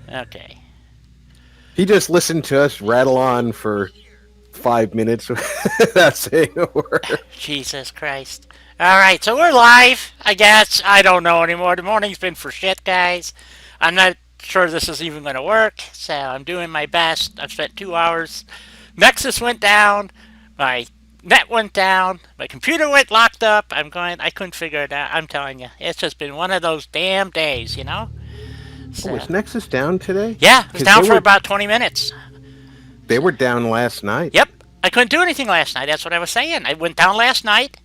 Okay. He just listened to us rattle on for 5 minutes without saying a word. Jesus Christ. All right, so we're live, I guess. I don't know anymore. The morning's been for shit, guys. I'm not sure this is even going to work, so I'm doing my best. I've spent 2 hours. Nexus went down. My net went down. My computer went locked up. I couldn't figure it out. I'm telling you, it's just been one of those damn days, you know? Oh, So, was Nexus down today? yeah, it was Because down for about 20 minutes. they were down last night. Yep, I couldn't do anything last night. That's what I was saying. I went down last night.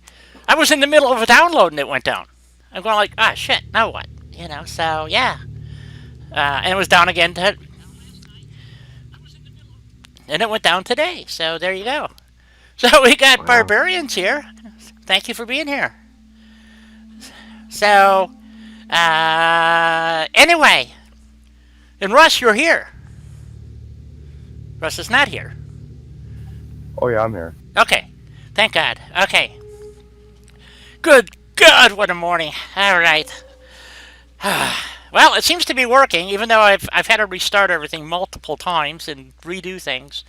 I was in the middle of a download and it went down. I'm going like, ah, shit, now what? You know, so yeah. And it was down again, and it went down today. So there you go. So we got Wow. barbarians here. Thank you for being here. So, anyway, and Russ, you're here. Russ is not here. Oh yeah, I'm here. Okay, thank God. Okay, good God, what a morning. All right. Well, it seems to be working, even though I've had to restart everything multiple times and redo things.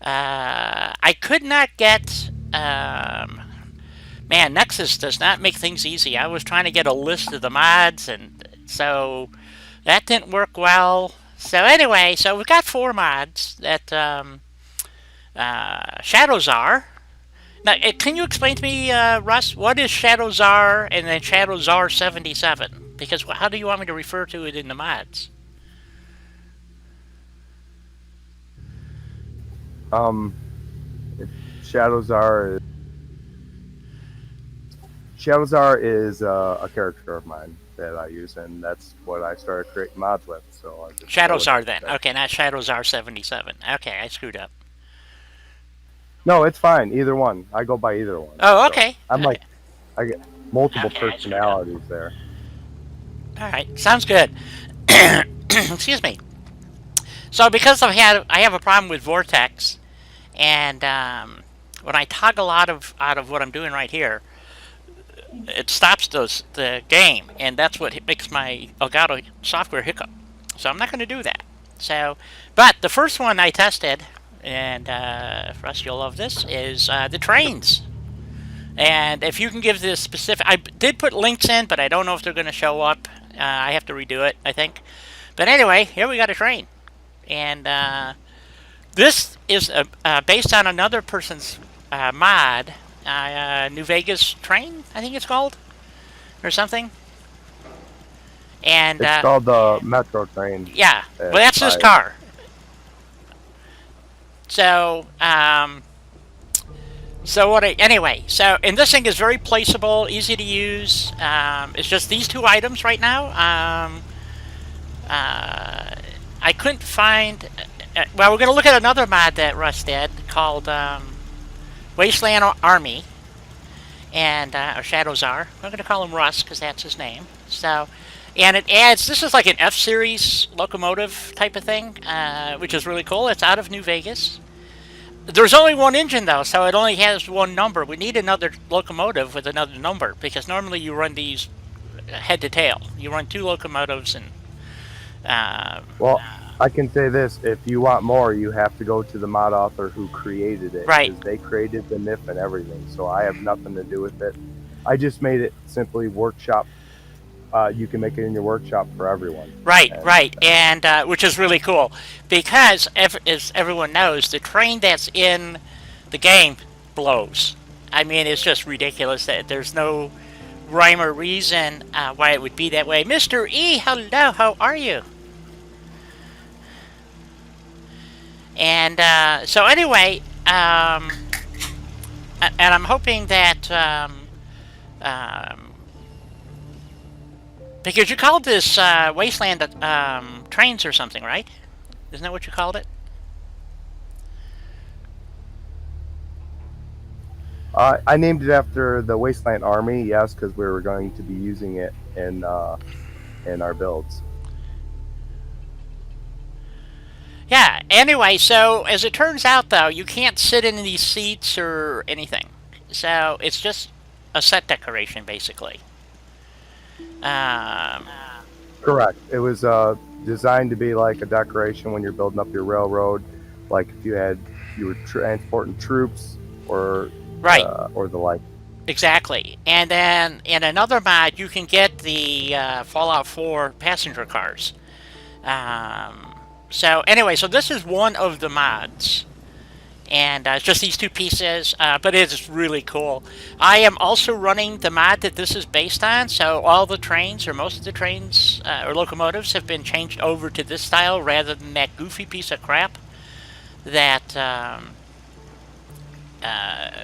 I could not get. Man, Nexus does not make things easy. I was trying to get a list of the mods, and so that didn't work well. So anyway, so we've got 4 mods that Shadowzhar. Now, can you explain to me, Russ, what is Shadowzhar and then Shadowzhar77? Because how do you want me to refer to it in the mods? Um, Shadowzhar. Shadowzhar is a character of mine that I use, and that's what I started creating mods with. So I just Shadowzar then. Okay, not Shadowzar77. Okay, I screwed up. No, it's fine. Either one. I go by either one. Oh, So okay. I'm like, Okay. I get multiple Okay, I screwed up. personalities there. All right, sounds good. Excuse me. So because I have a problem with Vortex, and when I toggle out of what I'm doing right here, it stops the game, and that's what makes my Elgato software hiccup. So I'm not going to do that. So, but the first one I tested, and Russ, you'll love this, is the trains. And if you can give this specific, I did put links in, but I don't know if they're going to show up. I have to redo it, I think. But anyway, here we got a train, and this is based on another person's mod, New Vegas train, I think it's called, or something. And It's called the Metro Train. yeah, well, that's this car. So, anyway, so, and this thing is very placeable, easy to use. It's just these 2 items right now. I couldn't find, well, we're going to look at another mod that Russ did called Wasteland Army, and or Shadowzar. I'm going to call him Russ because that's his name. So, and it adds, this is like an F-Series locomotive type of thing, which is really cool. It's out of New Vegas. There's only 1 engine though, so it only has 1 number. We need another locomotive with another number, because normally you run these head to tail. You run 2 locomotives, and Well, I can say this: if you want more, you have to go to the mod author who created it. Right. 'Cause they created the NIF and everything, so I have nothing to do with it. I just made it simply workshop. You can make it in your workshop for everyone. right, And, right, and which is really cool, because as everyone knows, the train that's in the game blows. I mean, it's just ridiculous that there's no rhyme or reason why it would be that way. Mr. E, hello, how are you? And so anyway, and I'm hoping that because you called this Wasteland Trains or something, right? Isn't that what you called it? I named it after the Wasteland Army, yes, because we were going to be using it in our builds. Yeah, anyway, so as it turns out, though, you can't sit in these seats or anything. So it's just a set decoration, basically. Um, Correct. It was designed to be like a decoration when you're building up your railroad, like if you were transporting troops right, or the like. exactly. And then in another mod, you can get the Fallout 4 passenger cars. So anyway, so this is one of the mods. And it's just these two pieces, but it is really cool. I am also running the mod that this is based on, so all the trains, or most of the trains, or locomotives have been changed over to this style rather than that goofy piece of crap that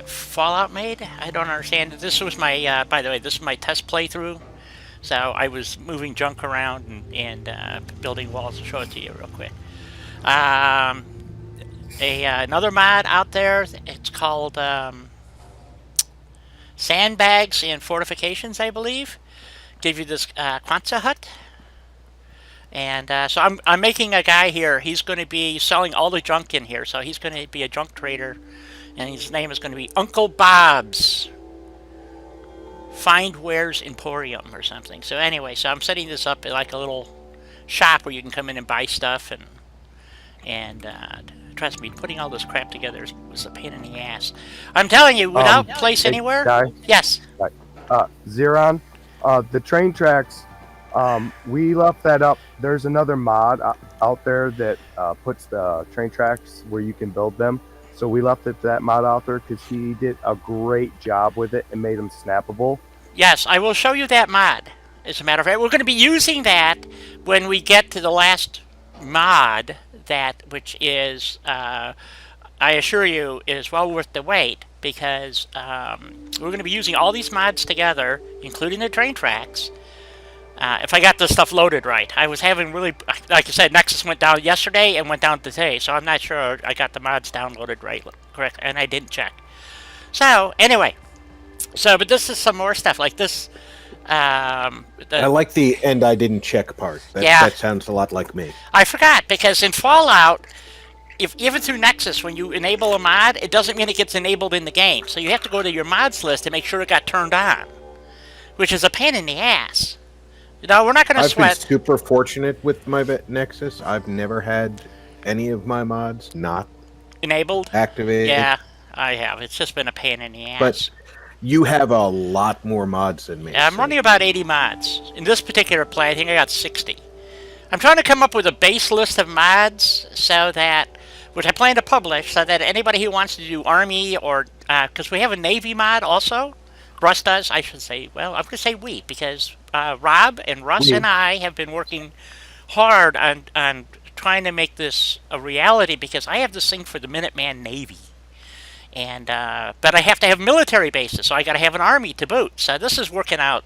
Fallout made. I don't understand. This was my, by the way, this is my test playthrough, so I was moving junk around and building walls. I'll show it to you real quick. Another mod out there. It's called Sandbags and Fortifications, I believe. Give you this Quonset hut, and so I'm making a guy here. He's going to be selling all the junk in here. So he's going to be a junk trader, and his name is going to be Uncle Bob's Find Wares Emporium or something. So anyway, so I'm setting this up like a little shop where you can come in and buy stuff and trust me, putting all this crap together was a pain in the ass. I'm telling you, without place anywhere. Guy, Yes. right. Xeron, the train tracks. We left that up. There's another mod out there that puts the train tracks where you can build them. So we left that mod out there because he did a great job with it and made them snappable. Yes, I will show you that mod. As a matter of fact, we're going to be using that when we get to the last mod, which is, I assure you, is well worth the wait, because we're going to be using all these mods together, including the train tracks. If I got this stuff loaded right. I was having really, like I said, Nexus went down yesterday and went down today, so I'm not sure I got the mods downloaded right, correct, and I didn't check. So, anyway, but this is some more stuff, like this. I like the "and I didn't check" part. That sounds a lot like me. I forgot, because in Fallout, even through Nexus, when you enable a mod, it doesn't mean it gets enabled in the game. So you have to go to your mods list to make sure it got turned on, which is a pain in the ass. We're not going to sweat. I've been super fortunate with my Nexus. I've never had any of my mods not enabled, activated. Yeah, I have. It's just been a pain in the ass. But you have a lot more mods than me. Yeah, I'm running about 80 mods. In this particular play, I think I got 60. I'm trying to come up with a base list of mods so that, which I plan to publish, so that anybody who wants to do Army or, because we have a Navy mod also. Russ does, I should say. Well, I'm going to say we, because Rob and Russ and I have been working hard on trying to make this a reality, because I have this thing for the Minuteman Navy. And but I have to have military bases, so I got to have an army to boot. So this is working out.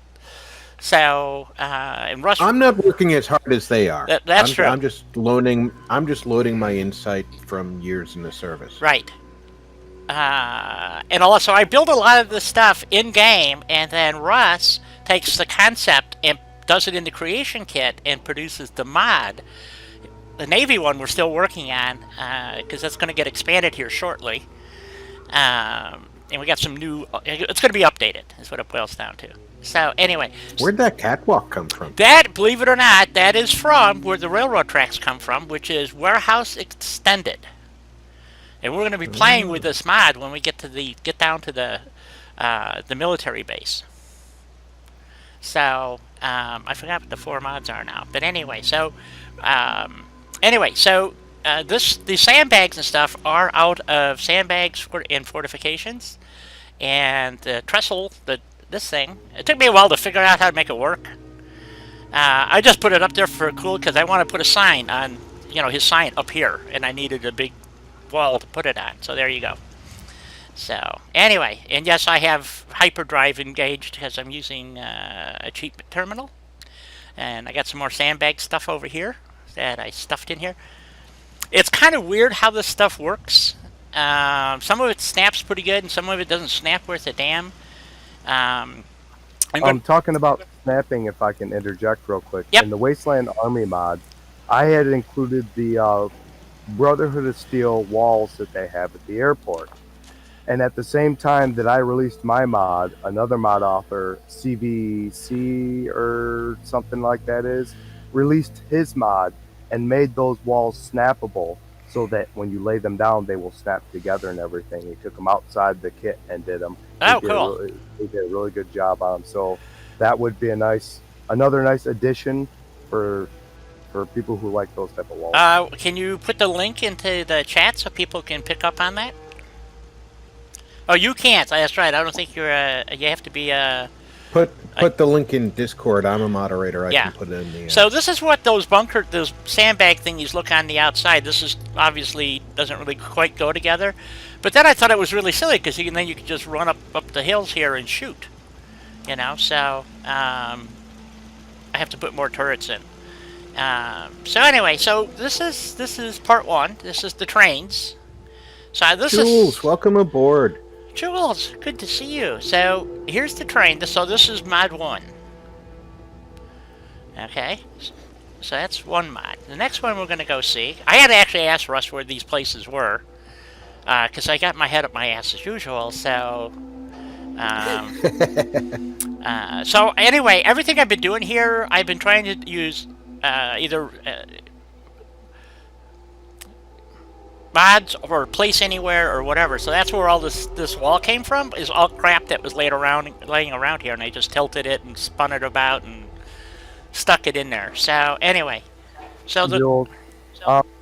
So and Russ, I'm not working as hard as they are. That's true. I'm just loading my insight from years in the service. Right. And also, I build a lot of this stuff in game, and then Russ takes the concept and does it in the creation kit and produces the mod. The Navy one we're still working on, because that's going to get expanded here shortly. And we got some new. It's going to be updated, is what it boils down to. So anyway, where'd that catwalk come from? That, believe it or not, that is from where the railroad tracks come from, which is Warehouse Extended. And we're going to be playing with this mod when we get down to the military base. So I forgot what the 4 mods are now, but anyway, the sandbags and stuff are out of Sandbags and Fortifications, and the trestle, this thing. It took me a while to figure out how to make it work. I just put it up there for cool because I want to put a sign on, his sign up here, and I needed a big wall to put it on. So there you go. So anyway, and yes, I have hyperdrive engaged because I'm using a cheap terminal, and I got some more sandbag stuff over here that I stuffed in here. It's kind of weird how this stuff works. Some of it snaps pretty good, and some of it doesn't snap worth a damn. I'm talking about snapping, if I can interject real quick. Yep. In the Wasteland Army mod, I had included the Brotherhood of Steel walls that they have at the airport. And at the same time that I released my mod, another mod author, CVC or something like that released his mod and made those walls snappable so that when you lay them down, they will snap together and everything. He took them outside the kit and did them. Oh, cool. He did a really good job on them. So that would be another nice addition for people who like those type of walls. Can you put the link into the chat so people can pick up on that? Oh, you can't. That's right. I don't think you're. You have to be. Put the link in Discord. I'm a moderator. I can put it in the. So this is what those sandbag thingies look on the outside. This is obviously doesn't really quite go together, but then I thought it was really silly because then you could just run up the hills here and shoot. You know, so I have to put more turrets in. So anyway, so this is part one. This is the trains. So Jules, welcome aboard. Jules, good to see you. So here's the train. So this is mod 1. Okay, so that's one mod. The next one we're going to go see. I had to actually ask Russ where these places were, because I got my head up my ass as usual. So, so anyway, everything I've been doing here, I've been trying to use either mods or place anywhere or whatever. So that's where all this wall came from, is all crap that was laying around here, and I just tilted it and spun it about and stuck it in there. So anyway, so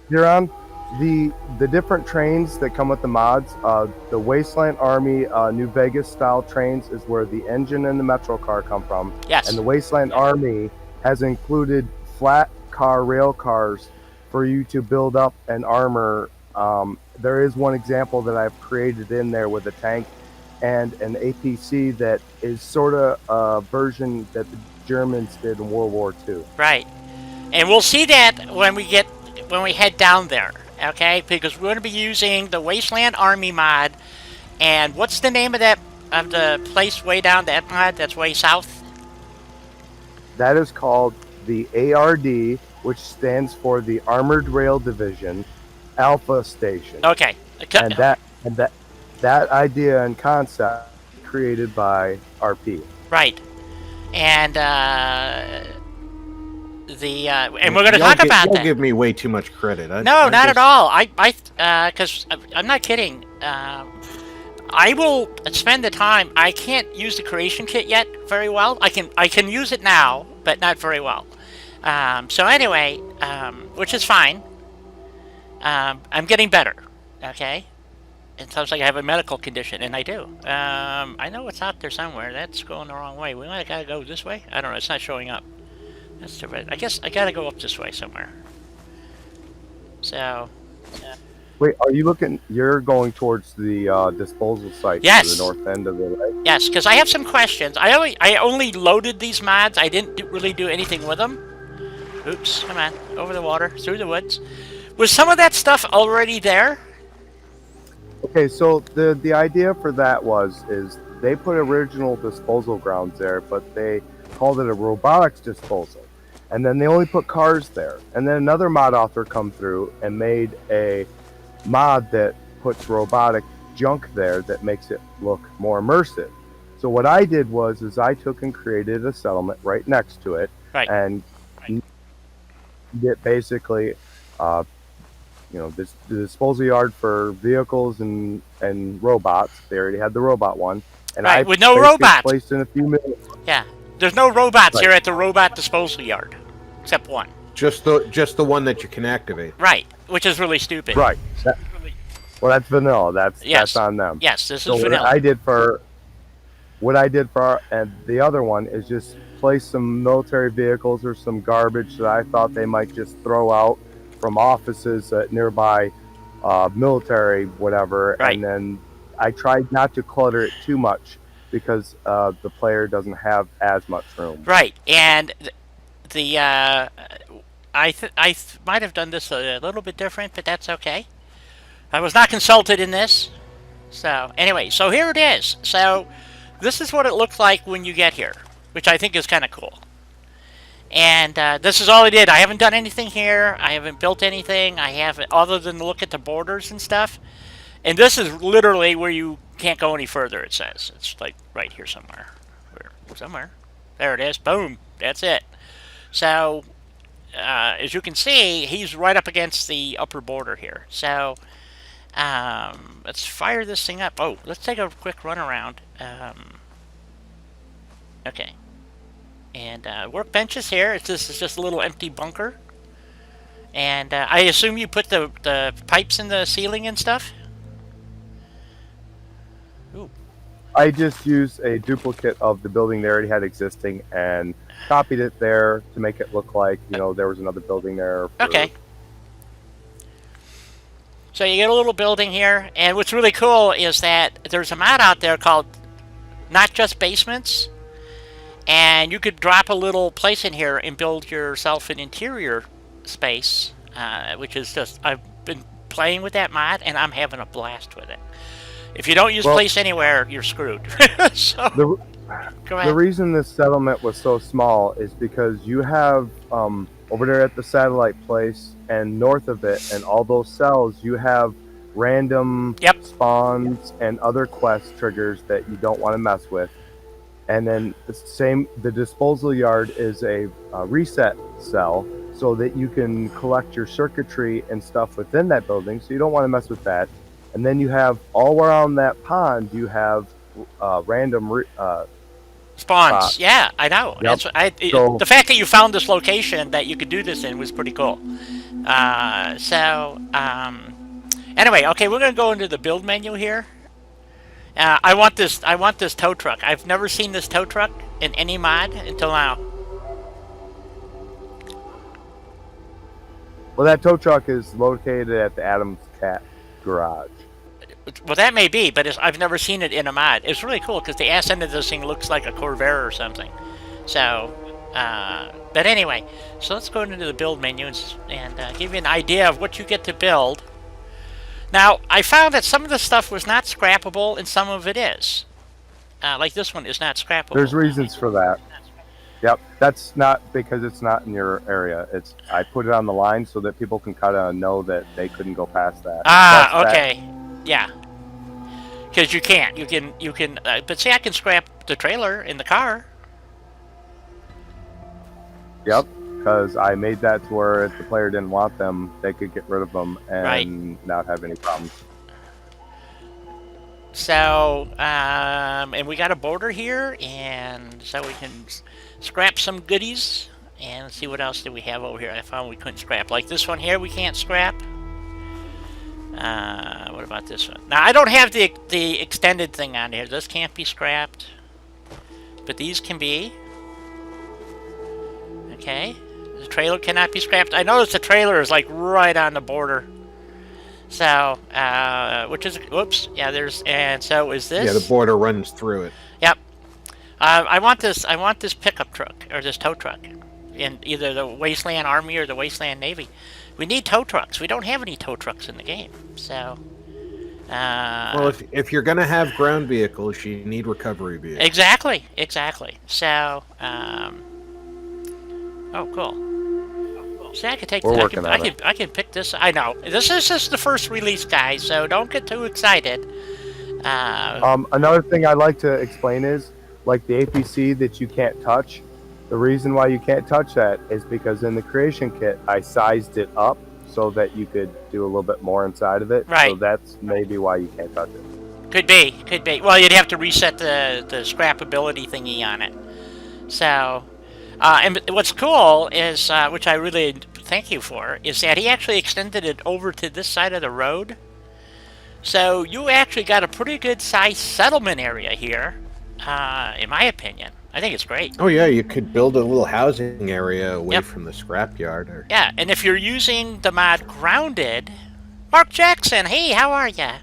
you're on the different trains that come with the mods. The Wasteland Army New Vegas style trains is where the engine and the Metro car come from. Yes. And the Wasteland Army has included flat car rail cars for you to build up and armor. There is one example that I've created in there with a tank and an APC that is sort of a version that the Germans did in World War II. Right, and we'll see that when we head down there. Okay, because we're going to be using the Wasteland Army mod, and what's the name of the place way down that mod? That's way south. That is called the ARD, which stands for the Armored Rail Division Alpha Station. Okay. And that idea and concept created by RP. Right. And and we're going to talk about that. Don't give me way too much credit. No, not at all. Because I'm not kidding. I will spend the time. I can't use the creation kit yet very well. I can use it now, but not very well. So anyway, which is fine. I'm getting better. Okay. It sounds like I have a medical condition, and I do. I know it's out there somewhere. That's going the wrong way. We might gotta go this way. I don't know. It's not showing up. That's too bad. I guess I gotta go up this way somewhere. So. Wait, are you looking? You're going towards the disposal site. Yes. To the north end of the lake. Yes, because I have some questions. I only loaded these mods. I didn't really do anything with them. Oops! Come on, over the water, through the woods. Was some of that stuff already there? Okay, so the idea for that is they put original disposal grounds there, but they called it a robotics disposal. And then they only put cars there. And then another mod author come through and made a mod that puts robotic junk there that makes it look more immersive. So what I did is I took and created a settlement right next to it. Right. And it basically the disposal yard for vehicles and robots. They already had the robot one. And right, I with no robots. Placed in a few minutes. Yeah. There's no robots here at the robot disposal yard. Except one. Just the one that you can activate. Right. Which is really stupid. Right. Well, that's vanilla. That's on them. Yes, this so is vanilla. What I did for and the other one is just place some military vehicles or some garbage that I thought they might just throw out from offices at nearby military whatever. Right. And then I tried not to clutter it too much because the player doesn't have as much room. Right. And I might have done this a little bit different, but that's okay. I was not consulted in this. So anyway, so here it is. So this is what it looks like when you get here, which I think is kind of cool. And this is all I did. I haven't done anything here. I haven't built anything. I haven't, other than look at the borders and stuff. And this is literally where you can't go any further, it says. It's like right here somewhere. Somewhere. There it is. Boom. That's it. So, as you can see, he's right up against the upper border here. So, let's fire this thing up. Oh, let's take a quick run around. Okay. And workbench is here. This is just a little empty bunker. And I assume you put the pipes in the ceiling and stuff? Ooh. I just used a duplicate of the building they already had existing and copied it there to make it look like, you know, there was another building there. Okay. So you get a little building here, and what's really cool is that there's a mod out there called Not Just Basements, and you could drop a little place in here and build yourself an interior space, which is just, I've been playing with that mod, and I'm having a blast with it. If you don't use place anywhere, you're screwed. So, go ahead. The reason this settlement was so small is because you have over there at the satellite place and north of it, and all those cells, you have random spawns and other quest triggers that you don't want to mess with. And then the disposal yard is a reset cell so that you can collect your circuitry and stuff within that building. So you don't want to mess with that. And then you have all around that pond, you have random spawns. Yeah, I know. Yep. The fact that you found this location that you could do this in was pretty cool. Anyway, okay, we're gonna go into the build menu here. I want this tow truck. I've never seen this tow truck in any mod until now. Well, that tow truck is located at the Adams Cat garage. Well, that may be, but I've never seen it in a mod. It's really cool because the ass end of this thing looks like a Corvair or something. So, but anyway, so let's go into the build menu and give you an idea of what you get to build. Now, I found that some of the stuff was not scrappable and some of it is. Like this one is not scrappable. There's reasons for that. Yep, that's not because it's not in your area. I put it on the line so that people can kind of know that they couldn't go past that. Okay. Yeah. Because you can't. You can. But see, I can scrap the trailer in the car. Yep, because I made that to where if the player didn't want them, they could get rid of them and not have any problems. So, and we got a border here, and so we can scrap some goodies. And let's see what else do we have over here. I found we couldn't scrap. Like this one here, we can't scrap. What about this one? Now, I don't have the extended thing on here. This can't be scrapped. But these can be. Okay. The trailer cannot be scrapped. I noticed the trailer is like right on the border. So, which is, whoops, yeah, and so is this. Yeah, the border runs through it. Yep. I want this pickup truck, or this tow truck, in either the Wasteland Army or the Wasteland Navy. We need tow trucks. We don't have any tow trucks in the game, so. Well, if you're gonna have ground vehicles, you need recovery vehicles. Exactly. So, oh, cool. See, I can take. I can pick this. I know this is just the first release, guys. So don't get too excited. Another thing I'd like to explain is, like the APC that you can't touch. The reason why you can't touch that is because in the creation kit, I sized it up so that you could do a little bit more inside of it. Right. So that's maybe why you can't touch it. Could be. Well, you'd have to reset the scrappability thingy on it. So. And what's cool is, which I really thank you for, is that he actually extended it over to this side of the road. So you actually got a pretty good sized settlement area here, in my opinion. I think it's great. Oh yeah, you could build a little housing area away from the scrapyard. Or... Yeah, and if you're using the mod Grounded, Mark Jackson, hey, how are ya?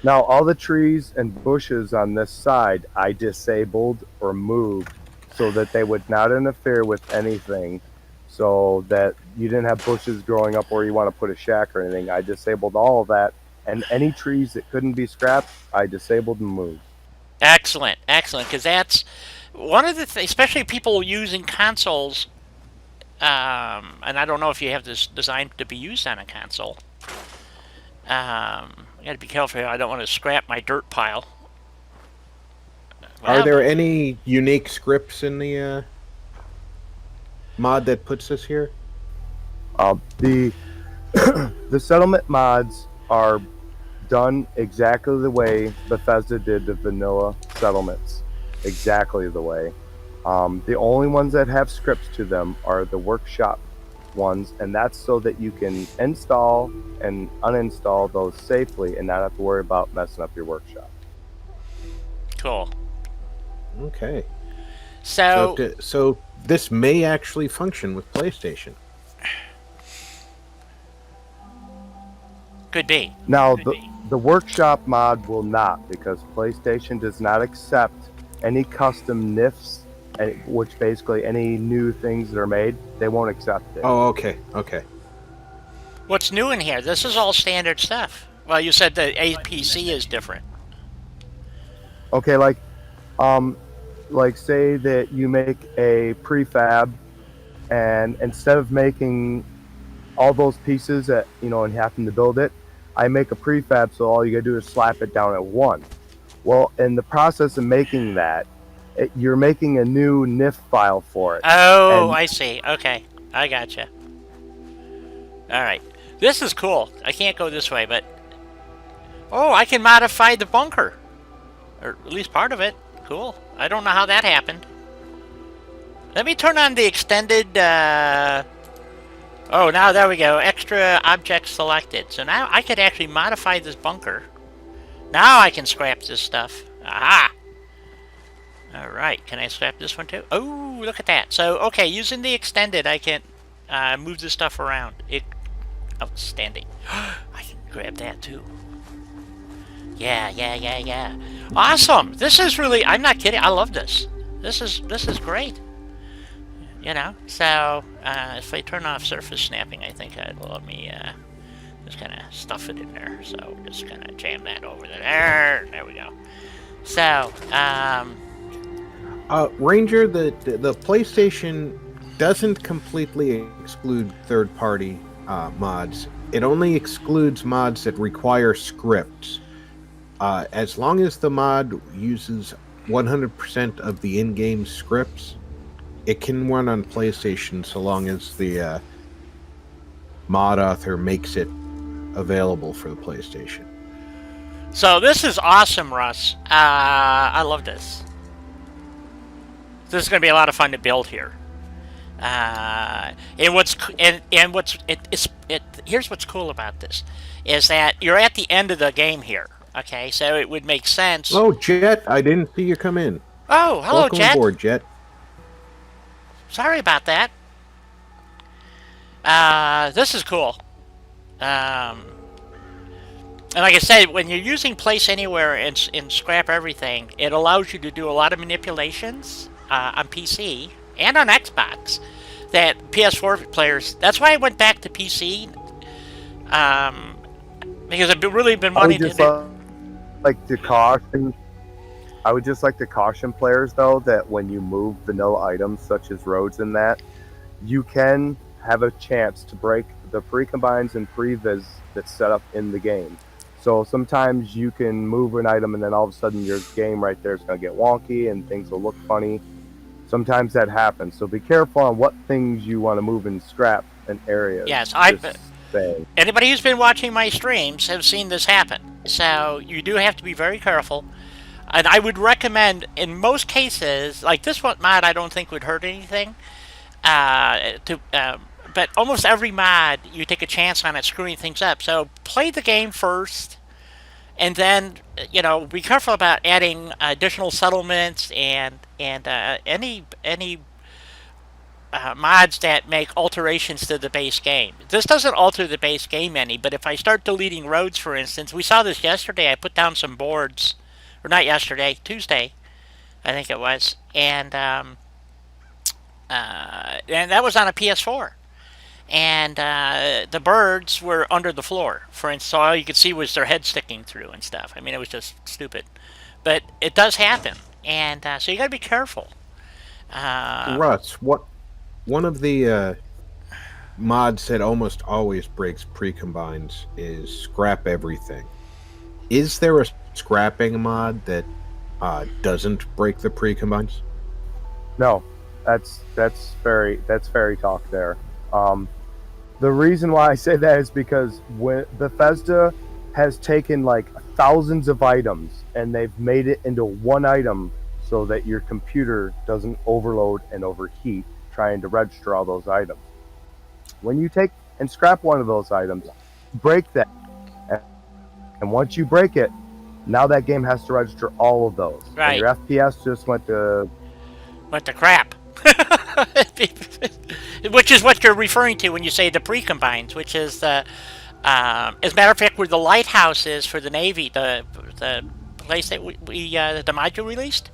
Now all the trees and bushes on this side, I disabled or moved, so that they would not interfere with anything, so that you didn't have bushes growing up where you want to put a shack or anything. I disabled all of that, and any trees that couldn't be scrapped, I disabled and moved. Excellent, because that's one of the things, especially people using consoles, and I don't know if you have this designed to be used on a console. gotta be careful here. I don't want to scrap my dirt pile. Are there any unique scripts in the mod that puts us here? The the settlement mods are done exactly the way Bethesda did the vanilla settlements. Exactly the way. The only ones that have scripts to them are the workshop ones, and that's so that you can install and uninstall those safely and not have to worry about messing up your workshop. Cool. Okay. So So this may actually function with PlayStation. could be. Now, the workshop mod will not, because PlayStation does not accept any custom NIFs, which basically any new things that are made, they won't accept it. Oh, okay. Okay. What's new in here? This is all standard stuff. Well, you said the APC is different. Okay, like say that you make a prefab, and instead of making all those pieces that, and having to build it, I make a prefab, so all you gotta do is slap it down at one. Well, in the process of making that, you're making a new NIF file for it. Oh, I see. Okay, I gotcha. All right, this is cool. I can't go this way, but I can modify the bunker, or at least part of it. Cool. I don't know how that happened. Let me turn on the extended. Oh, now there we go. Extra objects selected. So now I could actually modify this bunker. Now I can scrap this stuff. Aha! Alright, can I scrap this one too? Oh, look at that. So, okay, using the extended, I can move this stuff around. Outstanding. I can grab that too. Yeah. Awesome! This is really, I'm not kidding, I love this. This is great. So, if I turn off surface snapping, I think it'll let me just kind of stuff it in there. So, just kind of jam that over there. There we go. So, Ranger, the PlayStation doesn't completely exclude third-party mods. It only excludes mods that require scripts. As long as the mod uses 100% of the in-game scripts, it can run on PlayStation so long as the mod author makes it available for the PlayStation. So this is awesome, Russ. I love this. This is going to be a lot of fun to build here. Here's what's cool about this is that you're at the end of the game here. Okay, so it would make sense. Oh, Jet! I didn't see you come in. Oh, hello, Welcome Jet. aboard, Jet. Sorry about that. This is cool. And like I said, when you're using Place Anywhere and Scrap Everything, it allows you to do a lot of manipulations on PC and on Xbox that PS4 players... That's why I went back to PC. Because I've really been wanting to... I would just like to caution players, though, that when you move vanilla items such as roads and that, you can have a chance to break the pre-combines and pre-vis that's set up in the game. So sometimes you can move an item and then all of a sudden your game right there is going to get wonky and things will look funny. Sometimes that happens. So be careful on what things you want to move and scrap in areas. Yes, anybody who's been watching my streams have seen this happen. So you do have to be very careful. And I would recommend, in most cases, like this one mod, I don't think would hurt anything. But almost every mod, you take a chance on it screwing things up. So play the game first, and then be careful about adding additional settlements and any mods that make alterations to the base game. This doesn't alter the base game any, but if I start deleting roads, for instance, we saw this yesterday. I put down some boards. Or not yesterday, Tuesday, I think it was, and that was on a PS4, and the birds were under the floor. For instance, so all you could see was their head sticking through and stuff. I mean, it was just stupid, but it does happen, and so you got to be careful. Russ, one of the mods that almost always breaks pre-combines is Scrap Everything. Is there a scrapping mod that doesn't break the pre-combines? No, that's fairy talk there. The reason why I say that is because when Bethesda has taken like thousands of items and they've made it into one item so that your computer doesn't overload and overheat trying to register all those items. When you take and scrap one of those items, break that, and once you break it, now that game has to register all of those. Right. And your FPS just went to crap. Which is what you're referring to when you say the pre-combines, which is the, as a matter of fact, where the lighthouse is for the Navy, the place that we the mod you released.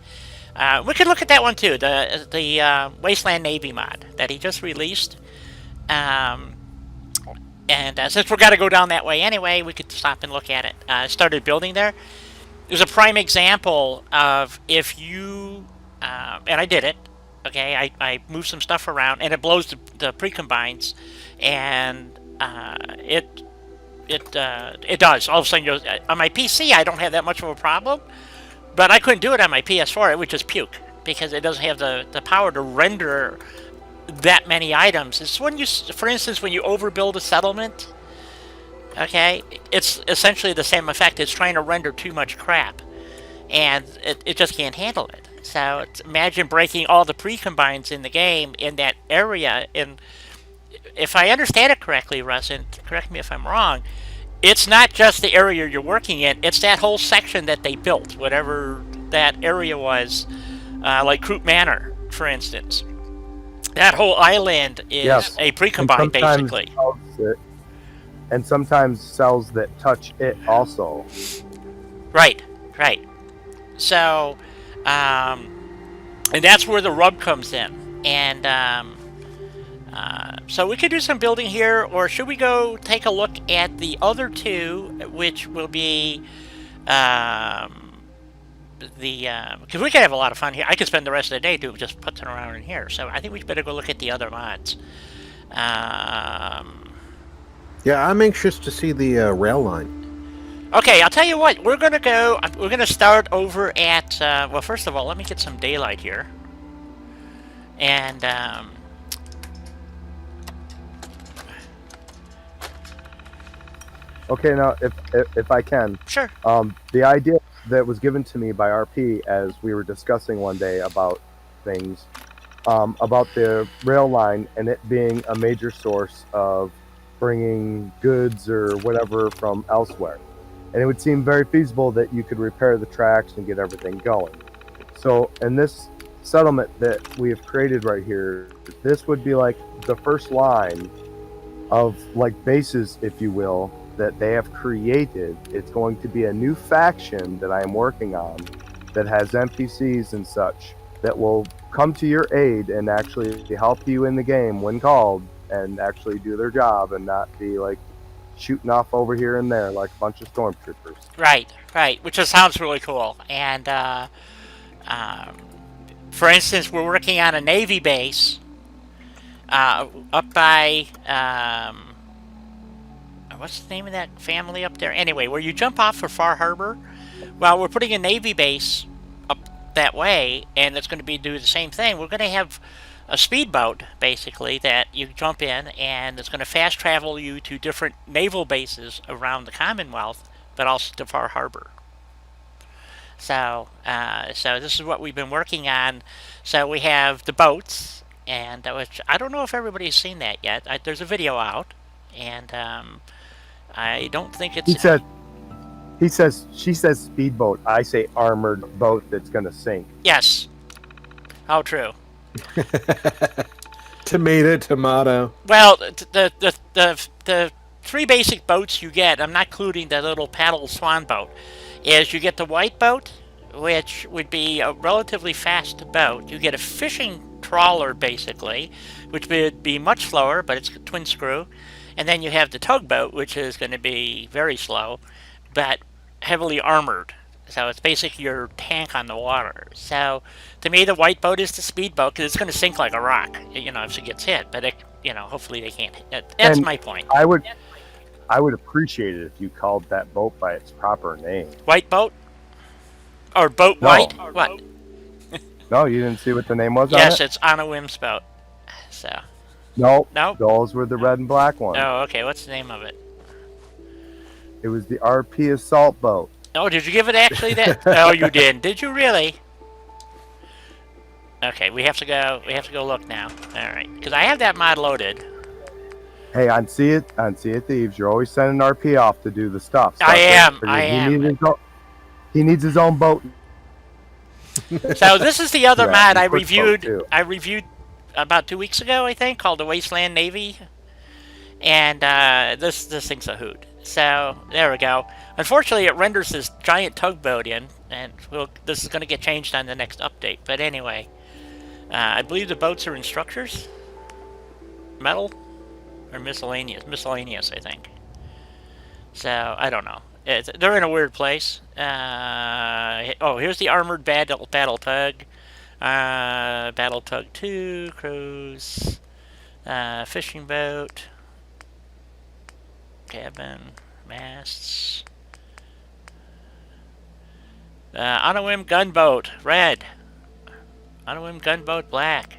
We could look at that one too, the Wasteland Navy mod that he just released. And since we're got to go down that way anyway, we could stop and look at it. Started building there. It was a prime example of if you, and I did it. Okay, I moved some stuff around, and it blows the pre-combines, and it does. All of a sudden, on my PC, I don't have that much of a problem, but I couldn't do it on my PS4. It would just puke because it doesn't have the power to render that many items. It's when you, for instance, when you overbuild a settlement. Okay, it's essentially the same effect. It's trying to render too much crap, and it just can't handle it. So imagine breaking all the pre-combines in the game in that area. And if I understand it correctly, Russ, and correct me if I'm wrong, it's not just the area you're working in. It's that whole section that they built, whatever that area was, like Croup Manor, for instance. That whole island is a pre-combine, basically. And sometimes cells that touch it also. Right. So, and that's where the rub comes in. And so we could do some building here, or should we go take a look at the other two, which will be because we could have a lot of fun here. I could spend the rest of the day doing just putzing around in here. So I think we better go look at the other mods. Yeah, I'm anxious to see the rail line. Okay, I'll tell you what. We're gonna start over at. Well, first of all, let me get some daylight here. And okay, now if I can, sure. The idea that was given to me by RP as we were discussing one day about things, about the rail line and it being a major source of bringing goods or whatever from elsewhere. And it would seem very feasible that you could repair the tracks and get everything going. So in this settlement that we have created right here, this would be like the first line of like bases, if you will, that they have created. It's going to be a new faction that I am working on that has NPCs and such that will come to your aid and actually help you in the game when called and actually do their job and not be like shooting off over here and there like a bunch of stormtroopers. Right, which just sounds really cool. And for instance, we're working on a Navy base up by what's the name of that family up there? Anyway, where you jump off for Far Harbor. Well, we're putting a Navy base up that way, and it's going to be do the same thing. We're going to have a speedboat, basically, that you jump in, and it's going to fast travel you to different naval bases around the Commonwealth, but also to Far Harbor. So this is what we've been working on. So we have the boats, and which I don't know if everybody's seen that yet. There's a video out, and I don't think it's. She says speedboat. I say armored boat that's going to sink. Yes. How true. Tomato. Well, the three basic boats you get, I'm not including the little paddle swan boat, is you get the white boat, which would be a relatively fast boat. You get a fishing trawler, basically, which would be much slower, but it's a twin screw. And then you have the tugboat, which is going to be very slow, but heavily armored. So it's basically your tank on the water. So to me, the white boat is the speedboat because it's going to sink like a rock, if it gets hit. But hopefully they can't. That's my point. I I would appreciate it if you called that boat by its proper name. White boat? Or boat No. white? What? No, you didn't see what the name was Yes, on it? it's on a whim's boat. So. No. No? Those were the red and black ones. Oh, okay. What's the name of it? It was the RP Assault Boat. Oh, did you give it actually that? Oh, you did. Did you really? Okay, we have to go. We have to go look now. All right, because I have that mod loaded. Hey, on See It Thieves, you're always sending RP off to do the stuff. So I am. figured I am. He needs his own boat. So this is the other Yeah, mod I he puts boat, reviewed. too. I reviewed about 2 weeks ago, I think, called the Wasteland Navy, and this thing's a hoot. So there we go. Unfortunately, it renders this giant tugboat in, and this is going to get changed on the next update. But anyway, I believe the boats are in structures, metal, or miscellaneous. Miscellaneous, I think. So I don't know. They're in a weird place. Oh, here's the armored battle tug. Battle tug 2, cruise, fishing boat, cabin, masts, on a whim gunboat, red, on a whim gunboat, black,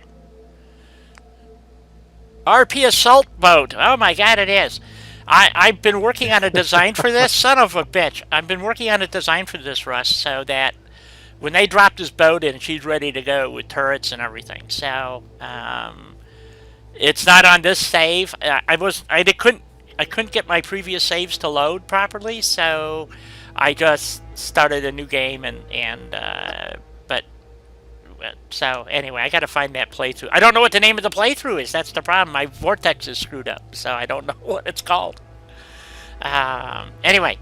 RP assault boat. Oh my god, it is. I've been working on a design for this. Son of a bitch. I've been working on a design for this, Russ, so that when they drop this boat in, she's ready to go with turrets and everything. So, it's not on this save. I couldn't get my previous saves to load properly, so I just started a new game so anyway, I got to find that playthrough. I don't know what the name of the playthrough is. That's the problem. My vortex is screwed up, so I don't know what it's called. Anyway,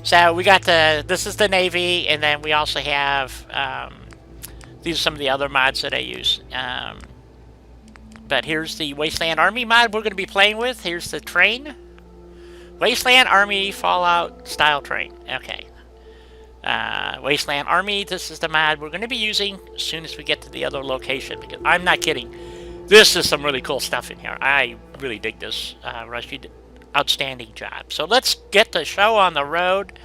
so we got this is the Navy, and then we also have these are some of the other mods that I use. But here's the Wasteland Army mod we're going to be playing with. Here's the train. Wasteland Army Fallout style train. Okay. Wasteland Army, this is the mod we're going to be using as soon as we get to the other location. Because I'm not kidding. This is some really cool stuff in here. I really dig this. Rush, you did an outstanding job. So let's get the show on the road.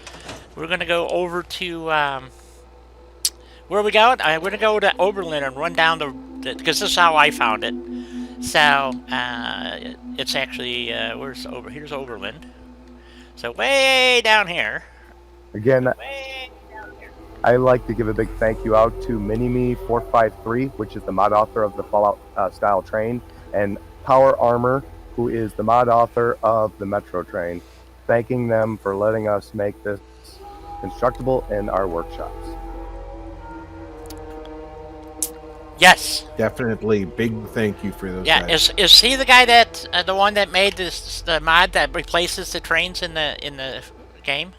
We're going to go over to... where are we going? We're going to go to Oberlin and run down because this is how I found it. So, it's actually... here's Oberlin. So way down here. Again, I'd like to give a big thank you out to MiniMe453, which is the mod author of the Fallout style train, and Power Armor, who is the mod author of the Metro train. Thanking them for letting us make this constructible in our workshops. Yes, definitely. Big thank you for those. Yeah, guys. is he the guy that the one that made the mod that replaces the trains in the game?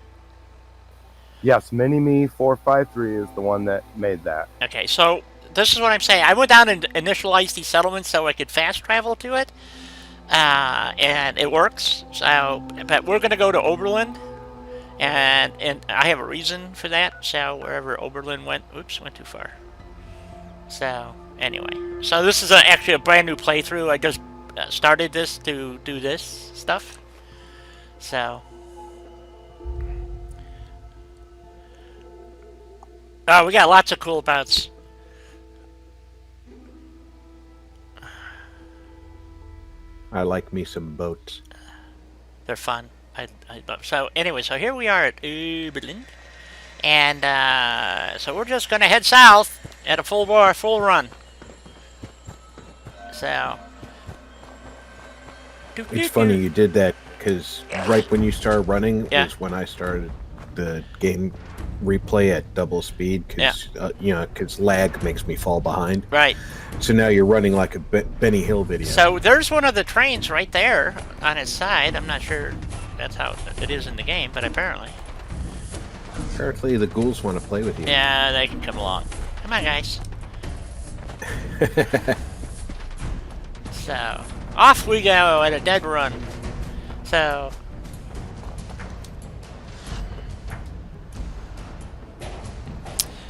Yes, MiniMe453 is the one that made that. Okay, so this is what I'm saying. I went down and initialized the settlement so I could fast travel to it, and it works. So, but we're going to go to Oberlin, and I have a reason for that. So wherever Oberlin went, oops, went too far. So anyway, so this is actually a brand new playthrough. I just started this to do this stuff. So. Oh, we got lots of cool boats. I like me some boats. They're fun. I love. So anyway, so here we are at Oberlin, and so we're just gonna head south at a full run. So it's funny you did that because right when you started running Yeah. was when I started the game replay at double speed because because lag makes me fall behind. Right. So now you're running like a Benny Hill video. So there's one of the trains right there on its side. I'm not sure that's how it is in the game, but apparently. Apparently the ghouls want to play with you. Yeah, they can come along. Come on, guys. So off we go at a dead run. So.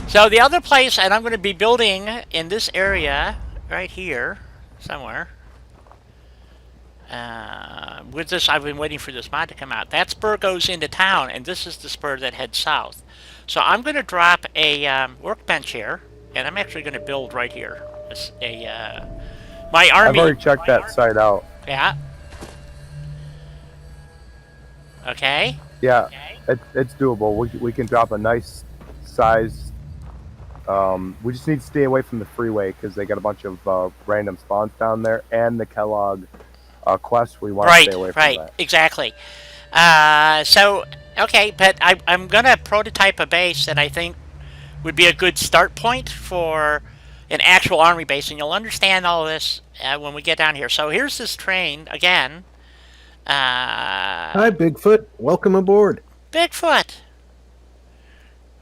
So the other place, and I'm going to be building in this area right here somewhere. with this, I've been waiting for this mod to come out. That spur goes into town, and this is the spur that heads south. So I'm going to drop a workbench here, and I'm actually going to build right here. My army. I've already checked that site out. Yeah. Okay. Yeah, it's doable. We can drop a nice size. We just need to stay away from the freeway because they got a bunch of random spawns down there, and the Kellogg quest. We want to stay away from that. Right, exactly. So, okay, but I'm going to prototype a base that I think would be a good start point for an actual army base, and you'll understand all of this when we get down here. So here's this train, again. Hi, Bigfoot. Welcome aboard. Bigfoot!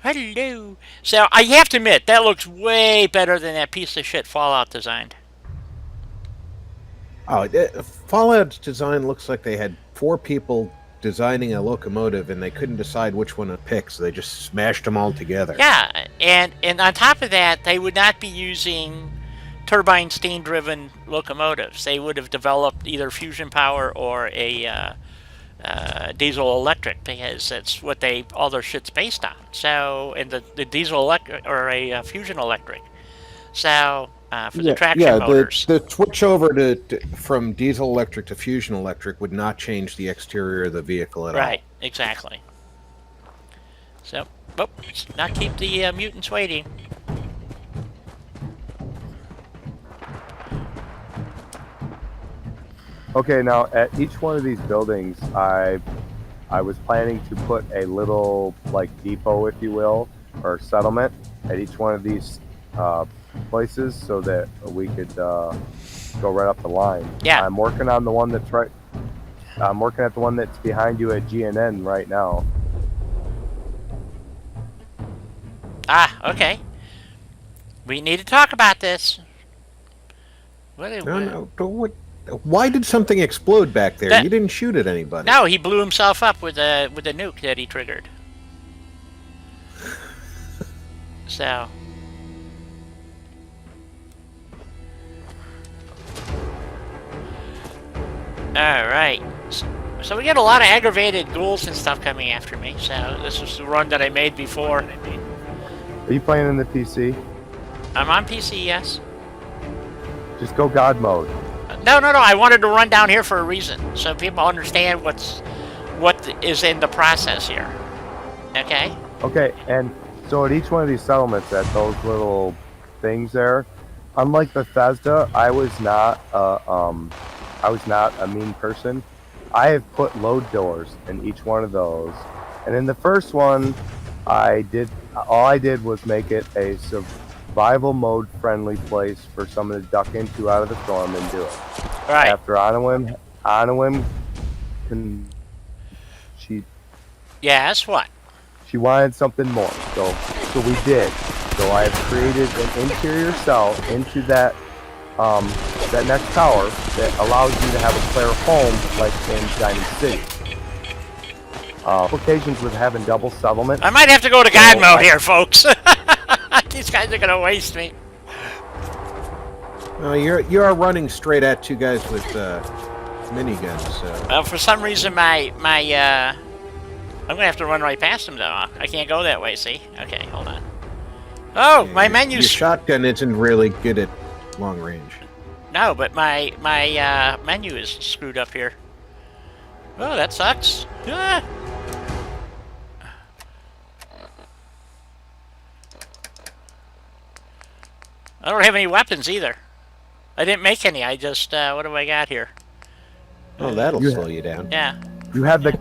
Hello. So, I have to admit, that looks way better than that piece of shit Fallout designed. Oh, Fallout's design looks like they had 4 people designing a locomotive and they couldn't decide which one to pick, so they just smashed them all together. Yeah, and on top of that, they would not be using turbine steam-driven locomotives. They would have developed either fusion power or a diesel electric, because that's what all their shit's based on. So, and the diesel electric or a fusion electric. So, for the traction motors. The switch over from diesel electric to fusion electric would not change the exterior of the vehicle at all. Right, exactly. So, let's not keep the mutants waiting. Okay, now at each one of these buildings, I was planning to put a little like depot, if you will, or settlement at each one of these places, so that we could go right up the line. Yeah. I'm working on the one that's right. I'm working at the one that's behind you at GNN right now. Ah, okay. We need to talk about this. Why did something explode back there? You didn't shoot at anybody. No, he blew himself up with a nuke that he triggered. So. Alright. So we get a lot of aggravated ghouls and stuff coming after me. So this was the run that I made before. Are you playing in the PC? I'm on PC, yes. Just go God mode. No. I wanted to run down here for a reason, so people understand what is in the process here. Okay. Okay, and so at each one of these settlements, at those little things there, unlike Bethesda, I was not a mean person. I have put load doors in each one of those, and in the first one, all I did was make it a survival mode friendly place for someone to duck into out of the storm and do it. Right. After Anawim Yes, what? She wanted something more, so we did. So I have created an interior cell into that next tower that allows you to have a player home like in Diamond City. Applications with having double settlement. I might have to go to God mode here, folks. These guys are gonna waste me. You are running straight at 2 guys with miniguns. So. For some reason, I'm gonna have to run right past them though. I can't go that way. See? Okay, hold on. Oh, yeah, my menu's. Your shotgun isn't really good at long range. No, but my menu is screwed up here. Oh, that sucks. Ah. I don't have any weapons either. I didn't make any. I just what do I got here? Oh, that'll slow you down. Yeah. You have the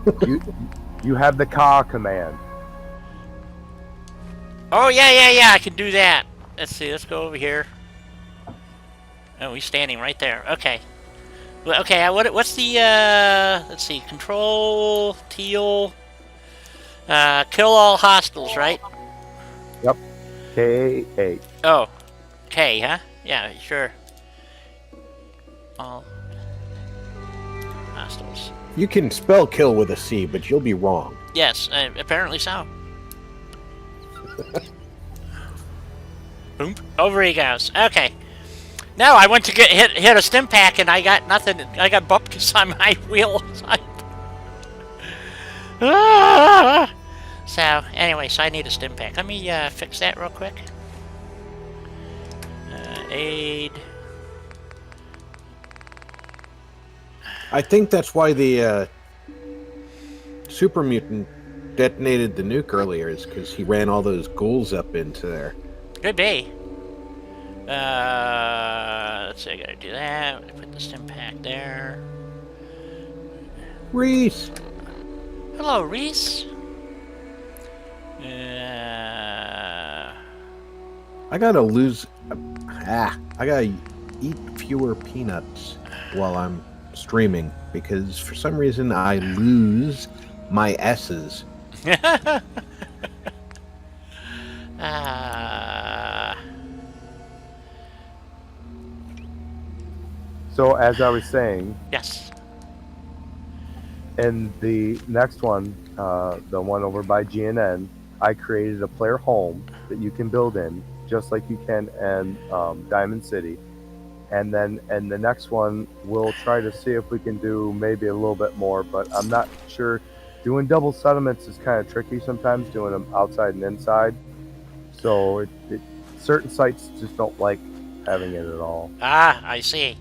you have the car command. Oh yeah. I can do that. Let's see. Let's go over here. Oh, he's standing right there. Okay. Well, okay. What's the let's see. Control teal. Kill all hostiles, right? Yep. K8. Oh. K, huh? Yeah, sure. All hostiles. You can spell kill with a C, but you'll be wrong. Yes, apparently so. Boom. Over he goes. Okay. No, I went to get hit a stim pack and I got nothing. I got bumped on my wheel. So anyway, so I need a stim pack. Let me fix that real quick. Aid. I think that's why the super mutant detonated the nuke earlier, is because he ran all those ghouls up into there. Could be. Let's see, I gotta do that. Put the stim pack there. Reese! Hello, Reese. I gotta lose... I gotta eat fewer peanuts while I'm streaming, because for some reason I lose my S's. So as I was saying, Yes. in the next one, the one over by GNN, I created a player home that you can build in, just like you can in Diamond City. And then in the next one, we'll try to see if we can do maybe a little bit more, but I'm not sure. Doing double settlements is kind of tricky sometimes, doing them outside and inside. So certain sites just don't like having it at all. Ah, I see.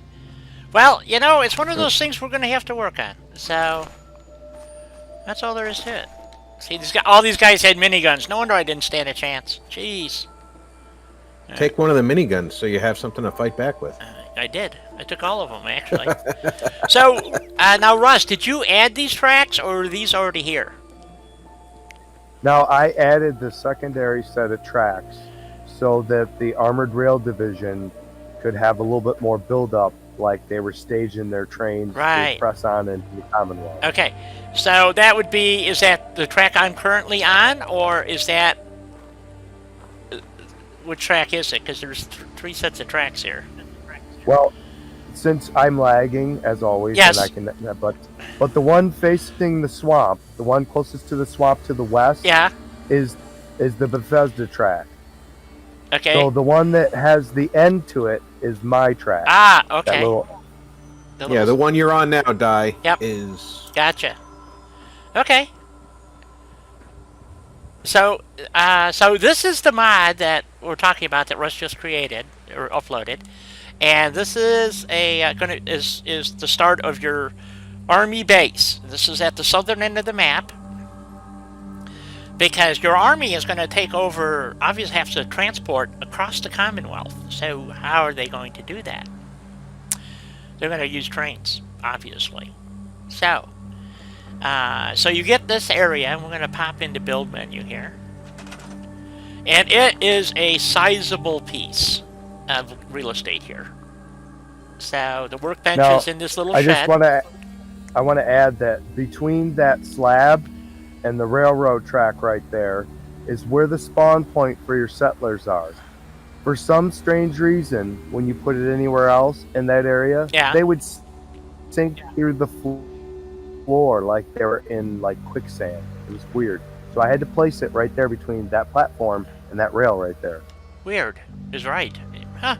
Well, you know, it's one of those things we're going to have to work on. So, that's all there is to it. See, all these guys had miniguns. No wonder I didn't stand a chance. Jeez. Take one of the miniguns so you have something to fight back with. I did. I took all of them, actually. So, now, Russ, did you add these tracks, or are these already here? Now, I added the secondary set of tracks so that the Armored Rail Division could have a little bit more build-up, like they were staging their trains Right. to press on into the Commonwealth. Okay. So, that would be, is that the track I'm currently on, or is that... Which track is it? Because there's three sets of tracks here. Well, since I'm lagging, as always, Yes. and I can, but the one facing the swamp, the one closest to the swamp to the west, Yeah. is the Bethesda track. Okay. So the one that has the end to it is my track. Ah, That okay. little, Yeah, the one you're on now, Di, Yep. is... Gotcha. Okay. So, so this is the mod that we're talking about that Russ just created or uploaded, and this is is the start of your army base. This is at the southern end of the map because your army is going to take over. Obviously, have to transport across the Commonwealth. So, how are they going to do that? They're going to use trains, obviously. So. So you get this area, and we're going to pop into build menu here. And it is a sizable piece of real estate here. So the workbench Now, is in this little I shed. just want to add that between that slab and the railroad track right there is where the spawn point for your settlers are. For some strange reason, when you put it anywhere else in that area, Yeah. they would sink through the floor like they were in like quicksand. It was weird. So I had to place it right there between that platform and that rail right there. Weird is right. Huh.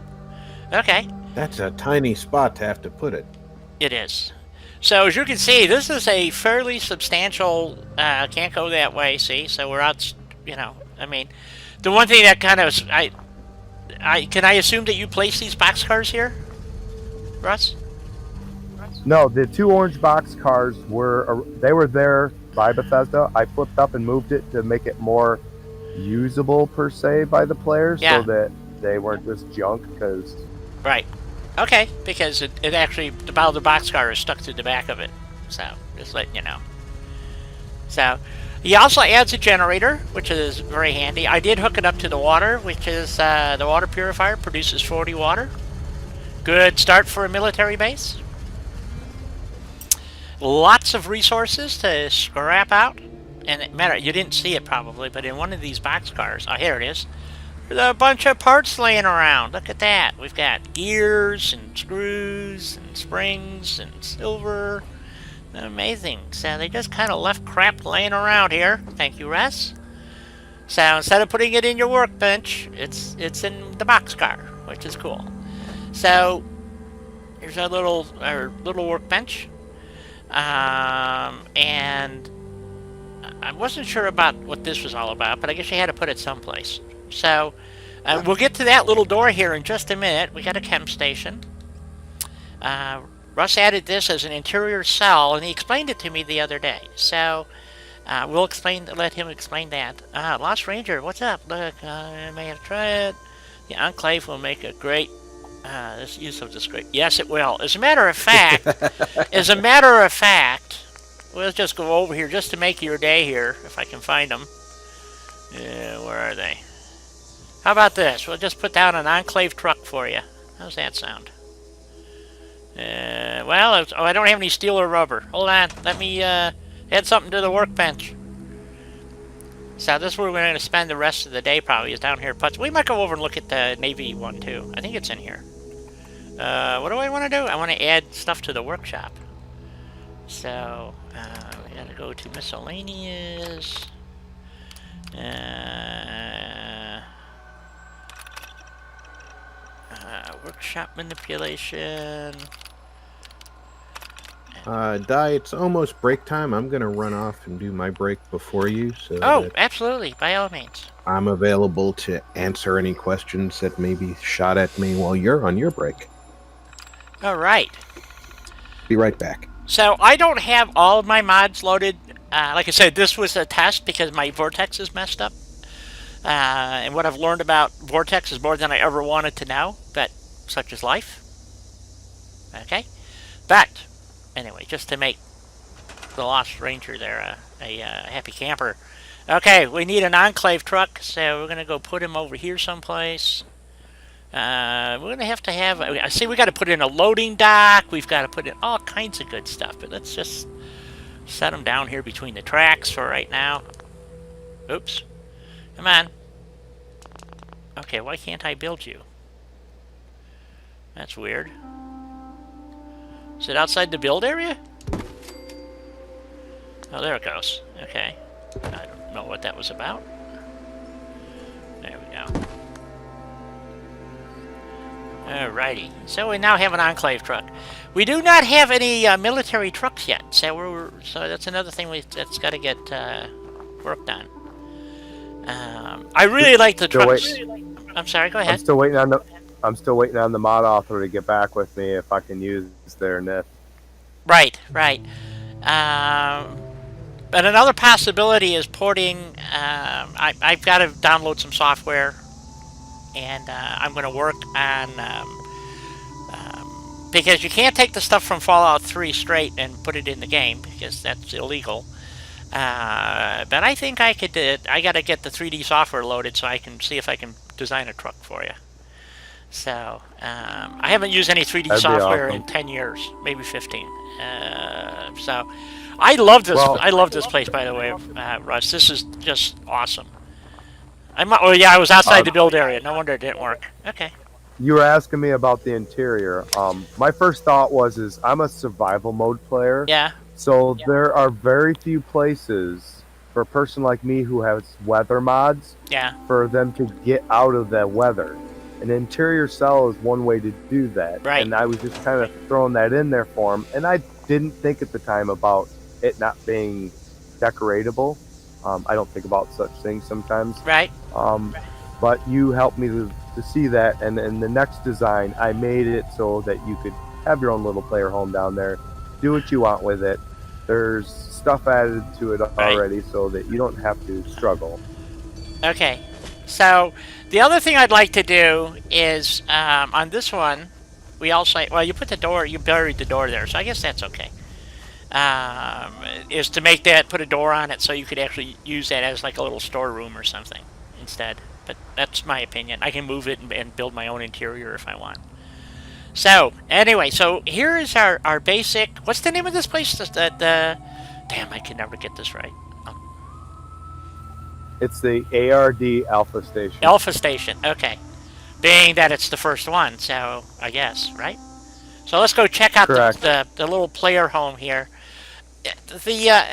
Okay. That's a tiny spot to have to put it. It is. So as you can see, this is a fairly substantial, can't go that way, see? So we're out, you know, I mean, the one thing that kind of, can I assume that you place these boxcars here, Russ? No, the two orange box cars were there by Bethesda. I flipped up and moved it to make it more usable per se by the players, Yeah. so that they weren't just junk. Because Right. Okay, because it actually, the boxcar is stuck to the back of it. So, just letting you know. So, he also adds a generator, which is very handy. I did hook it up to the water, which is, the water purifier produces 40 water. Good start for a military base. Lots of resources to scrap out. And you didn't see it probably, but in one of these boxcars, oh, here it is. There's a bunch of parts laying around. Look at that. We've got gears and screws and springs and silver. Amazing. So they just kind of left crap laying around here. Thank you, Russ. So instead of putting it in your workbench, it's in the boxcar, which is cool. So here's our little workbench, and I wasn't sure about what this was all about, but I guess you had to put it someplace. So we'll get to that little door here in just a minute. We got a chem station. Russ added this as an interior cell, and he explained it to me the other day. So let him explain that. Lost Ranger, what's up? Look, I may have to try it. The Enclave will make a great use of this great. Yes, it will. As a matter of fact, we'll just go over here just to make your day here, if I can find them. Where are they? How about this? We'll just put down an Enclave truck for you. How's that sound? Well, I don't have any steel or rubber. Hold on. Let me add something to the workbench. So this is where we're going to spend the rest of the day probably, is down here. But we might go over and look at the Navy one too. I think it's in here. What do I want to do? I want to add stuff to the workshop. So we got to go to miscellaneous. Workshop manipulation. Di, it's almost break time. I'm going to run off and do my break before you. So Oh, absolutely. By all means. I'm available to answer any questions that may be shot at me while you're on your break. All right. Be right back. So I don't have all of my mods loaded. Like I said, this was a test because my Vortex is messed up. And what I've learned about Vortex is more than I ever wanted to know, but such is life. Okay? But, anyway, just to make the Lost Ranger there a happy camper. Okay, we need an Enclave truck, so we're going to go put him over here someplace. We're going to have, I see we got to put in a loading dock, we've got to put in all kinds of good stuff, but let's just set him down here between the tracks for right now. Oops. Come on. Okay, why can't I build you? That's weird. Is it outside the build area? Oh, there it goes. Okay. I don't know what that was about. There we go. Alrighty. So we now have an Enclave truck. We do not have any military trucks yet, so that's another thing that's got to get worked on. I really like the trucks. I'm sorry. Go ahead. I'm still waiting on the mod author to get back with me if I can use their NIF. Right. But another possibility is porting. I've got to download some software, and I'm going to work on because you can't take the stuff from Fallout 3 straight and put it in the game because that's illegal. But I think I could. I got to get the 3D software loaded so I can see if I can design a truck for you. So I haven't used any 3D software in 10 years, maybe 15. So I love this. I love this place, by the way, Russ. This is just awesome. Oh yeah, I was outside the build area. No wonder it didn't work. Okay. You were asking me about the interior. My first thought was I'm a survival mode player. Yeah. So there are very few places for a person like me who has weather mods. Yeah. For them to get out of that weather. An interior cell is one way to do that. Right. And I was just kind of throwing that in there for him. And I didn't think at the time about it not being decoratable. I don't think about such things sometimes. Right. But you helped me to see that. And in the next design, I made it so that you could have your own little player home down there. Do what you want with it. There's stuff added to it already so that you don't have to struggle. Okay. So the other thing I'd like to do is on this one, we also you put the door, you buried the door there, so I guess that's okay. Is to make that put a door on it so you could actually use that as like a little storeroom or something instead. But that's my opinion. I can move it and build my own interior if I want. So anyway, so here is our basic. What's the name of this place? Damn, I can never get this right. It's the ARD Alpha Station. Alpha Station, okay. Being that it's the first one, so I guess, right? So let's go check out the little player home here. The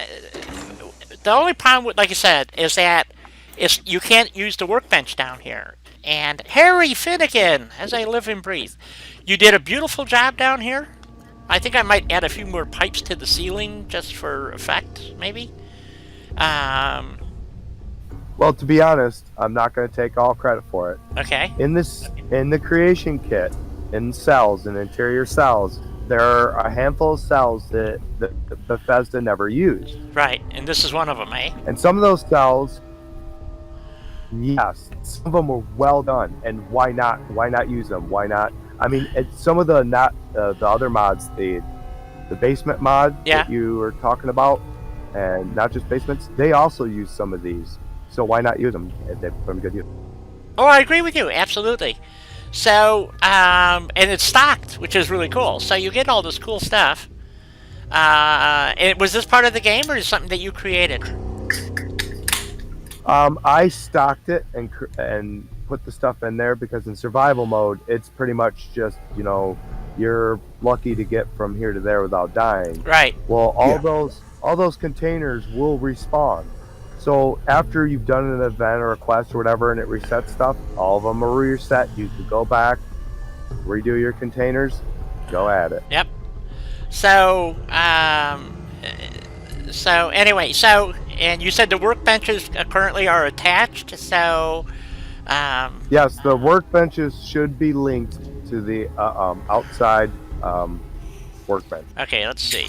only problem with, like I said, is that you can't use the workbench down here. And Harry Finnegan, as I live and breathe, You did a beautiful job down here. I think I might add a few more pipes to the ceiling just for effect, maybe. Well, to be honest, I'm not going to take all credit for it. Okay. In the creation kit, in cells and interior cells, there are a handful of cells that Bethesda never used. Right, and this is one of them, eh? And some of those cells, yes, some of them were well done. And why not? Why not use them? Why not? I mean, some of the other mods, the basement mod that you were talking about, and not just basements, they also use some of these. So why not use them? They put them good use. Oh, I agree with you, absolutely. So, and it's stocked, which is really cool. So you get all this cool stuff. And was this part of the game, or is it something that you created? I stocked it and put the stuff in there because in survival mode, it's pretty much just, you're lucky to get from here to there without dying. Right. Well, all those containers will respawn. So after you've done an event or a quest or whatever and it resets stuff, all of them are reset. You can go back, redo your containers, go at it. Yep. So, anyway, and you said the workbenches currently are attached, so... Yes, the workbenches should be linked to the outside workbench. Okay, let's see.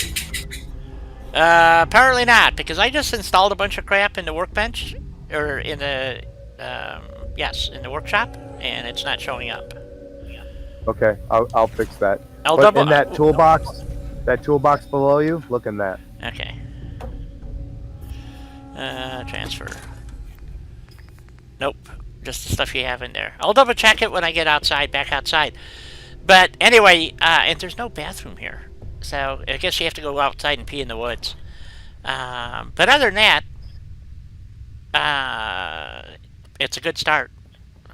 Apparently not, because I just installed a bunch of crap in the workbench, or in the, in the workshop, and it's not showing up. Okay, I'll fix that. In that toolbox below you, look in that. Okay. Transfer. Nope, just the stuff you have in there. I'll double check it when I get back outside. But anyway, and there's no bathroom here. So I guess you have to go outside and pee in the woods. But other than that, it's a good start.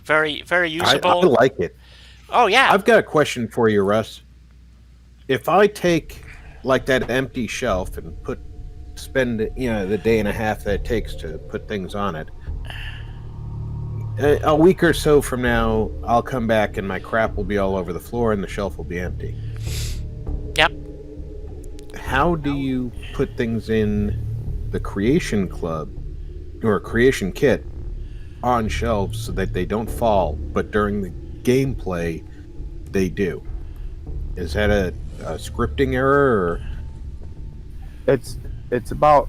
Very, very usable. I like it. Oh, yeah. I've got a question for you, Russ. If I take like that empty shelf and spend the day and a half that it takes to put things on it, a week or so from now, I'll come back and my crap will be all over the floor and the shelf will be empty. Yep. How do you put things in the creation club or creation kit on shelves so that they don't fall, but during the gameplay they do? Is that a scripting error, or? It's about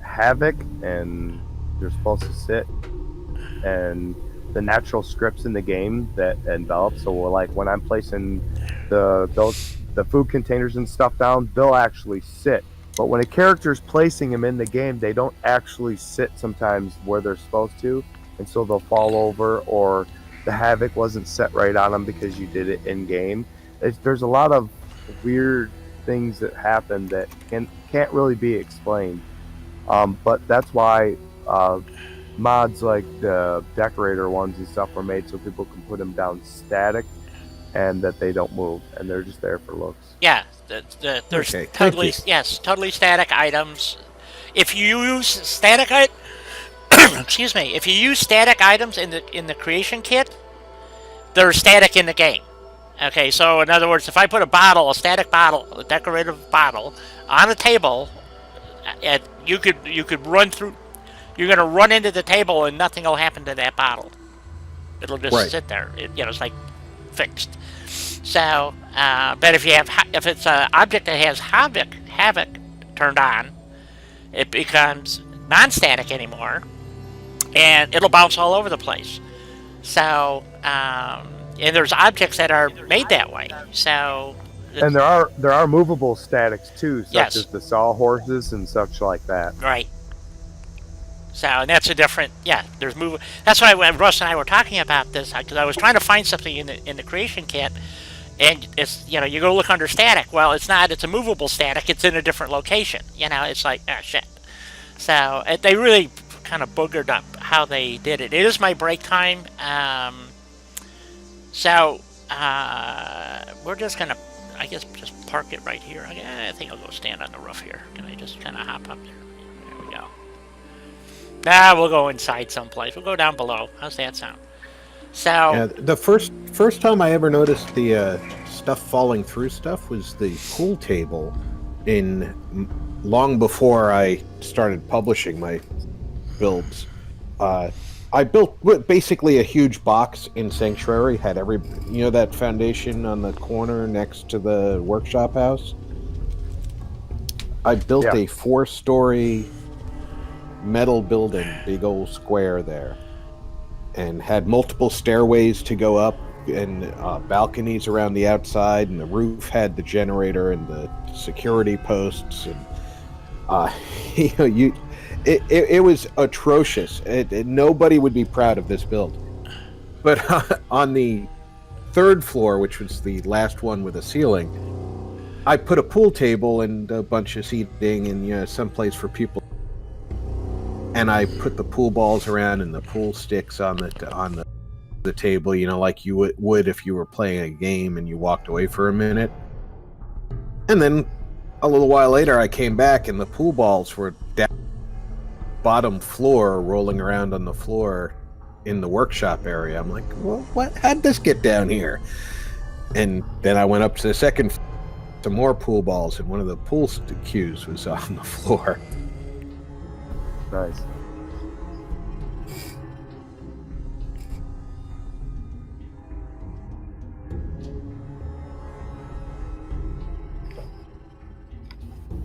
havoc, and you're supposed to sit, and the natural scripts in the game that envelop. So like when I'm placing the food containers and stuff down, they'll actually sit. But when a character's placing them in the game, they don't actually sit sometimes where they're supposed to, and so they'll fall over, or the havoc wasn't set right on them because you did it in game. There's a lot of weird things that happen that can't really be explained. But that's why mods like the decorator ones and stuff are made so people can put them down static and that they don't move, and they're just there for looks. Yeah, there's totally static items. If you use static if you use static items in the creation kit, they're static in the game. Okay, so in other words, if I put a static bottle, a decorative bottle, on a table, you could run through. You're gonna run into the table and nothing will happen to that bottle. It'll just sit there. It's like fixed. So, but if it's an object that has havoc turned on, it becomes non-static anymore, and it'll bounce all over the place. So, and there's objects that are made that way. So, and there are movable statics too, such as the sawhorses and such like that. Right. So, and that's a different, there's move. That's why when Russ and I were talking about this, because I was trying to find something in the creation kit, and it's, you go look under static. Well, it's not. It's a movable static. It's in a different location. It's like, shit. So they really kind of boogered up how they did it. It is my break time. So we're just gonna, I guess, just park it right here. I think I'll go stand on the roof here. Can I just kind of hop up there? There we go. We'll go inside someplace. We'll go down below. How's that sound? So Yeah, the first time I ever noticed the stuff falling through stuff was the pool table in long before I started publishing my builds. I built basically a huge box in Sanctuary, had that foundation on the corner next to the workshop house. I built Yeah. a 4-story metal building, big old square there, and had multiple stairways to go up and balconies around the outside, and the roof had the generator and the security posts, and it was atrocious. Nobody would be proud of this build. But on the 3rd floor, which was the last one with a ceiling, I put a pool table and a bunch of seating and some place for people. And I put the pool balls around and the pool sticks on the table, like you would if you were playing a game and you walked away for a minute. And then a little while later, I came back and the pool balls were down bottom floor, rolling around on the floor in the workshop area. I'm like, well, what? How'd this get down here? And then I went up to the 2nd floor, some more pool balls, and one of the pool cues was on the floor. Nice.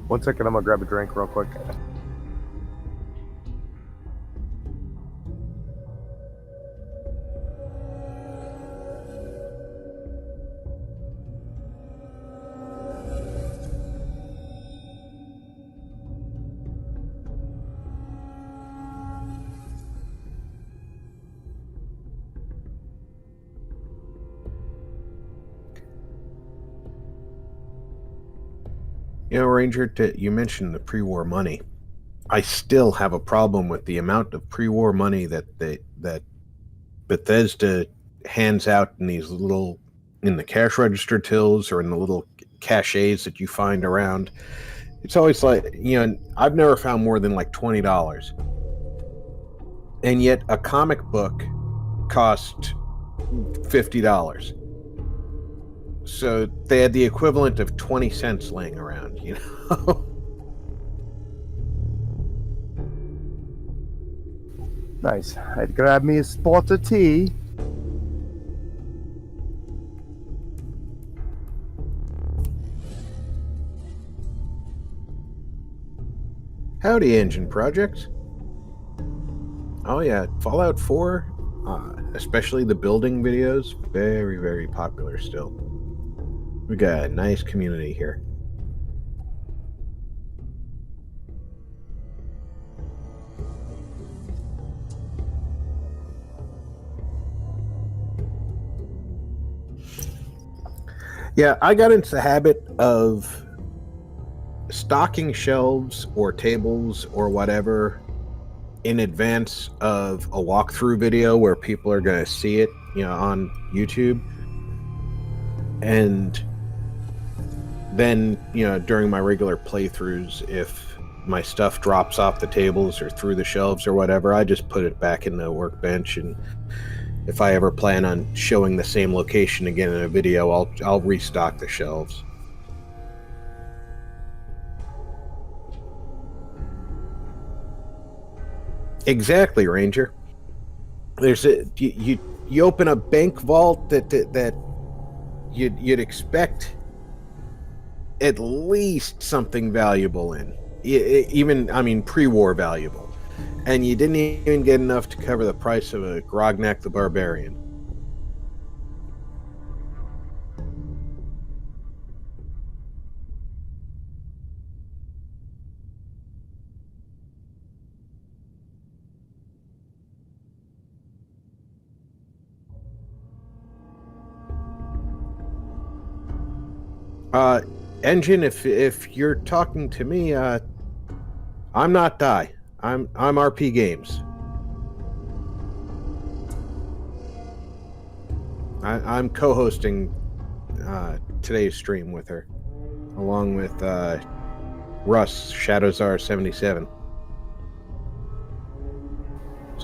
One second, I'm gonna grab a drink real quick. Ranger, you mentioned the pre-war money. I still have a problem with the amount of pre-war money that Bethesda hands out in the cash register tills or in the little caches that you find around. It's always like, I've never found more than like $20. And yet a comic book cost $50. So they had the equivalent of 20 cents laying around, Nice. I'd grab me a spot of tea. Howdy, Engine Projects. Oh yeah, Fallout 4, especially the building videos, very, very popular still. We got a nice community here. Yeah, I got into the habit of stocking shelves or tables or whatever in advance of a walkthrough video where people are going to see it, on YouTube. And then, during my regular playthroughs, if my stuff drops off the tables or through the shelves or whatever, I just put it back in the workbench. And if I ever plan on showing the same location again in a video, I'll restock the shelves. Exactly, Ranger. There's you open a bank vault that you'd expect at least something valuable in, even pre-war valuable, and you didn't even get enough to cover the price of a Grognak the Barbarian. Engine, if you're talking to me, I'm not Die. I'm RP Games. I'm co-hosting today's stream with her, along with Russ Shadowzhar77.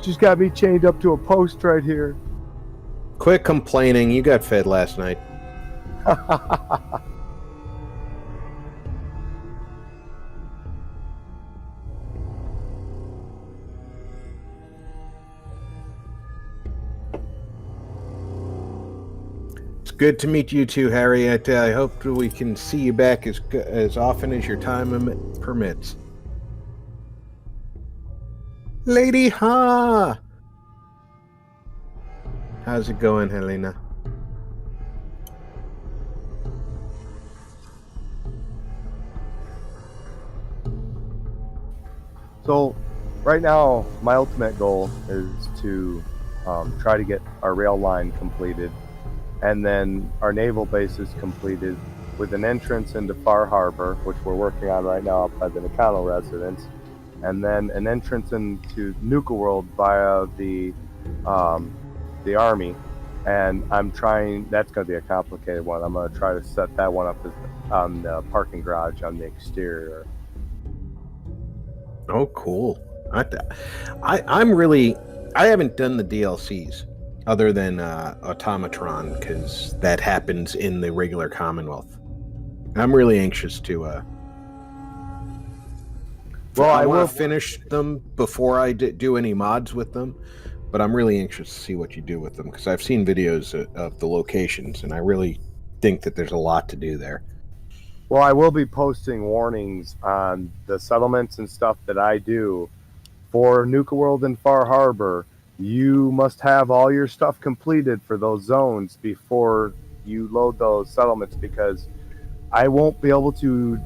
She's got me chained up to a post right here. Quit complaining. You got fed last night. It's good to meet you too, Harry. I hope we can see you back as often as your time permits. Lady Ha! How's it going, Helena? So, right now, my ultimate goal is to try to get our rail line completed, and then our naval base is completed with an entrance into Far Harbor, which we're working on right now up by the Nakano residence, and then an entrance into Nuka World via the army. And I'm trying. That's going to be a complicated one. I'm going to try to set that one up on the parking garage on the exterior. Oh, cool. I'm really. I haven't done the DLCs other than Automatron because that happens in the regular Commonwealth. I'm really anxious to. Well, I will finish them before I do any mods with them, but I'm really anxious to see what you do with them because I've seen videos of the locations, and I really think that there's a lot to do there. Well, I will be posting warnings on the settlements and stuff that I do for Nuka World and Far Harbor. You must have all your stuff completed for those zones before you load those settlements, because I won't be able to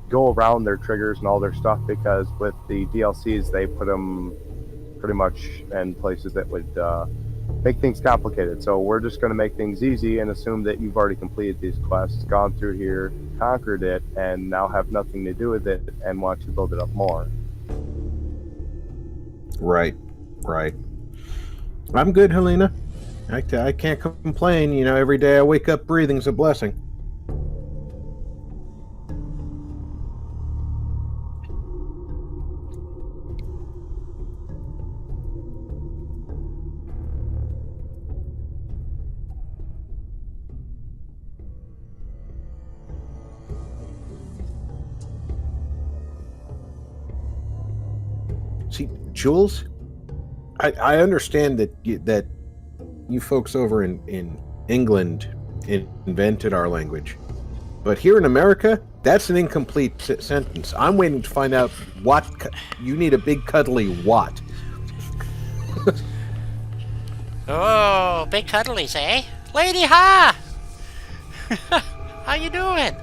go around their triggers and all their stuff, because with the DLCs they put them pretty much in places that would make things complicated. So we're just going to make things easy and assume that you've already completed these quests, gone through here, conquered it, and now have nothing to do with it and want to build it up more. Right. I'm good, Helena. I can't complain. You know, every day I wake up breathing's a blessing. See, Jules, I understand that you folks over in England invented our language, but here in America, that's an incomplete sentence. I'm waiting to find out what you need a big cuddly what. Oh, big cuddlies, eh? Lady Ha! How you doing?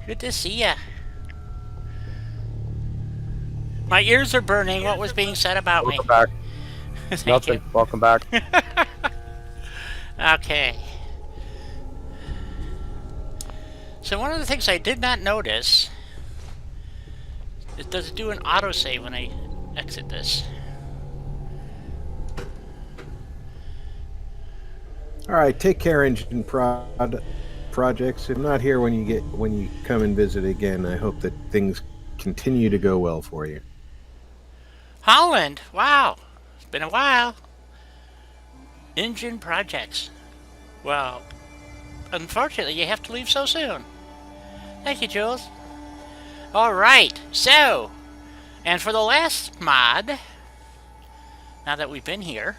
Good to see ya. My ears are burning. What was being said about Welcome me? back. Thank Nothing. you. Welcome back. Okay. So one of the things I did not notice is, does it do an autosave when I exit this? All right, take care, Engine Projects. If not here when you come and visit again, I hope that things continue to go well for you. Holland! Wow! It's been a while. Engine Projects. Well, unfortunately, you have to leave so soon. Thank you, Jules. Alright, so, and for the last mod, now that we've been here,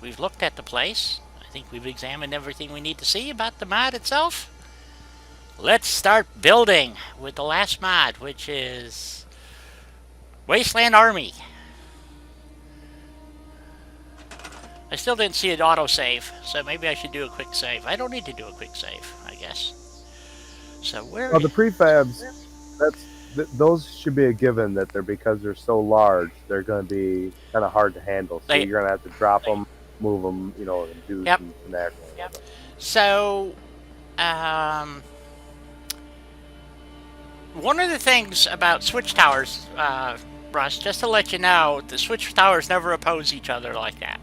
we've looked at the place, I think we've examined everything we need to see about the mod itself. Let's start building with the last mod, which is Wasteland Army. I still didn't see it autosave, so maybe I should do a quick save. I don't need to do a quick save, I guess. So where? Well, the prefabs, those should be a given that because they're so large, they're going to be kind of hard to handle. So you're going to have to drop them, move them, and do some finagling. Yep. So, one of the things about switch towers, Russ, just to let you know, the switch towers never oppose each other like that.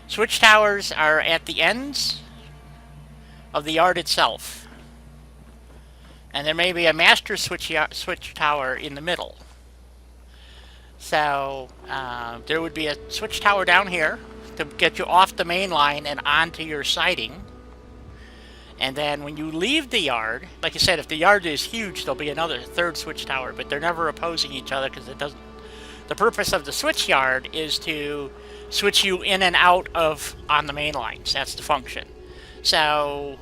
Switch towers are at the ends of the yard itself. And there may be a master switch tower in the middle. So there would be a switch tower down here to get you off the main line and onto your siding. And then when you leave the yard, like you said, if the yard is huge, there'll be another third switch tower, but they're never opposing each other because it doesn't. The purpose of the switch yard is to switch you in and out of on the main lines. That's the function. So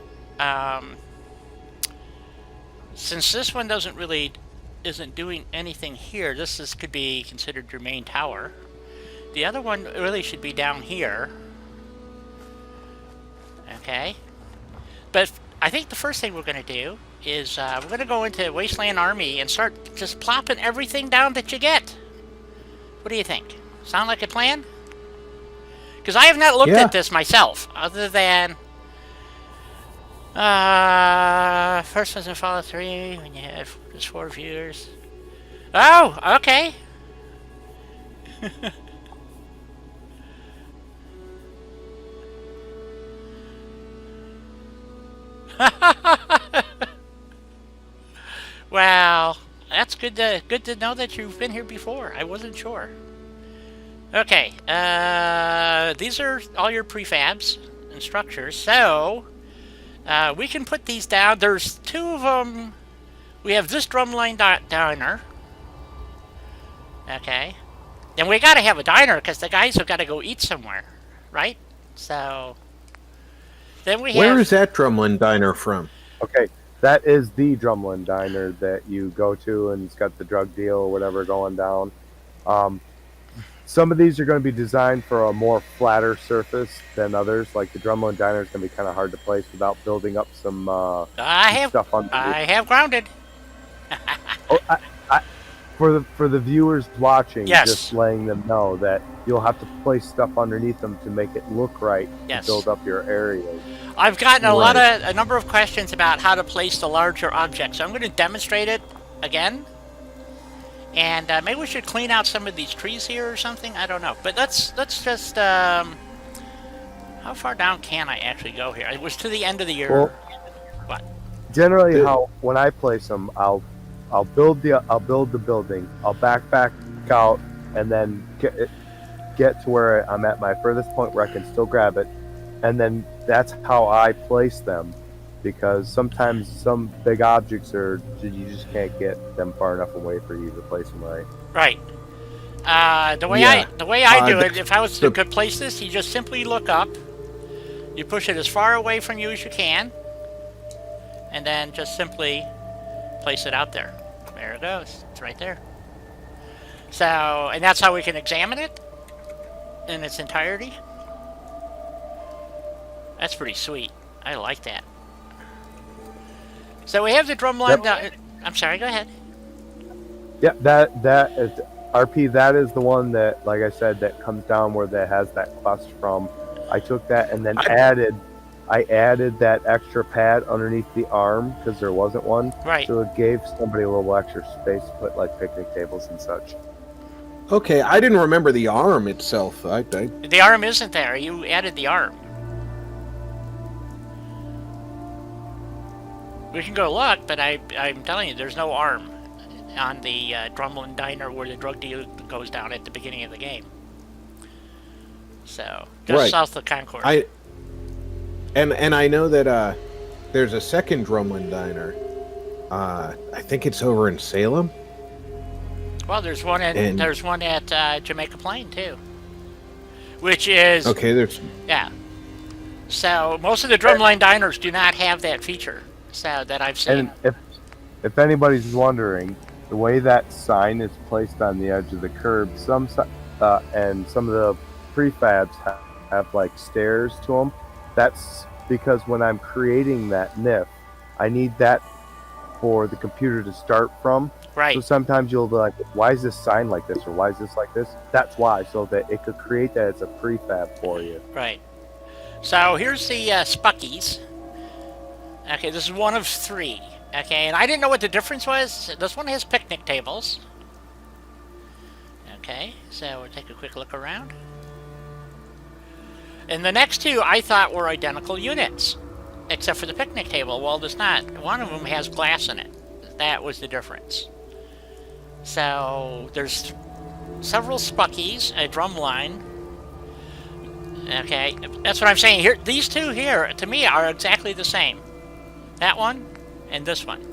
since this one isn't doing anything here, this could be considered your main tower. The other one really should be down here. Okay. But I think the first thing we're going to do is we're going to go into Wasteland Army and start just plopping everything down that you get. What do you think? Sound like a plan? Because I have not looked at this myself, other than first one's in Fallout 3 when you have just 4 viewers. Oh, okay. Well, that's good to know that you've been here before. I wasn't sure. Okay, these are all your prefabs and structures. So we can put these down. There's 2 of them. We have this drumline diner. Okay, and we got to have a diner because the guys have got to go eat somewhere, right? So then we have. Where is that drumline diner from? Okay, that is the Drumlin Diner that you go to, and it's got the drug deal or whatever going down. Some of these are going to be designed for a more flatter surface than others. Like the Drumlin Diner is going to be kind of hard to place without building up some stuff on. I have grounded. For the viewers watching, yes. Just letting them know that you'll have to place stuff underneath them to make it look right, yes. To build up your areas. I've gotten a number of questions about how to place the larger objects, so I'm going to demonstrate it again. And maybe we should clean out some of these trees here or something. I don't know, but let's just. How far down can I actually go here? It was to the end of the year. Well, what? Generally, when I place them, I'll build the building. I'll back out, and then get to where I'm at my furthest point where I can still grab it, and then that's how I place them. Because sometimes some big objects you just can't get them far enough away for you to place them right. Right. The way I do it, if I was to place this, you just simply look up. You push it as far away from you as you can, and then just simply place it out there. There it goes. It's right there. So, and that's how we can examine it in its entirety. That's pretty sweet. I like that. So we have the drumline. Yep. I'm sorry. Go ahead. Yeah, that is RP. That is the one that, like I said, that comes down where that has that cluster from. I took that and then I added that extra pad underneath the arm because there wasn't one. Right. So it gave somebody a little extra space to put like picnic tables and such. Okay, I didn't remember the arm itself. The arm isn't there. You added the arm. We can go look, but I'm telling you, there's no arm on the Drumlin Diner where the drug deal goes down at the beginning of the game. So, just south of Concord. And I know that there's a second Drumlin Diner. I think it's over in Salem. Well, there's one at Jamaica Plain too, which is yeah. So most of the Drumline Diners do not have that feature. So that I've seen. And if anybody's wondering, the way that sign is placed on the edge of the curb, and some of the prefabs have like stairs to them. That's because when I'm creating that NIF, I need that for the computer to start from. Right. So sometimes you'll be like, why is this sign like this, or why is this like this? That's why, so that it could create that as a prefab for you. Right. So here's the Spuckies. Okay, this is one of 3. Okay, and I didn't know what the difference was. This one has picnic tables. Okay, so we'll take a quick look around. And the next 2 I thought were identical units, except for the picnic table. Well, there's not. One of them has glass in it. That was the difference. So there's several spuckies, a drum line. Okay, that's what I'm saying. Here, these two here, to me, are exactly the same. That one and this one.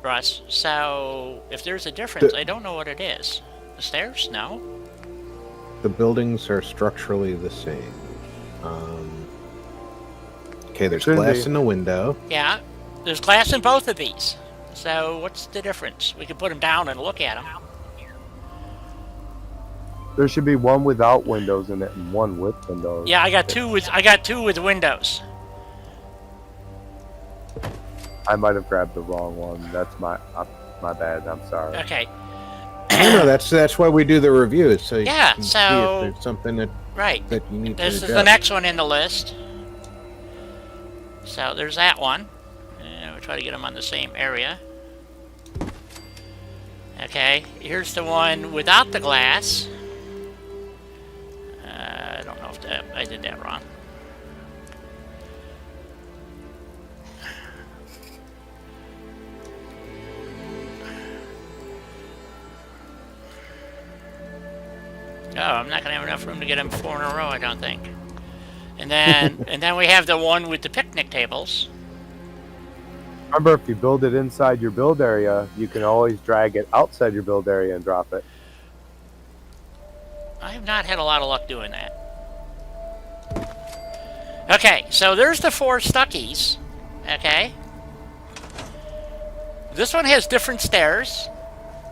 Russ, so if there's a difference, I don't know what it is. The stairs? No. The buildings are structurally the same. Okay, there's glass in the window. Yeah, there's glass in both of these. So what's the difference? We could put them down and look at them. There should be one without windows in it and one with windows. Yeah, I got two with windows. I might have grabbed the wrong one. That's my bad. I'm sorry. Okay. No, that's why we do the reviews, so you Yeah, can so- see if there's something that Right. that you need to This is adjust. the next one in the list. So there's that one. We'll try to get them on the same area. Okay, here's the one without the glass. I don't know if I did that wrong. Oh, I'm not gonna have enough room to get them 4 in a row, I don't think. And then, and then we have the one with the picnic tables. Remember, if you build it inside your build area, you can always drag it outside your build area and drop it. I have not had a lot of luck doing that. Okay, so there's the 4 Stuckies. Okay. This one has different stairs.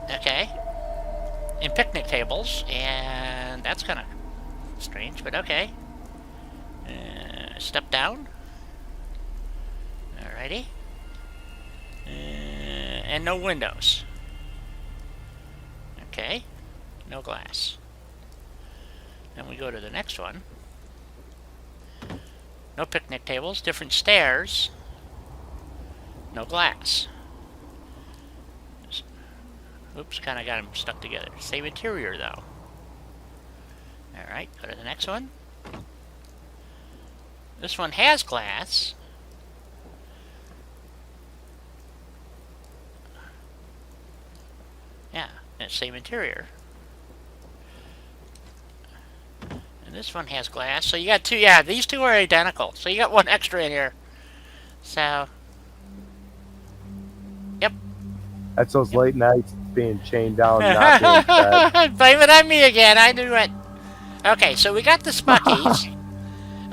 Okay. And picnic tables. And that's kind of strange, but okay. Step down. Alrighty. And no windows. Okay. No glass. Then we go to the next one. No picnic tables, different stairs. No glass. Oops, kind of got them stuck together. Same interior, though. Alright, go to the next one. This one has glass. Yeah, and same interior. And this one has glass. So you got 2, yeah, these 2 are identical. So you got 1 extra in here. So, yep. That's those late nights being chained down, not being fed. Blame it on me again, I knew it. Okay, so we got the Spuckies.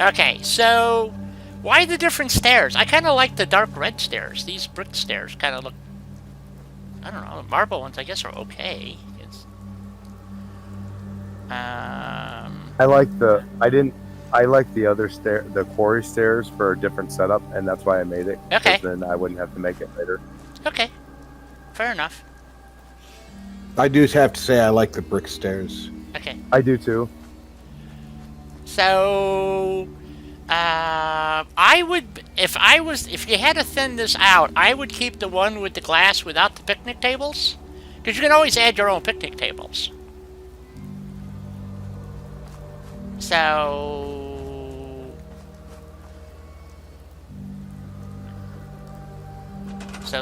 Okay, so why the different stairs? I kind of like the dark red stairs. These brick stairs kind of look, I don't know, the marble ones I guess are okay. It's, I like the other stair, the quarry stairs for a different setup, and that's why I made it. Okay. 'Cause then I wouldn't have to make it later. okay, fair enough. I do have to say I like the brick stairs. Okay. I do too. So, I would, if you had to thin this out, I would keep the one with the glass without the picnic tables, because you can always add your own picnic tables. So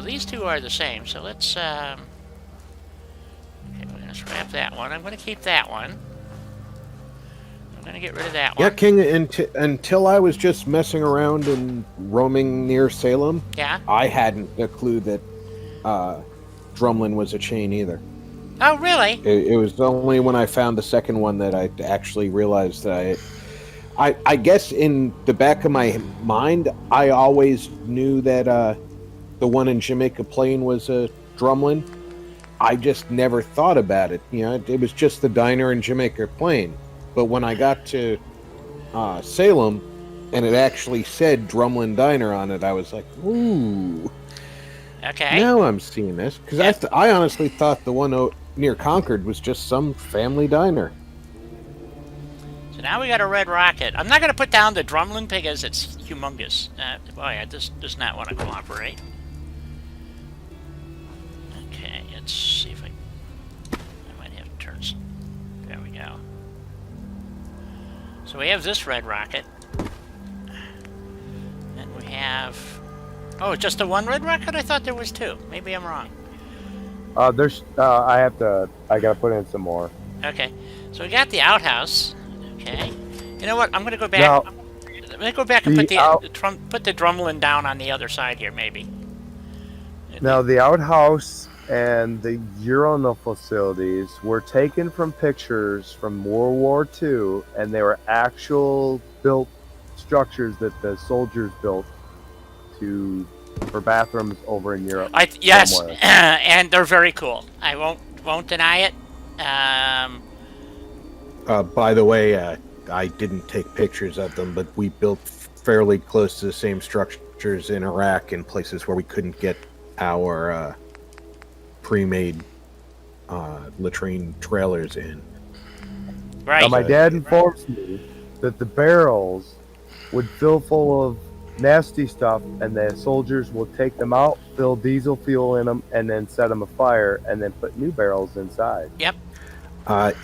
these 2 are the same. So let's, okay, we're gonna scrap that one. I'm gonna keep that one. I'm gonna get rid of that one. Yeah, King, until I was just messing around and roaming near Salem, Yeah. I hadn't a clue that Drumlin was a chain either. Oh, really? It was only when I found the second one that I actually realized that I guess in the back of my mind, I always knew that the one in Jamaica Plain was a Drumlin. I just never thought about it. You know, it was just the diner in Jamaica Plain. But when I got to Salem, and it actually said Drumlin Diner on it, I was like, ooh. Okay. Now I'm seeing this. Because I honestly thought the one near Concord was just some family diner. So now we got a red rocket. I'm not going to put down the Drumlin because it's humongous. Oh yeah, this does not want to cooperate. Okay, let's see if I might have to turn some. There we go. So we have this red rocket. And we have... Oh, just the one red rocket? I thought there was 2. Maybe I'm wrong. I gotta put in some more. Okay, so we got the outhouse. Okay, you know what? I'm gonna go back. Now, I'm gonna go back and the put the drumlin down on the other side here, maybe. Now, the outhouse and the urinal facilities were taken from pictures from World War II, and they were actual built structures that the soldiers built for bathrooms over in Europe. Yes, somewhere. and they're very cool. I won't deny it. By the way, I didn't take pictures of them, but we built fairly close to the same structures in Iraq in places where we couldn't get our pre-made latrine trailers in. Right. Now, my dad informs me that the barrels would fill full of nasty stuff, and the soldiers will take them out, fill diesel fuel in them, and then set them afire, and then put new barrels inside. Yep.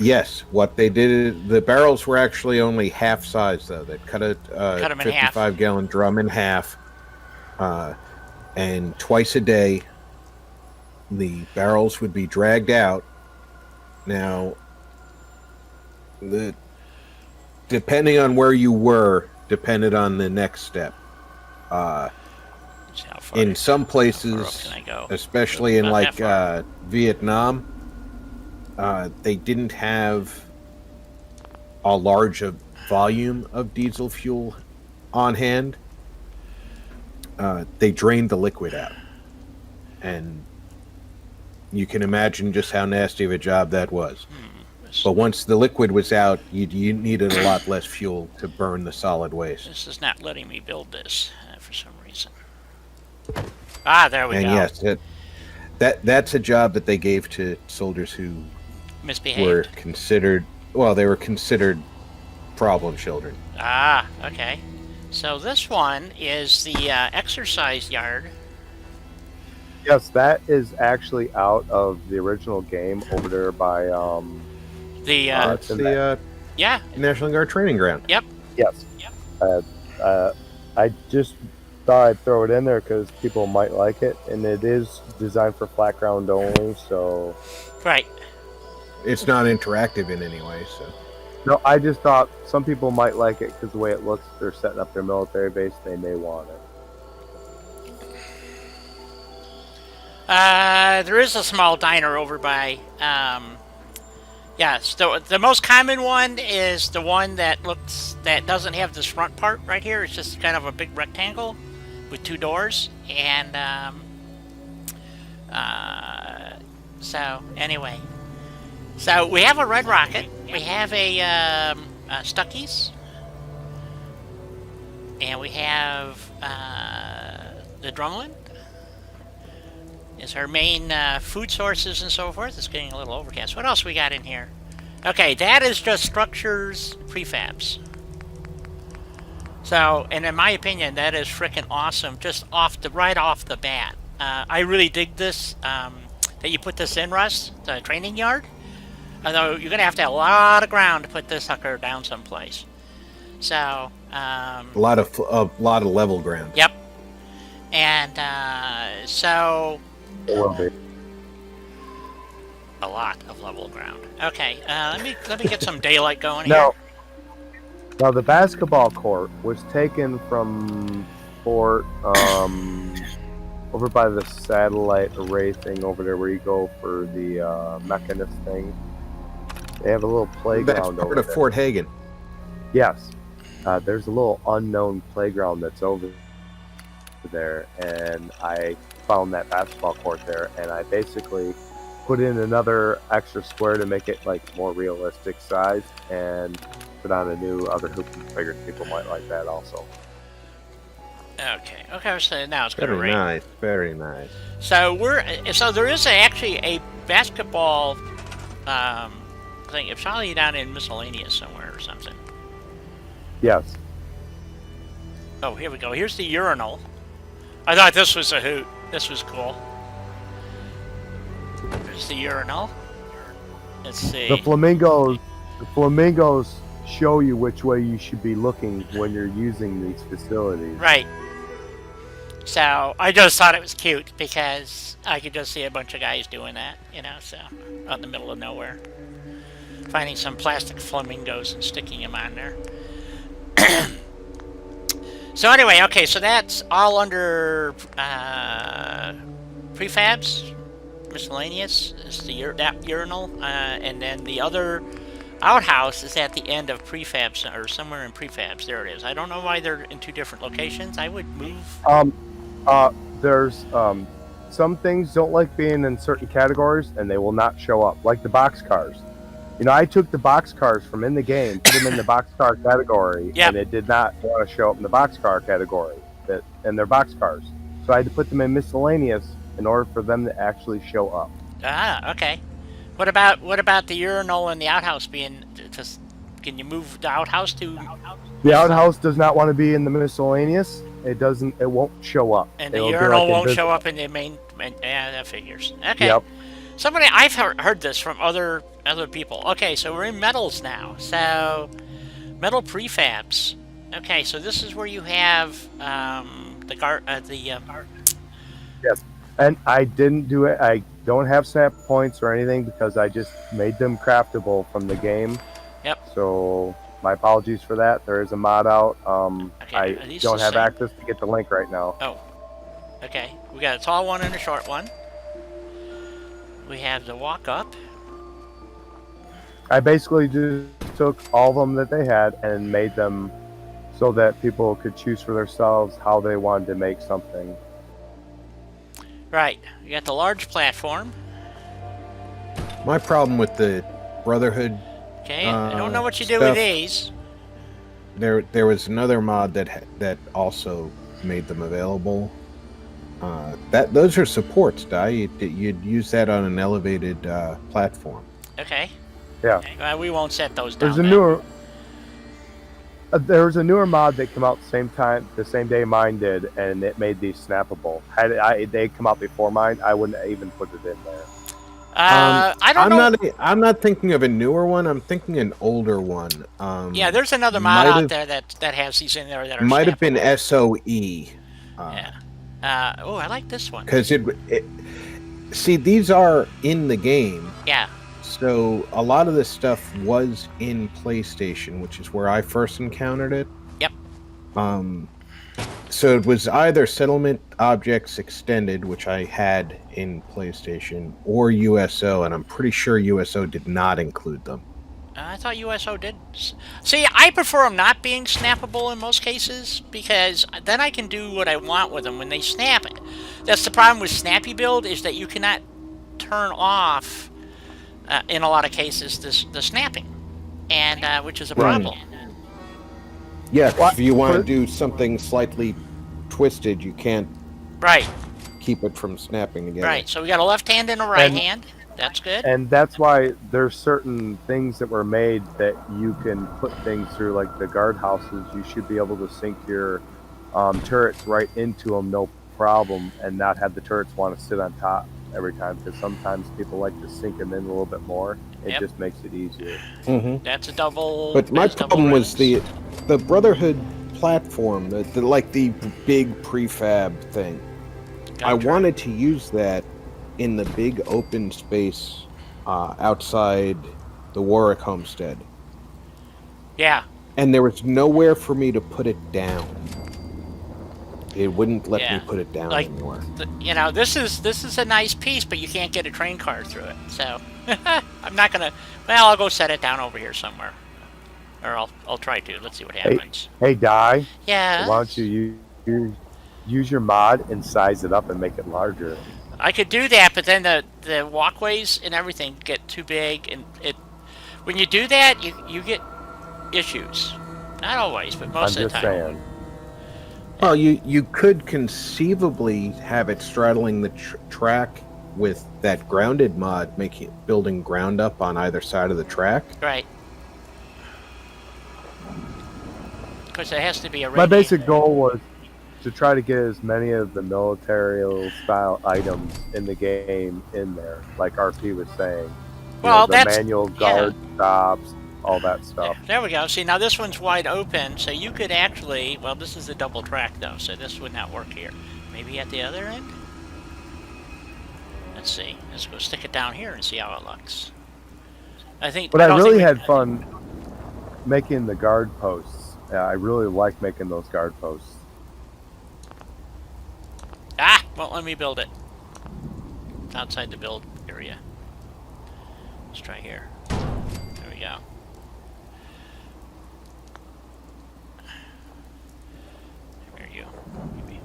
Yes, what they did, the barrels were actually only half size, though. They cut a 55-gallon drum in half, and twice a day, the barrels would be dragged out. Now, depending on where you were, depended on the next step. In some places, especially in like Vietnam, they didn't have a large volume of diesel fuel on hand. They drained the liquid out, and you can imagine just how nasty of a job that was. But once the liquid was out, you needed a lot less fuel to burn the solid waste. This is not letting me build this for some reason. Ah, there we go. And yes, that's a job that they gave to soldiers who were considered problem children. Ah, okay. So this one is the exercise yard. Yes, that is actually out of the original game over there by that's the National Guard training ground. Yep. Yes. Yep. I just thought I'd throw it in there because people might like it, and it is designed for flat ground only. So. Right. It's not interactive in any way, so. No, I just thought some people might like it because the way it looks, they're setting up their military base. They may want it. There is a small diner over by. Yes, the most common one is the one that doesn't have this front part right here. It's just kind of a big rectangle with two doors, and so anyway. So we have a Red Rocket, we have a Stuckey's, and we have the Drumlin. Is our main food sources and so forth. It's getting a little overcast. What else we got in here? Okay, that is just structures prefabs. So, and in my opinion, that is freaking awesome. Just right off the bat, I really dig this. That you put this in, Russ, the training yard. Although you're gonna have to have a lot of ground to put this sucker down someplace. So a lot of level ground. Yep. And so a lot of level ground. Okay, let me get some daylight going here. Now the basketball court was taken from Fort over by the satellite array thing over there where you go for the mechanist thing. They have a little playground. That's part of Fort Hagen. Yes. There's a little unknown playground that's over there, and I found that basketball court there, and I basically put in another extra square to make it like more realistic size, and put on a new other hoop and figured people might like that also. Okay, so now it's going to rain. Very nice. So there is actually a basketball thing. It's probably down in miscellaneous somewhere or something. Yes. Oh, here we go. Here's the urinal. I thought this was a hoot. This was cool. There's the urinal. Let's see. The flamingos show you which way you should be looking when you're using these facilities. Right. So I just thought it was cute because I could just see a bunch of guys doing that, so out in the middle of nowhere. Finding some plastic flamingos and sticking them on there. So anyway, okay, so that's all under prefabs, miscellaneous is that urinal, and then the other outhouse is at the end of prefabs or somewhere in prefabs. There it is. I don't know why they're in two different locations. I would move. There's some things don't like being in certain categories, and they will not show up, like the box cars. I took the box cars from in the game, put them in the box car category, Yep. and it did not want to show up in the box car category, and they're box cars. So I had to put them in miscellaneous in order for them to actually show up. Ah, okay. What about the urinal and the outhouse being? Can you move the outhouse to? The outhouse does not want to be in the miscellaneous. It doesn't. It won't show up. And the It'll be urinal like won't invisible. show up in the main. Yeah, that figures. Okay. Yep. I've heard this from other people. Okay, so we're in metals now. So metal prefabs. Okay, so this is where you have Yes. And I didn't do it. I don't have snap points or anything because I just made them craftable from the game. Yep. So my apologies for that. There is a mod out. Okay, are I these don't the have same? access to get the link right now. Oh. Okay, we got a tall one and a short one. We have the walk up. I basically just took all of them that they had and made them so that people could choose for themselves how they wanted to make something. Right. You got the large platform. My problem with the Brotherhood, Okay, I don't know what you do with stuff. these. there was another mod that also made them available. Those are supports, Di. You'd use that on an elevated platform. Okay. Yeah. We won't set those down. There's a newer. There was a newer mod that came out the same day mine did, and it made these snappable. Had they come out before mine, I wouldn't even put it in there. I don't know. I'm not thinking of a newer one. I'm thinking an older one. Yeah, there's another mod out there that has these in there that are might have been snappable. SOE. Yeah. I like this one. Because see, these are in the game. Yeah. So a lot of this stuff was in PlayStation, which is where I first encountered it. Yep. So it was either Settlement Objects Extended, which I had in PlayStation, or USO, and I'm pretty sure USO did not include them. I thought USO did. See, I prefer them not being snappable in most cases because then I can do what I want with them when they snap. That's the problem with Snappy Build is that you cannot turn off, in a lot of cases, the snapping, and which is a problem. Yeah, if you want to do something slightly twisted, you can't Right. keep it from snapping together. Right. So we got a left hand and a right hand. That's good. And that's why there's certain things that were made that you can put things through, like the guardhouses. You should be able to sink your turrets right into them, no problem, and not have the turrets want to sit on top every time. Because sometimes people like to sink them in a little bit more. It just makes it easier. Mm-hmm. That's a double. But my that's double problem was rings. the Brotherhood platform, the big prefab thing. I wanted to use that in the big open space outside the Warwick homestead. Yeah. And there was nowhere for me to put it down. It wouldn't let me put it down anymore. This is a nice piece, but you can't get a train car through it. So I'm not gonna. Well, I'll go set it down over here somewhere, or I'll try to. Let's see what happens. Hey, Di. Yeah. Why don't you use your mod and size it up and make it larger? I could do that, but then the walkways and everything get too big, and when you do that, you get issues. Not always, but most of the time. I'm just saying. Well, you could conceivably have it straddling the track with that grounded mod, building ground up on either side of the track. Right. Because it has to be a. My basic goal was to try to get as many of the military style items in the game in there, like RP was saying. Well, the that's manual guard stops, all that stuff. There we go. See, now this one's wide open, so you could actually. Well, this is a double track though, so this would not work here. Maybe at the other end? Let's see. Let's go stick it down here and see how it looks. I think. But I don't really think we- had fun making the guard posts. Yeah, I really like making those guard posts. Ah! Won't let me build it. It's outside the build area. Let's try here. There we go. There you go. Maybe.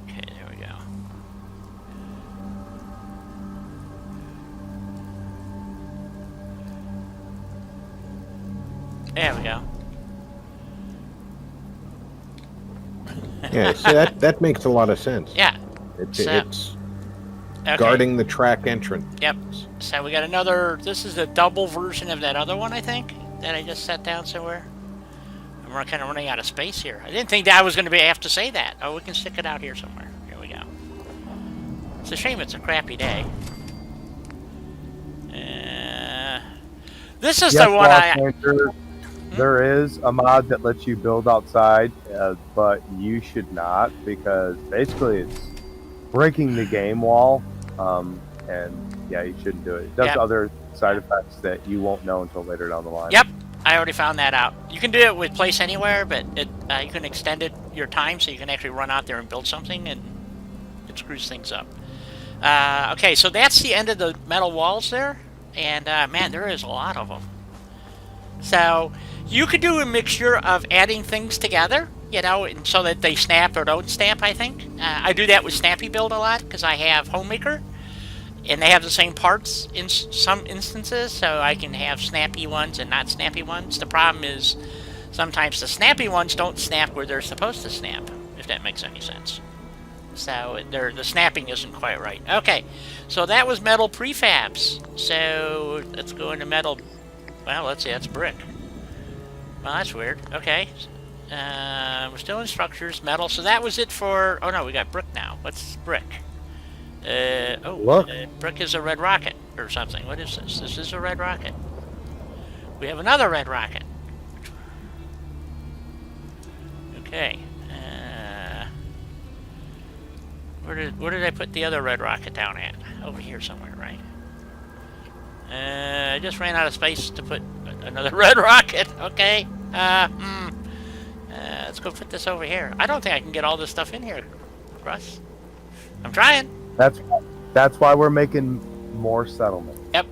Okay, there we go. There we go. Yeah, so that makes a lot of sense. Yeah. It's Okay. guarding the track entrance. Yep. So we got another. This is a double version of that other one, I think, that I just set down somewhere. And we're kind of running out of space here. I didn't think that I was going to have to say that. Oh, we can stick it out here somewhere. Here we go. It's a shame it's a crappy day. This is Yes, the one Lost Ranger, there is a mod that lets you build outside, but you should not, because basically it's breaking the game wall, and yeah, you shouldn't do it. It does Yep. other side effects that you won't know until later down the line. Yep. I already found that out. You can do it with Place Anywhere, but you can extend it your time so you can actually run out there and build something, and it screws things up. Okay, so that's the end of the metal walls there, and man, there is a lot of them. So you could do a mixture of adding things together, you know, and so that they snap or don't snap, I think. I do that with Snappy Build a lot because I have Homemaker, and they have the same parts in some instances, so I can have snappy ones and not snappy ones. The problem is sometimes the snappy ones don't snap where they're supposed to snap, if that makes any sense. So the snapping isn't quite right. Okay, so that was metal prefabs. So let's go into metal. Well, let's see, that's brick. Well, that's weird. Okay. We're still in structures, metal. So that was it for... Oh, no, we got brick now. What's brick? Look. Brick is a red rocket or something. What is this? This is a red rocket. We have another red rocket. Okay. Where did I put the other red rocket down at? Over here somewhere, right? I just ran out of space to put another red rocket. Okay. Let's go put this over here. I don't think I can get all this stuff in here, Russ. I'm trying. That's why we're making more settlements. Yep.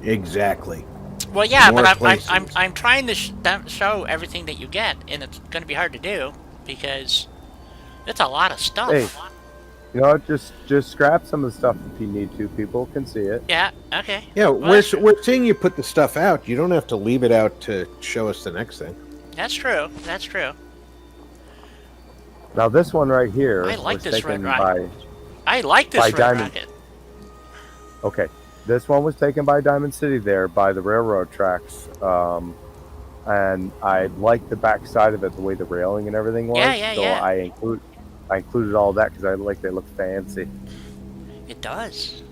Exactly. Well, yeah, More but places. I'm trying to show everything that you get, and it's going to be hard to do because it's a lot of stuff. Hey, you know what? Just scrap some of the stuff if you need to. People can see it. Yeah. Okay. Yeah, Well, we're seeing you put the stuff out. You don't have to leave it out to show us the next thing. That's true. That's true. Now this one right here I like was this taken red by. rocket. I like this by red Diamond. rocket. Okay, this one was taken by Diamond City there by the railroad tracks, and I like the back side of it, the way the railing and everything was. Yeah, so yeah. I included all that because I like they look fancy. It does.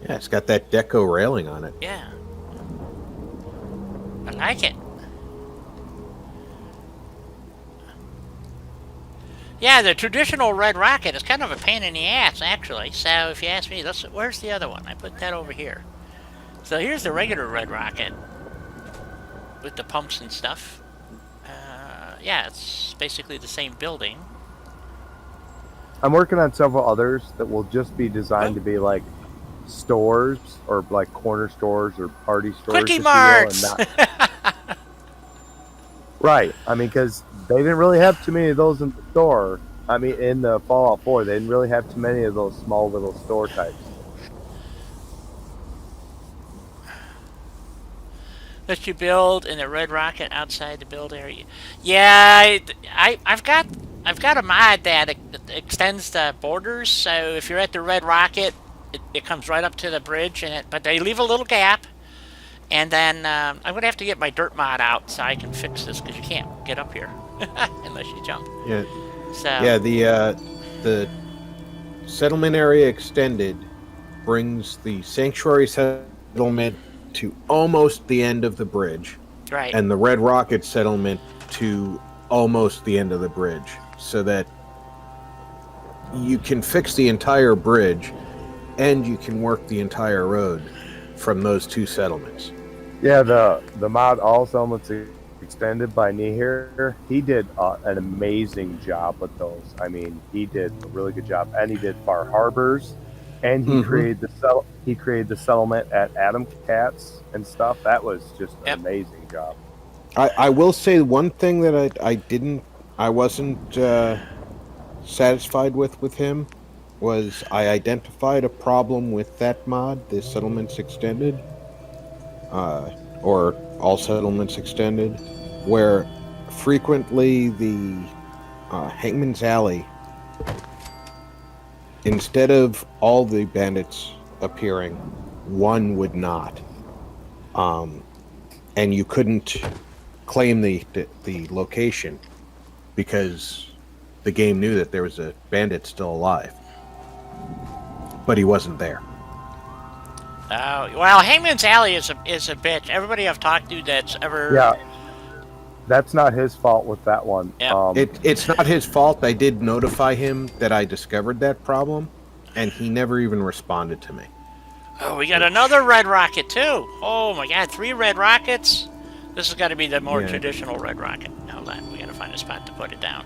Yeah, it's got that deco railing on it. Yeah. I like it. Yeah, the traditional red rocket is kind of a pain in the ass, actually. So if you ask me, where's the other one? I put that over here. So here's the regular red rocket with the pumps and stuff. Yeah, it's basically the same building. I'm working on several others that will just be designed to be like stores or like corner stores or party stores. Quickie if you will, Marts! and not- Right. I mean, because they didn't really have too many of those in the store. I mean, in the Fallout 4, they didn't really have too many of those small little store types. That you build in the red rocket outside the build area. Yeah, I've got a mod that extends the borders. So if you're at the red rocket, it comes right up to the bridge, but they leave a little gap. And then I'm going to have to get my dirt mod out so I can fix this because you can't get up here unless you jump. Yeah. So Yeah, the settlement area extended brings the sanctuary settlement to almost the end of the bridge. Right. and the red rocket settlement to almost the end of the bridge, so that you can fix the entire bridge and you can work the entire road from those two settlements. Yeah, the mod All Settlements Extended by Nihir, he did an amazing job with those. I mean, he did a really good job, and he did Far Harbors, and he created the settlement at Adam Cats and stuff. That was just an amazing job. I will say one thing that I wasn't satisfied with him was I identified a problem with that mod, the Settlements Extended, or All Settlements Extended, where frequently the Hangman's Alley, instead of all the bandits appearing, one would not, and you couldn't claim the location because the game knew that there was a bandit still alive, but he wasn't there. Well, Hangman's Alley is a bitch. Everybody I've talked to that's ever... Yeah, that's not his fault with that one. Yeah. It's not his fault. I did notify him that I discovered that problem, and he never even responded to me. Oh, we got another red rocket, too. Oh, my God, 3 red rockets? This has got to be the more traditional red rocket. Hold on, we got to find a spot to put it down.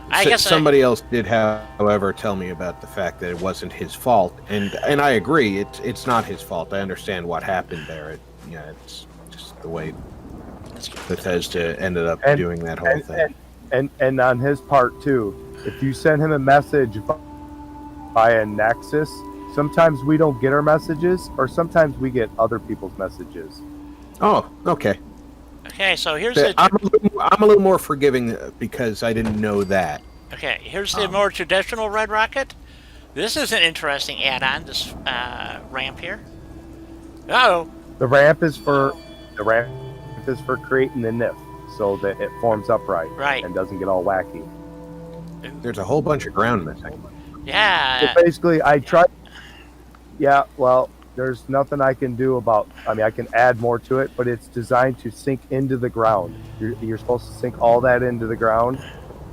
I guess somebody else did, however, tell me about the fact that it wasn't his fault, and I agree, it's not his fault. I understand what happened there. It's just the way Bethesda ended up doing that whole thing. And on his part too, if you send him a message via Nexus, sometimes we don't get our messages, or sometimes we get other people's messages. Oh, okay. Okay, so here's I'm a little more forgiving because I didn't know that. Okay, here's the more traditional red rocket. This is an interesting add-on. This ramp here. Uh-oh. The ramp is for creating the NIF so that it forms upright, and doesn't get all wacky. There's a whole bunch of ground missing. Yeah. So basically, I tried. Yeah, well, there's nothing I can do about. I mean, I can add more to it, but it's designed to sink into the ground. You're supposed to sink all that into the ground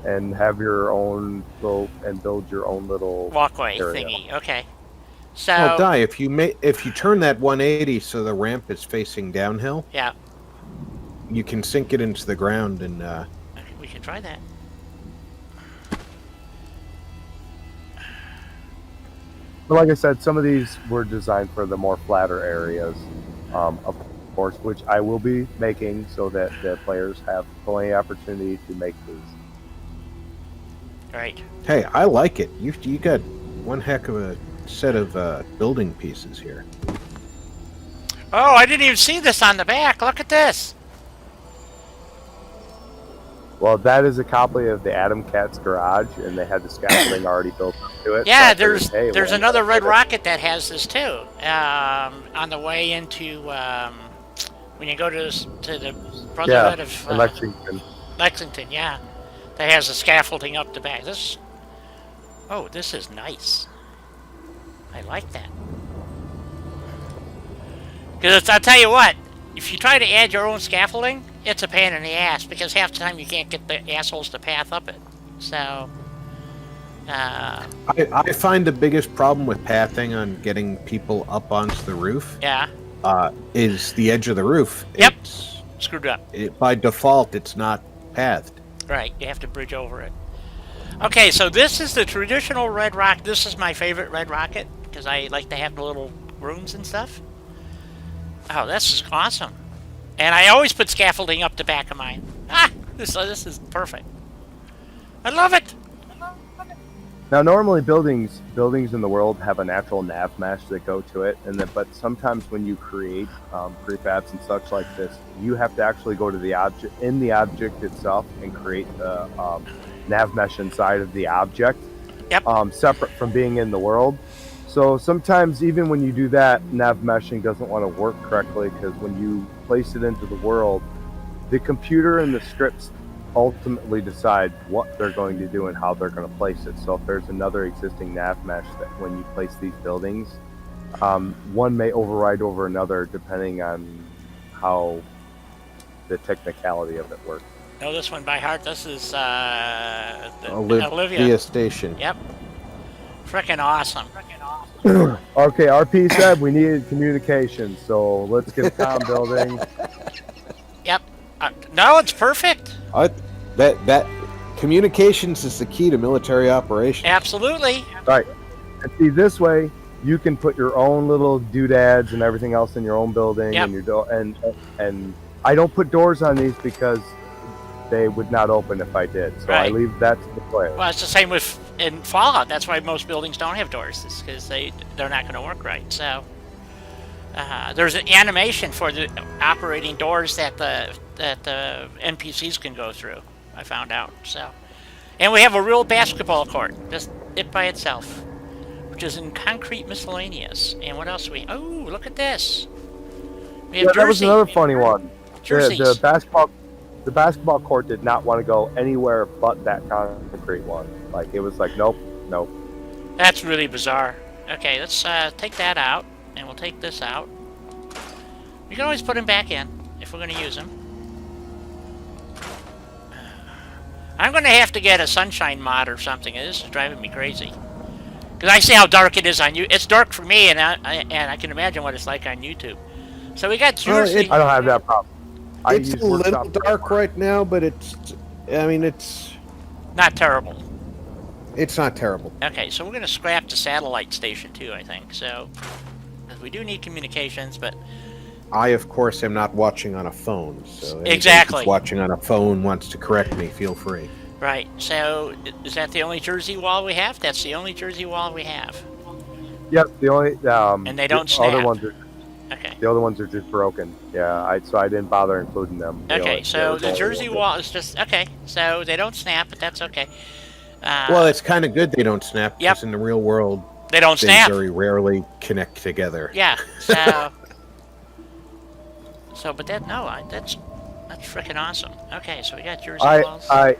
and have your own build your own little walkway area. thingy. Okay. So. Well, if you turn that 180 so the ramp is facing downhill. Yeah. You can sink it into the ground and. We can try that. But like I said, some of these were designed for the more flatter areas, of course, which I will be making so that the players have plenty of opportunity to make these. Right. Hey, I like it. You got one heck of a set of building pieces here. Oh, I didn't even see this on the back. Look at this. Well, that is a copy of the Adam Cat's garage, and they had the scaffolding already built into it. Yeah, so there's another red rocket that has this too. On the way into when you go to the Brotherhood of Lexington, yeah, that has the scaffolding up the back. This is nice. I like that. Because I'll tell you what, if you try to add your own scaffolding, it's a pain in the ass, because half the time you can't get the assholes to path up it. So, I find the biggest problem with pathing on getting people up onto the roof. Yeah. Is the edge of the roof. Yep. Screwed up. By default, it's not pathed. Right. You have to bridge over it. Okay, so this is the traditional red rocket. This is my favorite red rocket because I like to have the little rooms and stuff. Oh, this is awesome. And I always put scaffolding up the back of mine. This is perfect. I love it. Now, normally buildings in the world have a natural nav mesh that go to it, but sometimes when you create prefabs and such like this, you have to actually go to the object itself and create the nav mesh inside of the object, separate from being in the world. So sometimes even when you do that, nav meshing doesn't want to work correctly, because when you place it into the world, the computer and the scripts ultimately decide what they're going to do and how they're going to place it. So if there's another existing nav mesh that when you place these buildings, one may override over another depending on how the technicality of it works. Know this one by heart. This is Olivia Station. Yep. Frickin' awesome. Okay, RP said we needed communication, so let's get a comm building. Yep. No, it's perfect. That communications is the key to military operations. Absolutely. Right. And see, this way you can put your own little doodads and everything else in your own building, Yep. and your door. And I don't put doors on these because they would not open if I did. So I Right. leave that to the player. Well, it's the same with in Fallout. That's why most buildings don't have doors, is because they're not going to work right. So there's an animation for the operating doors that the NPCs can go through. I found out. So, and we have a real basketball court, just it by itself, which is in concrete miscellaneous. And what else we? Oh, look at this. We have That was Jersey. another funny one. Jerseys. The basketball court did not want to go anywhere but that concrete one. Like it was like, nope. That's really bizarre. Okay, let's take that out, and we'll take this out. We can always put them back in if we're going to use them. I'm going to have to get a sunshine mod or something. This is driving me crazy. Because I see how dark it is on you. It's dark for me, and I can imagine what it's like on YouTube. So we got Jersey. I don't have that problem. It's a little dark right now, but it's Not terrible. it's not terrible. Okay, so we're going to scrap the satellite station too, I think. So, 'cause we do need communications, but I, of course, am not watching on a phone, so anybody Exactly. who's watching on a phone wants to correct me, feel free. right. So, is that the only Jersey wall we have? That's the only Jersey wall we have. Yep, the only And they don't the other snap. ones are Okay. the other ones are just broken. Yeah, so I didn't bother including them. Okay, so the Jersey wall is just okay. So they don't snap, but that's okay. Well, it's kind of good they don't snap, Yep. because in the real world, They don't they snap. very rarely connect together. Yeah. So. But that's freaking awesome. Okay, so we got Jersey walls. I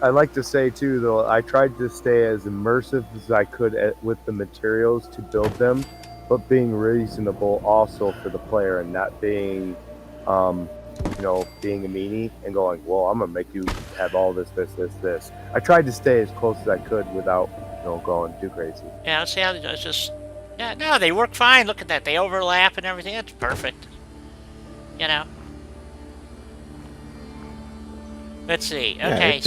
like to say too, though, I tried to stay as immersive as I could with the materials to build them, but being reasonable also for the player and not being, being a meanie and going, well, I'm gonna make you have all this. I tried to stay as close as I could without, going too crazy. Yeah, let's see how it's just. Yeah, no, they work fine. Look at that. They overlap and everything. That's perfect. Let's see. Yeah, Okay,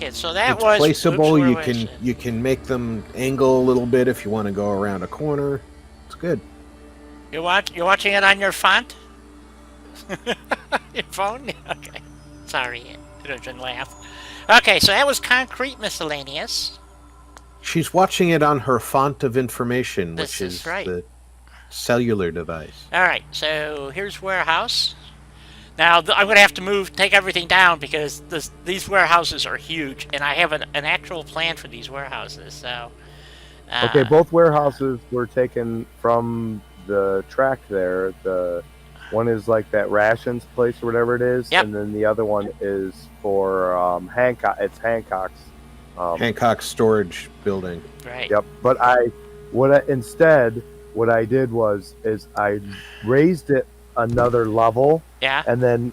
it's so that It's was placeable. oops, where You was can it? you can make them angle a little bit if you want to go around a corner. It's good. You're watching it on your font? Your phone? Okay. Sorry, I didn't laugh. Okay, so that was concrete miscellaneous. She's watching it on her font of information, This which is is right. the cellular device. All right, so here's warehouse. Now I'm going to have to take everything down because these warehouses are huge, and I have an actual plan for these warehouses. So. Okay, both warehouses were taken from the track there. The one is like that rations place or whatever it is, Yep. and then the other one is for Hancock. It's Hancock's. Hancock storage building. Right. Yep. But instead what I did was I raised it another level Yeah. and then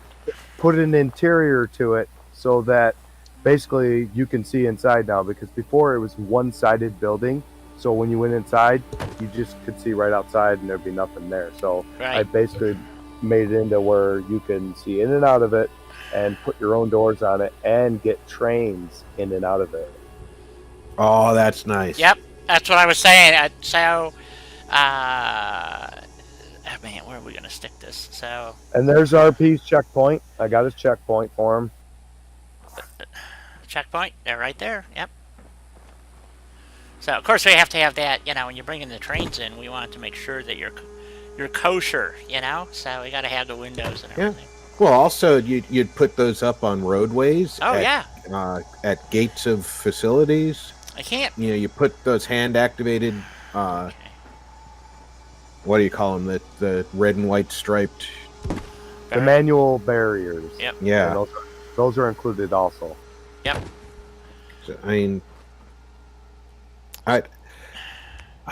put an interior to it so that basically you can see inside now, because before it was one-sided building. So when you went inside, you just could see right outside and there'd be nothing there. So I Right. basically made it into where you can see in and out of it and put your own doors on it and get trains in and out of it. Oh, that's nice. Yep. That's what I was saying. Man, where are we going to stick this? So. And there's RP's checkpoint. I got his checkpoint for him. Checkpoint. They're right there. Yep. So of course we have to have that. When you're bringing the trains in, we want to make sure that you're kosher. So we got to have the windows and Yeah. everything. Well, also you'd put those up on roadways. Oh, At gates of facilities. I can't. You put those hand activated. What do you call them? The red and white striped. The manual barriers. Yep. Yeah. And those are included also. Yep. So, I mean, I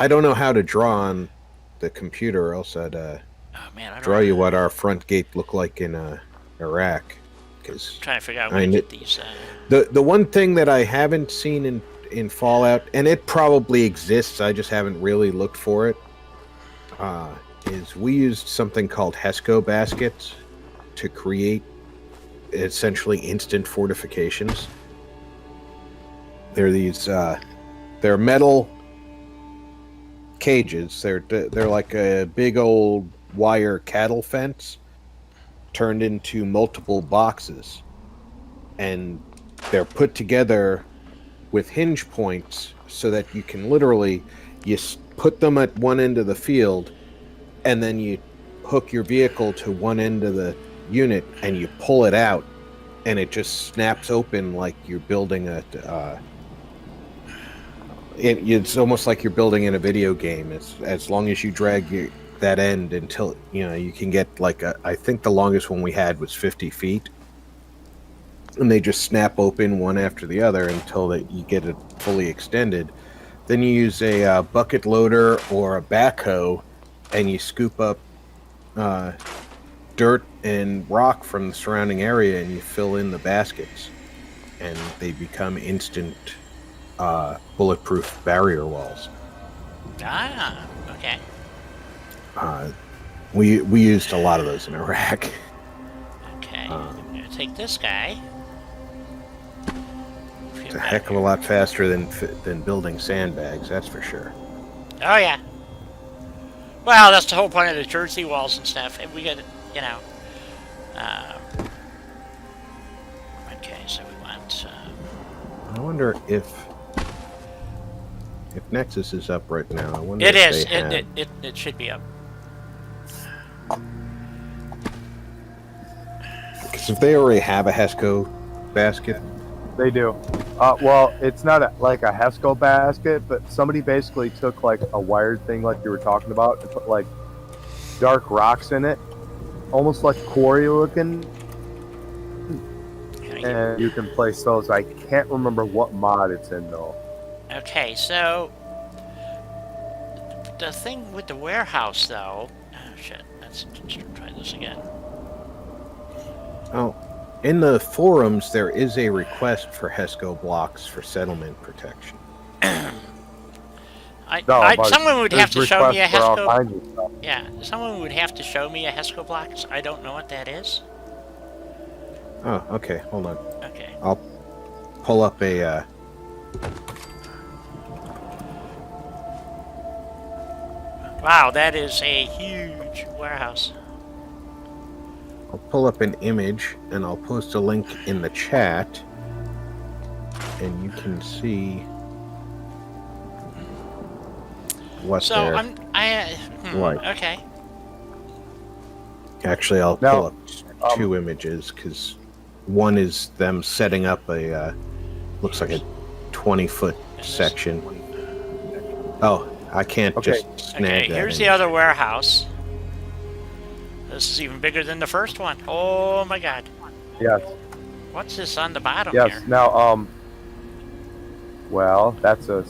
don't know how to draw on the computer, or else I'd Oh man, I don't draw know. you what our front gate looked like in Iraq. Because Trying to figure out where to get these. the one thing that I haven't seen in Fallout, and it probably exists, I just haven't really looked for it, is we used something called HESCO baskets to create essentially instant fortifications. They're these they're metal cages. They're like a big old wire cattle fence turned into multiple boxes, and they're put together with hinge points so that you can literally put them at one end of the field, and then you hook your vehicle to one end of the unit and you pull it out, and it just snaps open like you're building it's almost like you're building in a video game. It's as long as you drag that end until you can get like I think the longest one we had was 50 feet, and they just snap open one after the other until you get it fully extended. Then you use a bucket loader or a backhoe, and you scoop up dirt and rock from the surrounding area, and you fill in the baskets, and they become instant bulletproof barrier walls. Ah, okay. We used a lot of those in Iraq. Okay, I'm gonna take this guy. It's a heck of a lot faster than building sandbags, that's for sure. Oh yeah. Well, that's the whole point of the Jersey walls and stuff. And we got, okay, so we want. I wonder if Nexus is up right now. I wonder It if is. they have... It should be up. Because if they already have a HESCO basket, They do. Well, it's not like a HESCO basket, but somebody basically took like a wired thing like you were talking about and put like dark rocks in it, almost like quarry looking, and you can place those. I can't remember what mod it's in though. Okay, so the thing with the warehouse, though. Oh shit! Let's try this again. oh, in the forums there is a request for HESCO blocks for settlement protection. Someone would have to show me a requests for all HESCO. kinds of stuff. Yeah, someone would have to show me a HESCO block. 'Cause I don't know what that is. Oh, okay, hold on. Okay. I'll pull up a Wow, that is a huge warehouse. I'll pull up an image and I'll post a link in the chat, and you can see what So they're like. Okay. Actually, I'll Now, pull up two images, because one is them setting up a looks like a 20-foot section. Oh, I can't just snag Okay, that. here's the other warehouse. This is even bigger than the first one. Oh my god. Yes. What's this on the bottom Yes. here? Now, well, that's a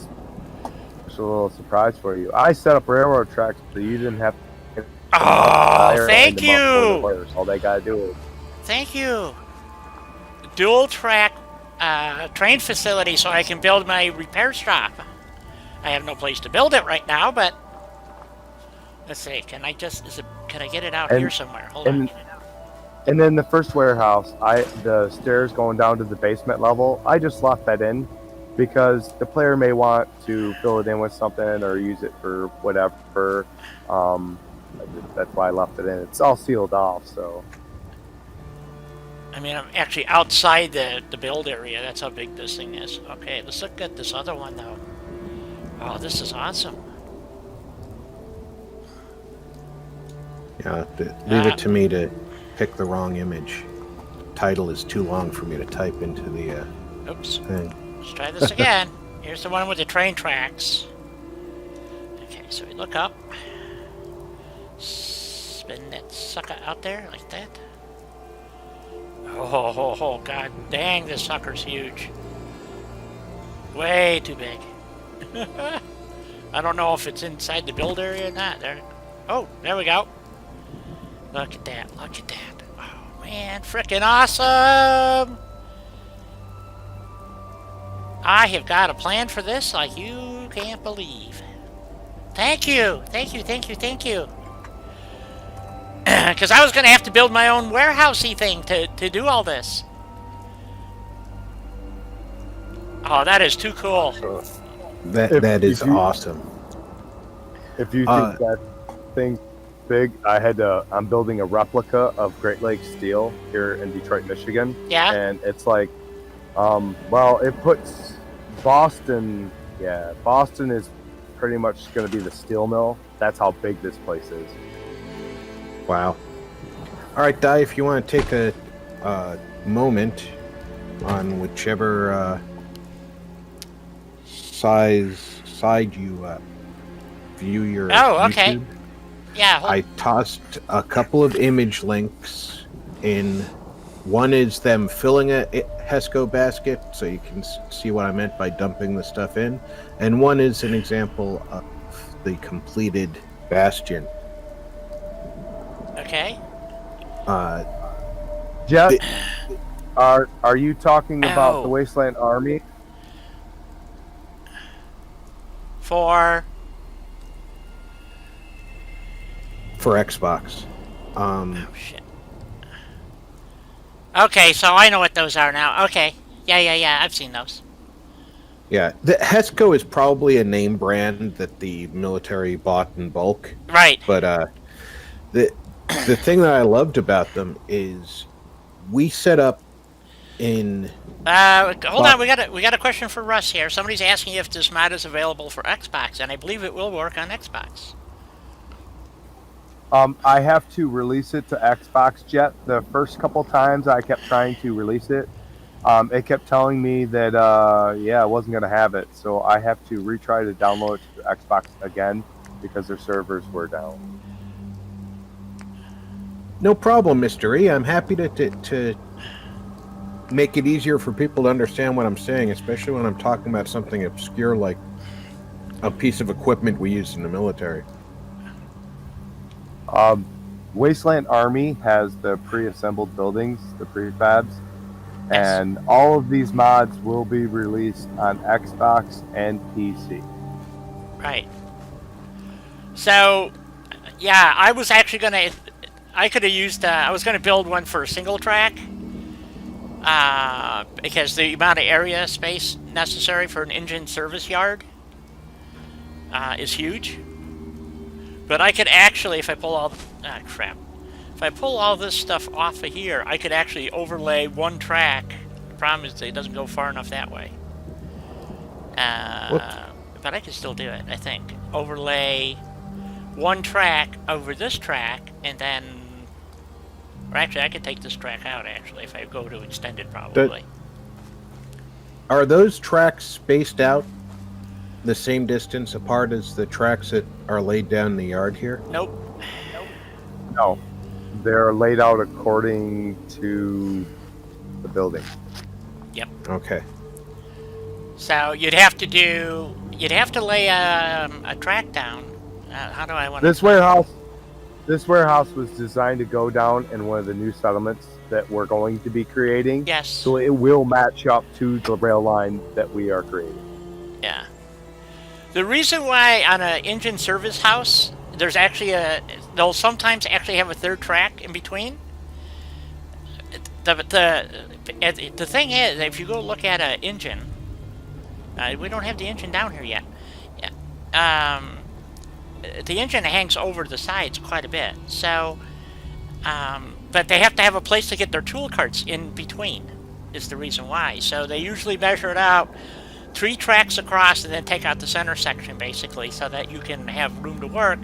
little surprise for you. I set up railroad tracks so you didn't have to. Oh, thank you. All they gotta do is. Thank you. Dual track train facility so I can build my repair shop. I have no place to build it right now, but let's see. Can I get it out here somewhere? Hold on. And then the first warehouse, the stairs going down to the basement level, I just left that in because the player may want to fill it in with something or use it for whatever. That's why I left it in. It's all sealed off, so. I mean, I'm actually outside the build area. That's how big this thing is. Okay, let's look at this other one, though. Oh, this is awesome. Yeah, leave it to me to pick the wrong image. Title is too long for me to type into the Oops. thing. Let's try this again. Here's the one with the train tracks. Okay, so we look up. Spin that sucker out there like that. Oh, god dang, this sucker's huge. Way too big. I don't know if it's inside the build area or not. Oh, there we go. Look at that. Look at that. Oh, man. Freaking awesome. I have got a plan for this like you can't believe. Thank you. Thank you. Thank you. Thank you. Because I was going to have to build my own warehousey thing to do all this. Oh, that is too cool. That is awesome. If you think that thing big, I'm building a replica of Great Lakes Steel here in Detroit, Michigan. Yeah? And it's like, well, it puts Boston, Boston is pretty much going to be the steel mill. That's how big this place is. Wow. All right, Di, if you want to take a moment on whichever side you view your okay. YouTube. Yeah. I tossed a couple of image links in. One is them filling a HESCO basket, so you can see what I meant by dumping the stuff in. And one is an example of the completed bastion. Okay. Jeff, are you talking about the Wasteland Army? For Xbox. Oh shit. Okay, so I know what those are now. Okay. Yeah, I've seen those. Yeah, the HESCO is probably a name brand that the military bought in bulk. Right. But the thing that I loved about them is we set up in. Hold on, we got a question for Russ here. Somebody's asking if this mod is available for Xbox, and I believe it will work on Xbox. I have to release it to Xbox Jet. The first couple times I kept trying to release it, it kept telling me that I wasn't going to have it. So I have to retry to download it to Xbox again because their servers were down. No problem, Mr. E. I'm happy to make it easier for people to understand what I'm saying, especially when I'm talking about something obscure like a piece of equipment we use in the military. Wasteland Army has the pre-assembled buildings, the prefabs, and all of these mods will be released on Xbox and PC. Right. So, yeah, I was actually gonna. I could have used. I was gonna build one for a single track. Because the amount of area space necessary for an engine service yard is huge. But I could actually, if I pull all if I pull all this stuff off of here, I could actually overlay one track. The problem is it doesn't go far enough that way. But I can still do it, I think. Overlay one track over this track, and then... Or actually, I could take this track out, actually, if I go to extended, probably. Are those tracks spaced out the same distance apart as the tracks that are laid down in the yard here? Nope. No. They're laid out according to the building. Yep. Okay. So you'd have to lay a track down. How do I want This warehouse was designed to go down in one of the new settlements that we're going to be creating. Yes. So it will match up to the rail line that we are creating. Yeah. The reason why on an engine service house, there's actually they'll sometimes actually have a third track in between. The thing is, if you go look at an engine, we don't have the engine down here yet. Yeah. The engine hangs over the sides quite a bit, so, but they have to have a place to get their tool carts in between, is the reason why. So they usually measure it out 3 tracks across and then take out the center section, basically, so that you can have room to work.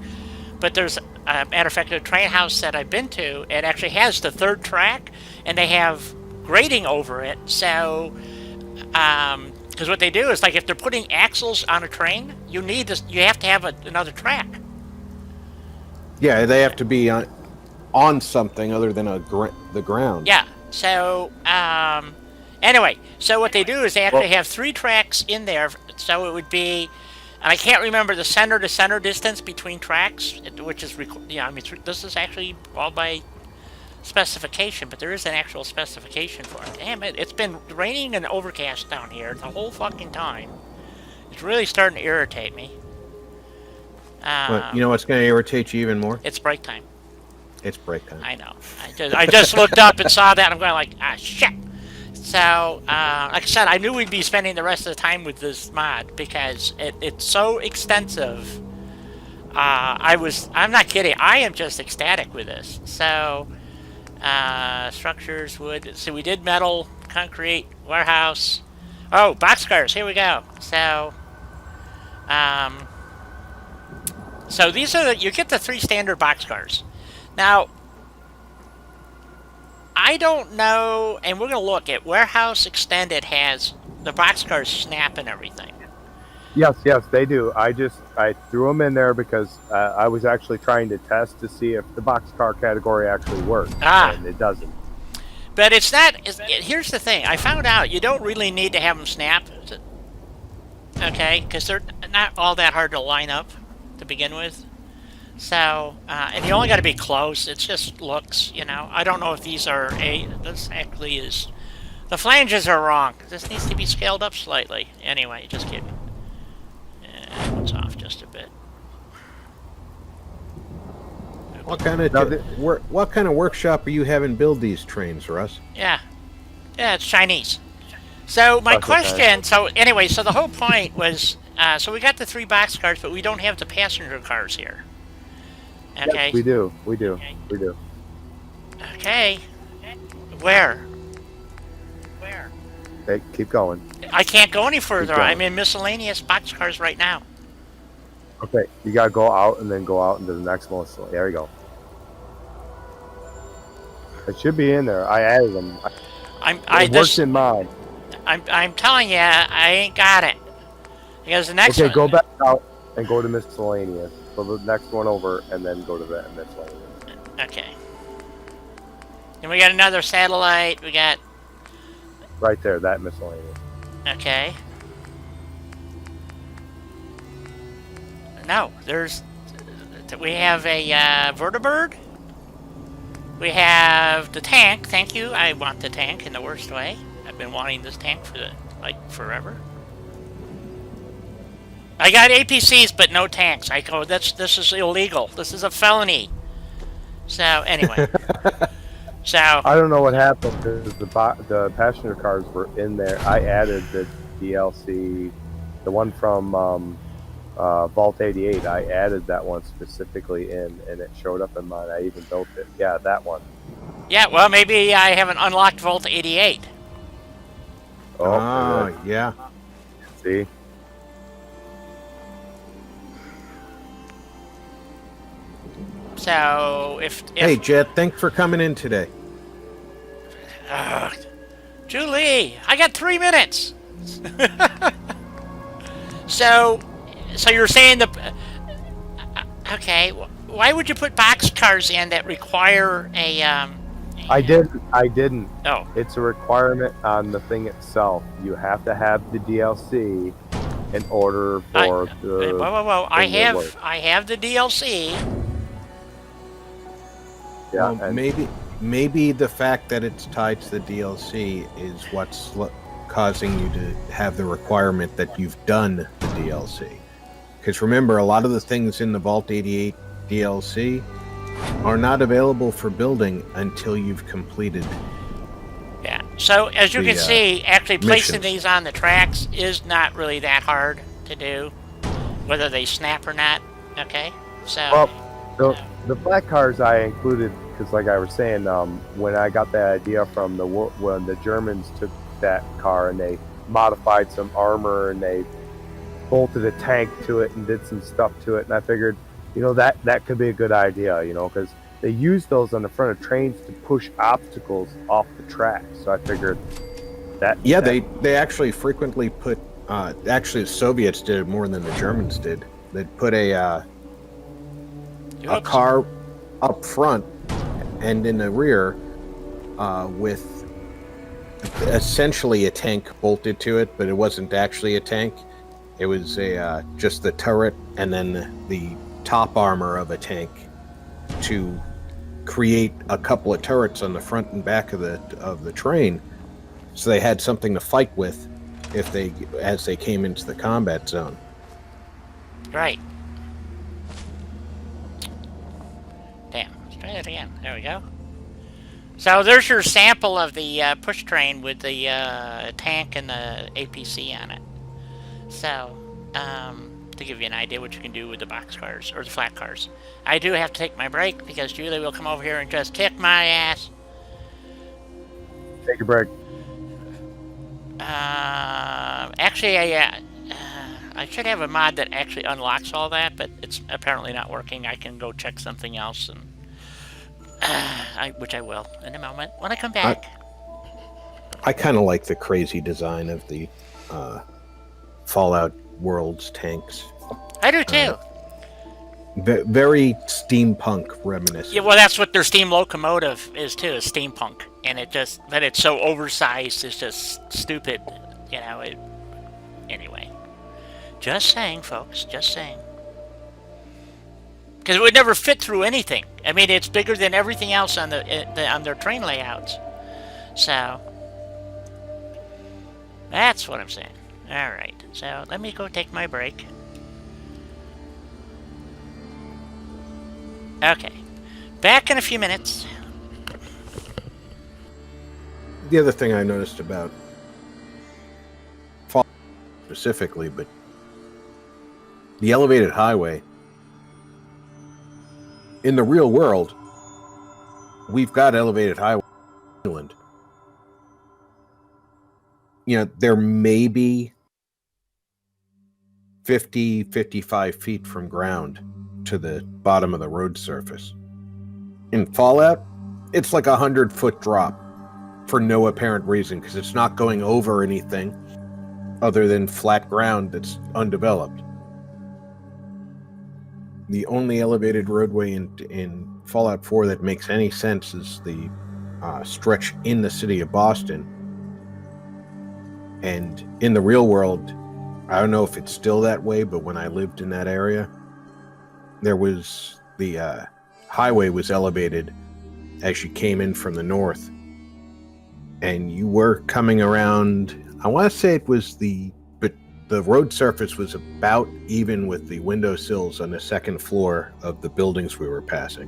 But there's, matter of fact, a train house that I've been to, it actually has the 3rd track, and they have grading over it, so, because what they do is, like, if they're putting axles on a train, you have to have another track. Yeah, they have to be on something other than the ground. Yeah. So, anyway, so what they do is they actually have 3 tracks in there. So it would be And I can't remember the center to center distance between tracks, which is I mean this is actually all by specification, but there is an actual specification for it. Damn it! It's been raining and overcast down here the whole fucking time. It's really starting to irritate me. But you know what's going to irritate you even more? It's break time. It's break time. I know. I just looked up and saw that. And I'm going like, ah, shit. So, like I said, I knew we'd be spending the rest of the time with this mod because it's so extensive. I'm not kidding. I am just ecstatic with this. So, structures, wood. So we did metal, concrete, warehouse. Oh, boxcars. Here we go. So, so these are you get the 3 standard boxcars. Now, I don't know, and we're going to look at Warehouse Extended has the boxcars snap and everything. Yes, they do. I threw them in there because I was actually trying to test to see if the boxcar category actually worked, and it doesn't. But it's not. Here's the thing. I found out you don't really need to have them snap, okay? Because they're not all that hard to line up to begin with. So, and you only got to be close. It's just looks, you know. I don't know if these are this actually is. The flanges are wrong. This needs to be scaled up slightly. Anyway, just kidding. It's off just a bit. What kind of workshop are you having build these trains, Russ? Yeah, it's Chinese. So my question. So anyway, so the whole point was. So we got the 3 boxcars, but we don't have the passenger cars here. Okay. Yes, we do. Okay. Where? Hey, keep going. I can't go any further. I'm in miscellaneous boxcars right now. Okay, you gotta go out and then go out into the next one. So there you go. It should be in there. I added them. It works in mine. I'm telling you, I ain't got it. Because the next one. Okay, go back out and go to miscellaneous. So the next one over, and then go to that miscellaneous. Okay. And we got another satellite. We got. Right there, that miscellaneous. Okay. No, there's. We have a vertibird. We have the tank. Thank you. I want the tank in the worst way. I've been wanting this tank for forever. I got APCs, but no tanks. I go, this is illegal. This is a felony. So anyway, so I don't know what happened because the passenger cars were in there. I added the DLC, the one from Vault 88. I added that one specifically in, and it showed up in mine. I even built it. Yeah, that one. Yeah, well, maybe I haven't unlocked Vault 88. Oh, yeah. See. So if hey Jet, thanks for coming in today. Julie, I got 3 minutes. So you're saying okay? Why would you put boxcars in that require a? I didn't. Oh. It's a requirement on the thing itself. You have to have the DLC in order for the. Whoa! I have the DLC. Yeah, well, maybe the fact that it's tied to the DLC is what's causing you to have the requirement that you've done the DLC. Because remember, a lot of the things in the Vault 88 DLC are not available for building until you've completed. Yeah. So as you can see, actually placing these on the tracks is not really that hard to do, whether they snap or not. Okay. So. Well, the black cars I included because, like I was saying, when I got that idea from when the Germans took that car and they modified some armor and they bolted a tank to it and did some stuff to it, and I figured, that could be a good idea, because they use those on the front of trains to push obstacles off the track. So I figured that. Yeah, they actually frequently put. Actually, the Soviets did it more than the Germans did. They'd put a car up front and in the rear with essentially a tank bolted to it, but it wasn't actually a tank. It was a just the turret and then the top armor of a tank to create a couple of turrets on the front and back of the train, so they had something to fight with as they came into the combat zone. Right. Damn. Let's try that again. There we go. So there's your sample of the push train with the tank and the APC on it. So, to give you an idea what you can do with the box cars or the flat cars. I do have to take my break because Julie will come over here and just kick my ass. Take a break. Actually, I should have a mod that actually unlocks all that, but it's apparently not working. I can go check something else, and which I will in a moment when I come back. I kind of like the crazy design of the Fallout Worlds tanks. I do too. Very steampunk reminiscent. Yeah, well, that's what their steam locomotive is too, is steampunk, and but it's so oversized, it's just stupid, you know. Anyway, just saying, folks, just saying, because it would never fit through anything. I mean, it's bigger than everything else on on their train layouts. So that's what I'm saying. All right, so let me go take my break. Okay, back in a few minutes. The other thing I noticed about Fallout specifically, but the elevated highway, in the real world, we've got elevated highway in England. You know, there may be 50, 55 feet from ground to the bottom of the road surface. In Fallout, it's like 100-foot drop for no apparent reason, because it's not going over anything other than flat ground that's undeveloped. The only elevated roadway in Fallout 4 that makes any sense is the stretch in the city of Boston. And in the real world, I don't know if it's still that way, but when I lived in that area, there was the highway was elevated as you came in from the north, and you were coming around. I want to say it was but the road surface was about even with the windowsills on the second floor of the buildings we were passing.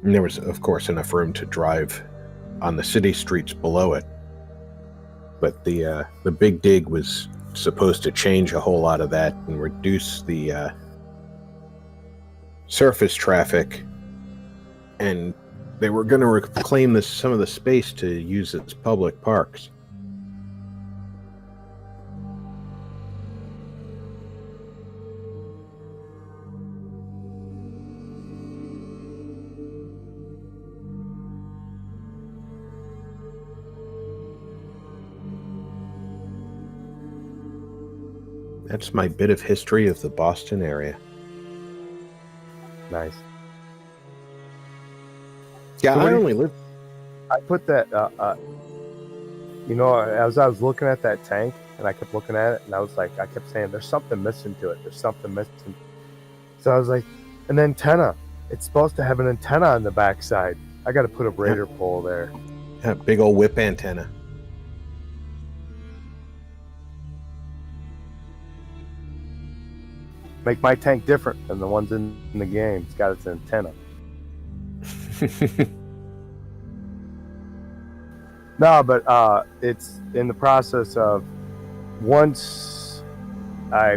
And there was, of course, enough room to drive on the city streets below it. But the big dig was supposed to change a whole lot of that and reduce the surface traffic, and they were going to reclaim some of the space to use as public parks. That's my bit of history of the Boston area. Nice. Yeah, So I only live. I put that, you know, as I was looking at that tank, and I kept looking at it, and I was like, I kept saying, there's something missing to it. There's something missing. So I was like, an antenna. It's supposed to have an antenna on the backside. I got to put a radar pole there. Yeah, big old whip antenna. Make my tank different than the ones in the game. It's got its antenna. No, but it's in the process of, once I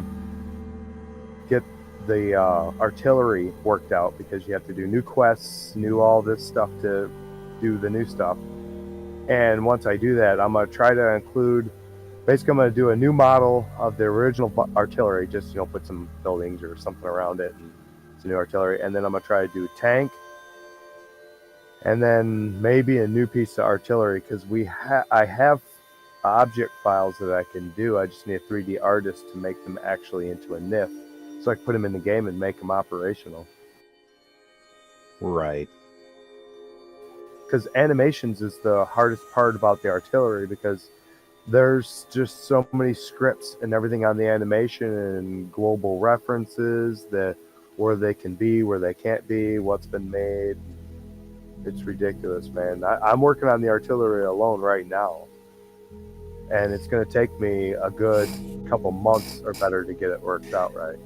get the artillery worked out, because you have to do new quests, new all this stuff to do the new stuff. And once I do that, I'm going to try to include, basically I'm going to do a new model of the original artillery, just, you know, put some buildings or something around it, and it's a new artillery. And then I'm going to try to do a tank, and then maybe a new piece of artillery, because I have object files that I can do. I just need a 3D artist to make them actually into a NIF, so I can put them in the game and make them operational. Right. Because animations is the hardest part about the artillery, because there's just so many scripts and everything on the animation and global references that where they can be, where they can't be, what's been made. It's ridiculous, man. I'm working on the artillery alone right now, and it's going to take me a good couple months or better to get it worked out right.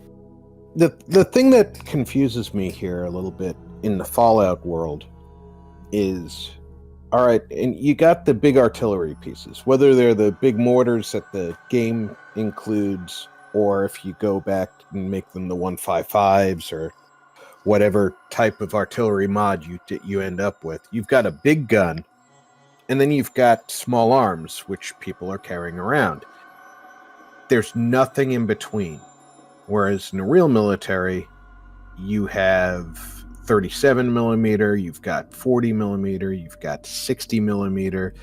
The thing that confuses me here a little bit in the Fallout world is, all right, and you got the big artillery pieces, whether they're the big mortars that the game includes, or if you go back and make them the 155s or whatever type of artillery mod you end up with. You've got a big gun, and then you've got small arms, which people are carrying around. There's nothing in between. Whereas in the real military, you have 37 millimeter, you've got 40 millimeter, you've got 60 millimeter,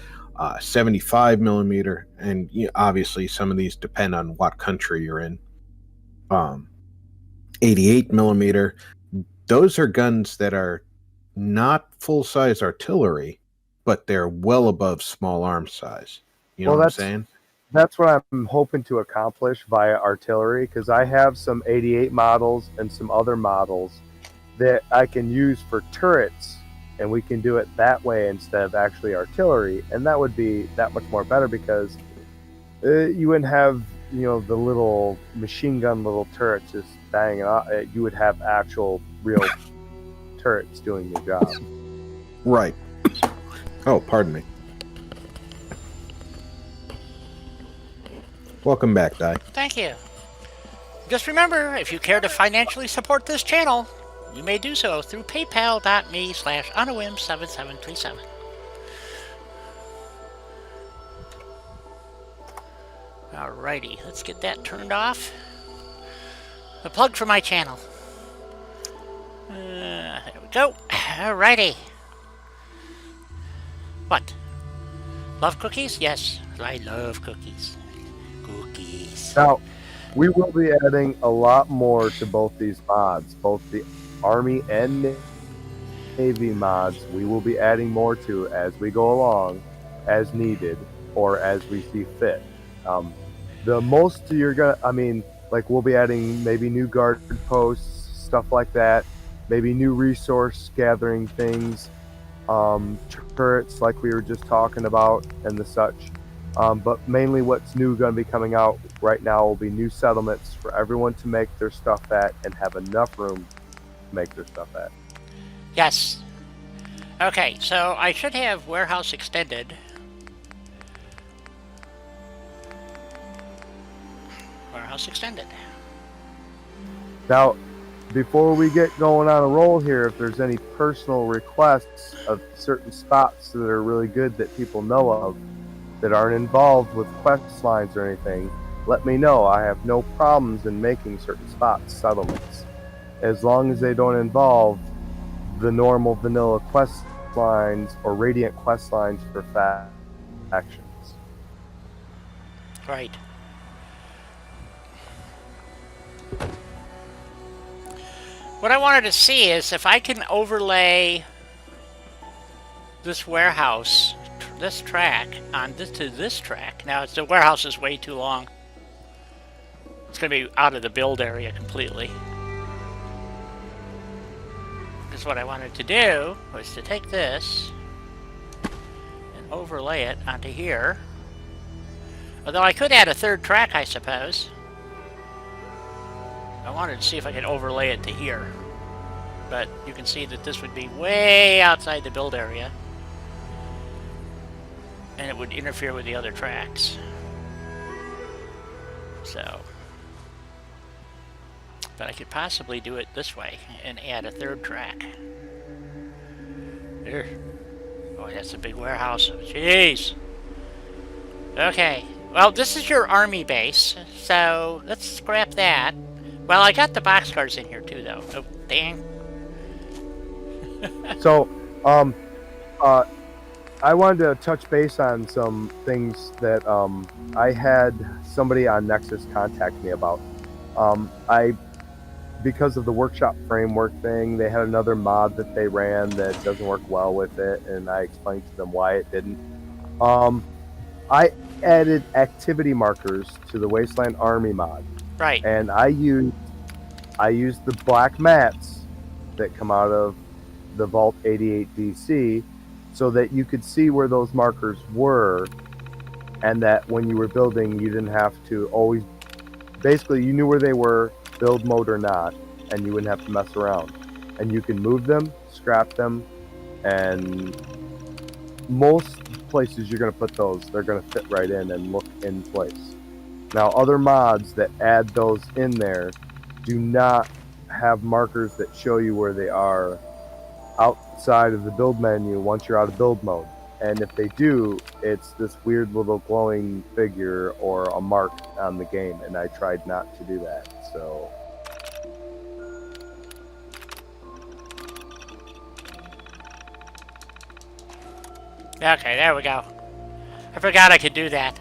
75 millimeter, and obviously some of these depend on what country you're in. 88 millimeter. Those are guns that are not full-size artillery, but they're well above small arms size. You know what I'm saying? That's what I'm hoping to accomplish via artillery, because I have some 88 models and some other models that I can use for turrets, and we can do it that way instead of actually artillery, and that would be that much more better, because you wouldn't have the little machine gun little turrets just banging out. You would have actual real turrets doing the job. Right. Oh, pardon me. Welcome back, Di. Thank you. Just remember, if you care to financially support this channel, you may do so through paypal.me/onawim7737. Alrighty, let's get that turned off. A plug for my channel. There we go. Alrighty. What? Love cookies? Yes, I love cookies. Cookies. Now, we will be adding a lot more to both these mods, both the Army and Navy mods. We will be adding more to as we go along, as needed, or as we see fit. The most you're gonna, like we'll be adding maybe new guard posts, stuff like that, maybe new resource gathering things, turrets like we were just talking about, and the such. But mainly what's new going to be coming out right now will be new settlements for everyone to make their stuff at and have enough room to make their stuff at. Yes. Okay, so I should have warehouse extended. Warehouse extended. Now, before we get going on a roll here, if there's any personal requests of certain spots that are really good that people know of, that aren't involved with quest lines or anything, let me know. I have no problems in making certain spots settlements, as long as they don't involve the normal vanilla quest lines or radiant quest lines for factions. Right. What I wanted to see is if I can overlay this warehouse, this track, on this to this track. Now, the warehouse is way too long. It's going to be out of the build area completely. Because what I wanted to do was to take this and overlay it onto here. Although I could add a third track, I suppose. I wanted to see if I could overlay it to here. But you can see that this would be way outside the build area. And it would interfere with the other tracks. So. But I could possibly do it this way and add a third track. There. Oh, that's a big warehouse. Jeez. Okay. Well, this is your army base. So, let's scrap that. Well, I got the boxcars in here too, though. Oh, dang. So, I wanted to touch base on some things that I had somebody on Nexus contact me about. Because of the workshop framework thing, they had another mod that they ran that doesn't work well with it, and I explained to them why it didn't. added activity markers to the Wasteland Army mod, Right. and I used the black mats that come out of the Vault 88 DC, so that you could see where those markers were, and that when you were building, you didn't have to always. Basically, you knew where they were, build mode or not, and you wouldn't have to mess around. And you can move them, scrap them, and most places you're going to put those, they're going to fit right in and look in place. Now, other mods that add those in there do not have markers that show you where they are outside of the build menu once you're out of build mode. And if they do, it's this weird little glowing figure or a mark on the game, and I tried not to do that. So Okay, there we go. I forgot I could do that.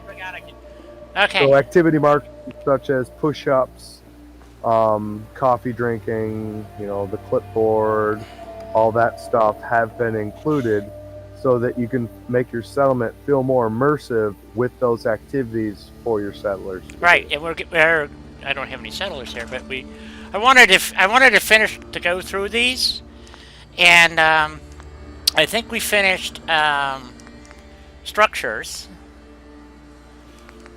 Okay. So activity marks such as push-ups, coffee drinking, the clipboard, all that stuff have been included so that you can make your settlement feel more immersive with those activities for your settlers. Right, and we're I don't have any settlers here, but I wanted to finish to go through these, and I think we finished structures.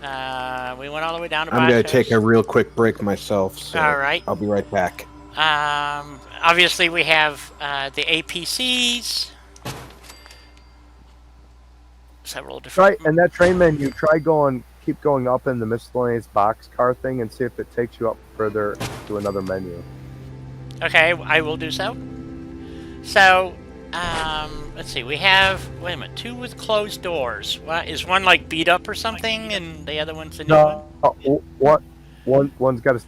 We went all the way down to. I'm going to take a real quick break myself. So all right. I'll be right back. Obviously, we have the APCs. Several different. Right, and that train menu, keep going up in the miscellaneous boxcar thing and see if it takes you up further to another menu. Okay, I will do so. So, let's see. We have, wait a minute, 2 with closed doors. What, is one like beat up or something, and the other one's a new one? One's got a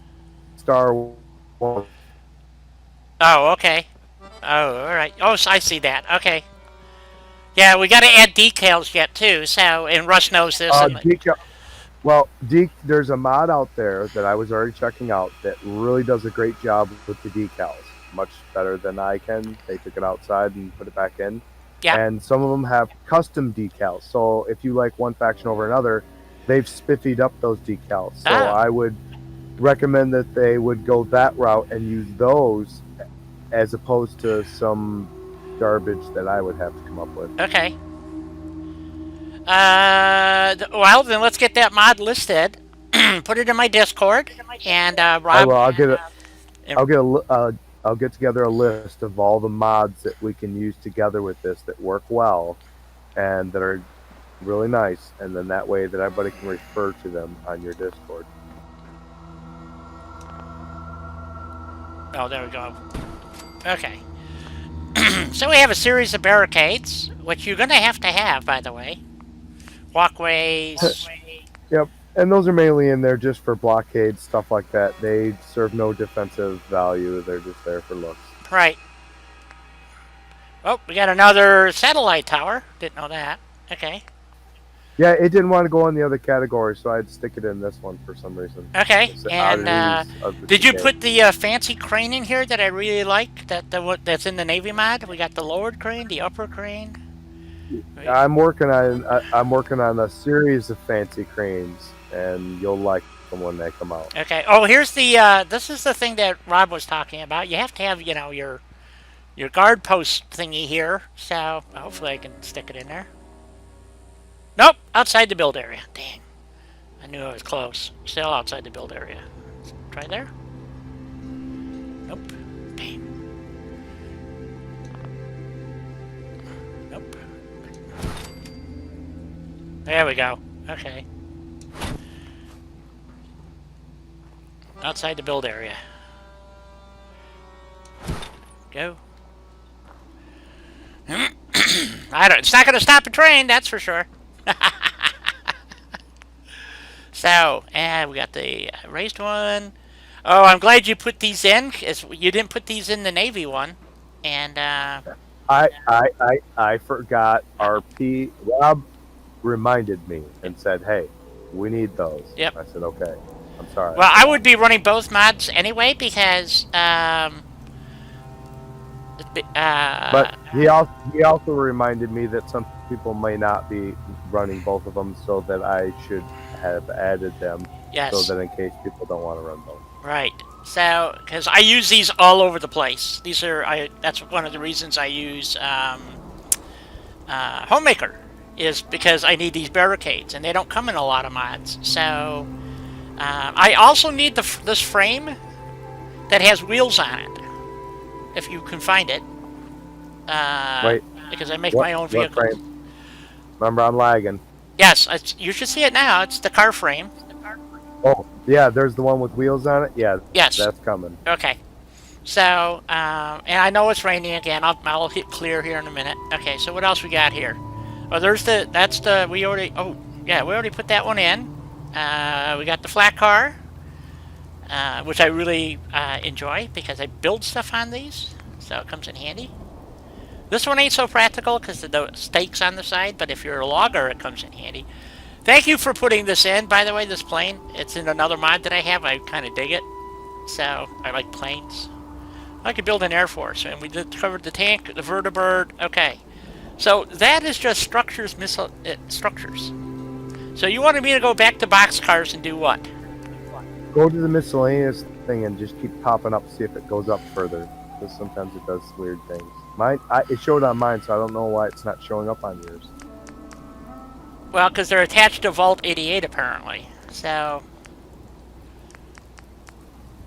star. One. Oh, okay. Oh, all right. Oh, so I see that. Okay. Yeah, we got to add decals yet too. So, and Russ knows this. Well, there's a mod out there that I was already checking out that really does a great job with the decals, much better than I can. They took it outside and put it back in. Yeah. And some of them have custom decals. So if you like one faction over another, they've spiffied up those decals. So I would recommend that they would go that route and use those as opposed to some garbage that I would have to come up with. Okay. Well, then let's get that mod listed. Put it in my Discord, and Rob. I'll get together a list of all the mods that we can use together with this that work well, and that are really nice, and then that way that everybody can refer to them on your Discord. Oh, there we go. Okay. So we have a series of barricades, which you're going to have, by the way. Walkways. Yep, and those are mainly in there just for blockades, stuff like that. They serve no defensive value. They're just there for looks. Right. Oh, we got another satellite tower. Didn't know that. Okay. Yeah, it didn't want to go in the other category, so I had to stick it in this one for some reason. Okay, and did you put the fancy crane in here that I really like? That's in the Navy mod. We got the lowered crane, the upper crane. I'm working on a series of fancy cranes, and you'll like them when they come out. Okay. Oh, here's the. This is the thing that Rob was talking about. You have to have, your guard post thingy here. So hopefully I can stick it in there. Nope, outside the build area. Dang. I knew I was close. Still outside the build area. Try there. Nope. Dang. Nope. There we go. Okay. Outside the build area. Go. It's not going to stop a train, that's for sure. So, and we got the raised one. Oh, I'm glad you put these in, because you didn't put these in the Navy one. And I forgot. RP Rob reminded me and said, "Hey, we need those." Yep. I said, "Okay." I'm sorry. Well, I would be running both mods anyway because but he also reminded me that some people may not be running both of them, so that I should have added them. Yes. So that in case people don't want to run both. Right. So, because I use these all over the place. These are, that's one of the reasons I use Homemaker, is because I need these barricades, and they don't come in a lot of mods. So, I also need this frame that has wheels on it, if you can find it. Wait. Because I make my own vehicles. Remember, I'm lagging. Yes, you should see it now. It's the car frame. Oh, yeah, there's the one with wheels on it. Yeah, yes, that's coming. Okay. So, and I know it's raining again. I'll hit clear here in a minute. Okay, so what else we got here? Oh, we already put that one in. We got the flat car, which I really enjoy because I build stuff on these, so it comes in handy. This one ain't so practical because of the stakes on the side, but if you're a logger, it comes in handy. Thank you for putting this in, by the way, this plane. It's in another mod that I have. I kind of dig it. So, I like planes. I could build an Air Force, and we covered the tank, the vertibird. Okay. So, that is just structures. So, you wanted me to go back to boxcars and do what? Go to the miscellaneous thing and just keep popping up, see if it goes up further. Because sometimes it does weird things. It showed on mine, so I don't know why it's not showing up on yours. Well, because they're attached to Vault 88, apparently. So...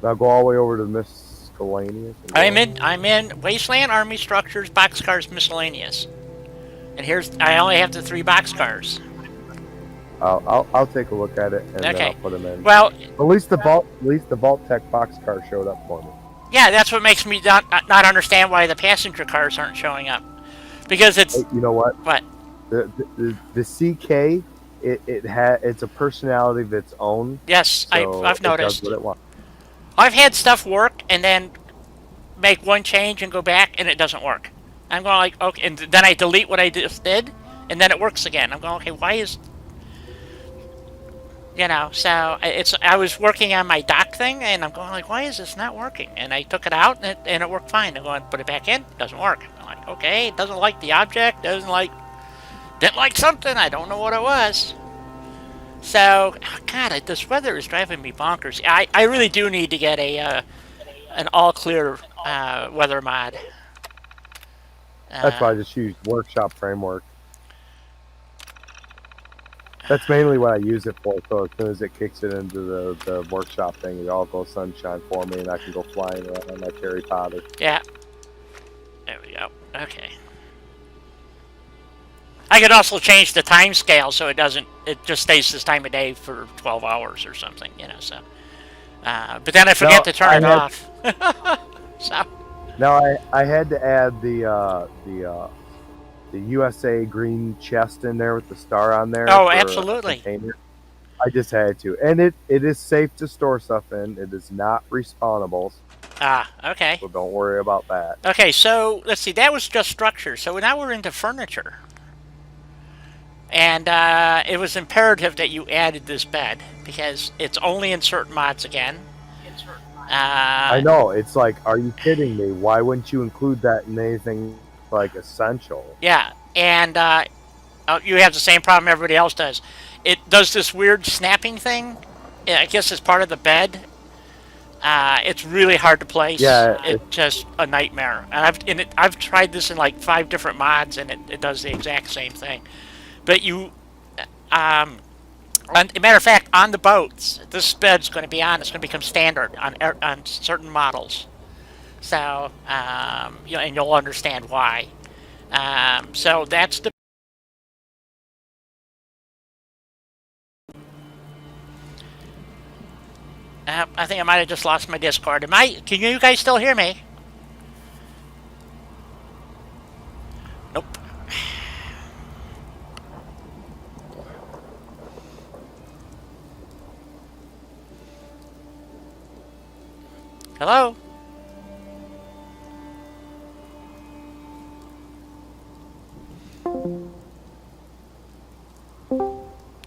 Now go all the way over to miscellaneous. I'm in Wasteland, Army Structures, Boxcars, Miscellaneous. And I only have the 3 boxcars. I'll take a look at it and then I'll put them in. Well, at least the Vault Tech boxcar showed up for me. Yeah, that's what makes me not understand why the passenger cars aren't showing up. Because it's... You know what? What? The CK, it's a personality of its own. Yes, so I've noticed. It does what it wants. I've had stuff work and then make one change and go back and it doesn't work. I'm going like, okay, and then I delete what I just did and then it works again. I'm going, okay, why is... You know, so I was working on my dock thing and I'm going like, why is this not working? And I took it out and it worked fine. I'm going, put it back in, it doesn't work. I'm like, okay, it doesn't like the object, didn't like something, I don't know what it was. So, God, this weather is driving me bonkers. I really do need to get an all-clear weather mod. That's why I just used Workshop Framework. That's mainly what I use it for, so as soon as it kicks it into the Workshop thing, it all goes sunshine for me, and I can go flying around on my Harry Potter. Yeah. There we go. Okay. I could also change the time scale so it just stays this time of day for 12 hours or something, you know, so. But then I forget to turn it off. So. No, I had to add the USA green chest in there with the star on there. Oh, absolutely. I just had to. And it is safe to store stuff in. It is not respawnable. Ah, okay. So don't worry about that. Okay, so let's see. That was just structure. So now we're into furniture. And it was imperative that you added this bed because it's only in certain mods again. I know. It's like, are you kidding me? Why wouldn't you include that in anything like essential? Yeah, and you have the same problem everybody else does. It does this weird snapping thing. I guess it's part of the bed. It's really hard to place. Yeah, it's just a nightmare. And I've tried this in like 5 different mods, and it does the exact same thing. But you, as a matter of fact, on the boats, this bed's going to be on. It's going to become standard on certain models. So, and you'll understand why. So that's the. I think I might have just lost my Discord. Can you guys still hear me? Nope. Hello?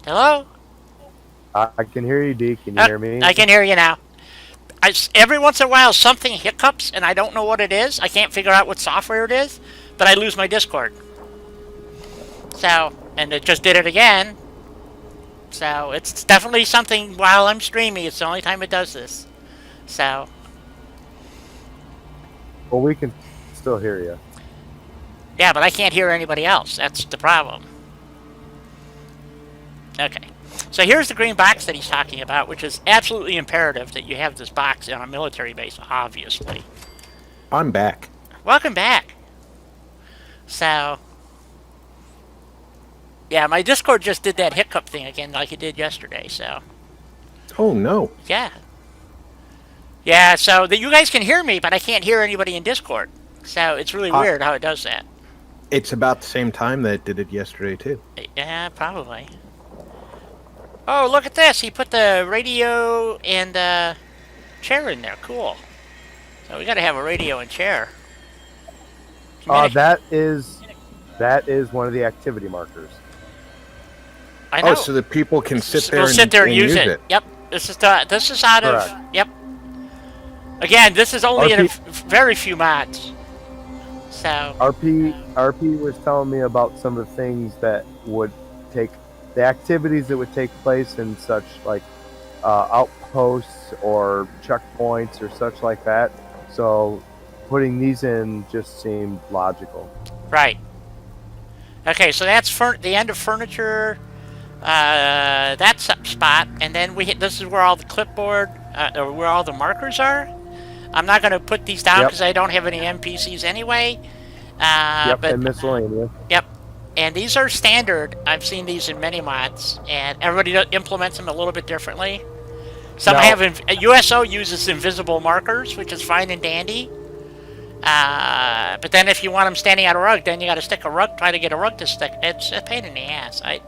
Hello? I can hear you, D. Can you hear me? I can hear you now. Every once in a while, something hiccups, and I don't know what it is. I can't figure out what software it is, but I lose my Discord. So, and it just did it again. So it's definitely something while I'm streaming. It's the only time it does this. So. Well, we can still hear you. Yeah, but I can't hear anybody else. That's the problem. Okay. So here's the green box that he's talking about, which is absolutely imperative that you have this box on a military base, obviously. I'm back. Welcome back. So, yeah, my Discord just did that hiccup thing again like it did yesterday, so. Oh, no. Yeah. Yeah, so that you guys can hear me, but I can't hear anybody in Discord. So it's really weird how it does that. It's about the same time that it did it yesterday, too. Yeah, probably. Oh, look at this. He put the radio and chair in there. Cool. So we got to have a radio and chair. That is one of the activity markers. I know. Oh, so that people can sit there and use it. Yep. This is out of. Yep. Again, this is only in very few mods. So. RP was telling me about some of the things that would take the activities that would take place in such like outposts or checkpoints or such like that. So putting these in just seemed logical. Right. Okay, so that's the end of furniture. That spot, and then this is where all the clipboard, or where all the markers are. I'm not going to put these down because I don't have any NPCs anyway. But, and miscellaneous. Yep. And these are standard. I've seen these in many mods, and everybody implements them a little bit differently. Some USO uses invisible markers, which is fine and dandy. But then if you want them standing on a rug, then you got to stick a rug. Try to get a rug to stick. It's a pain in the ass, right?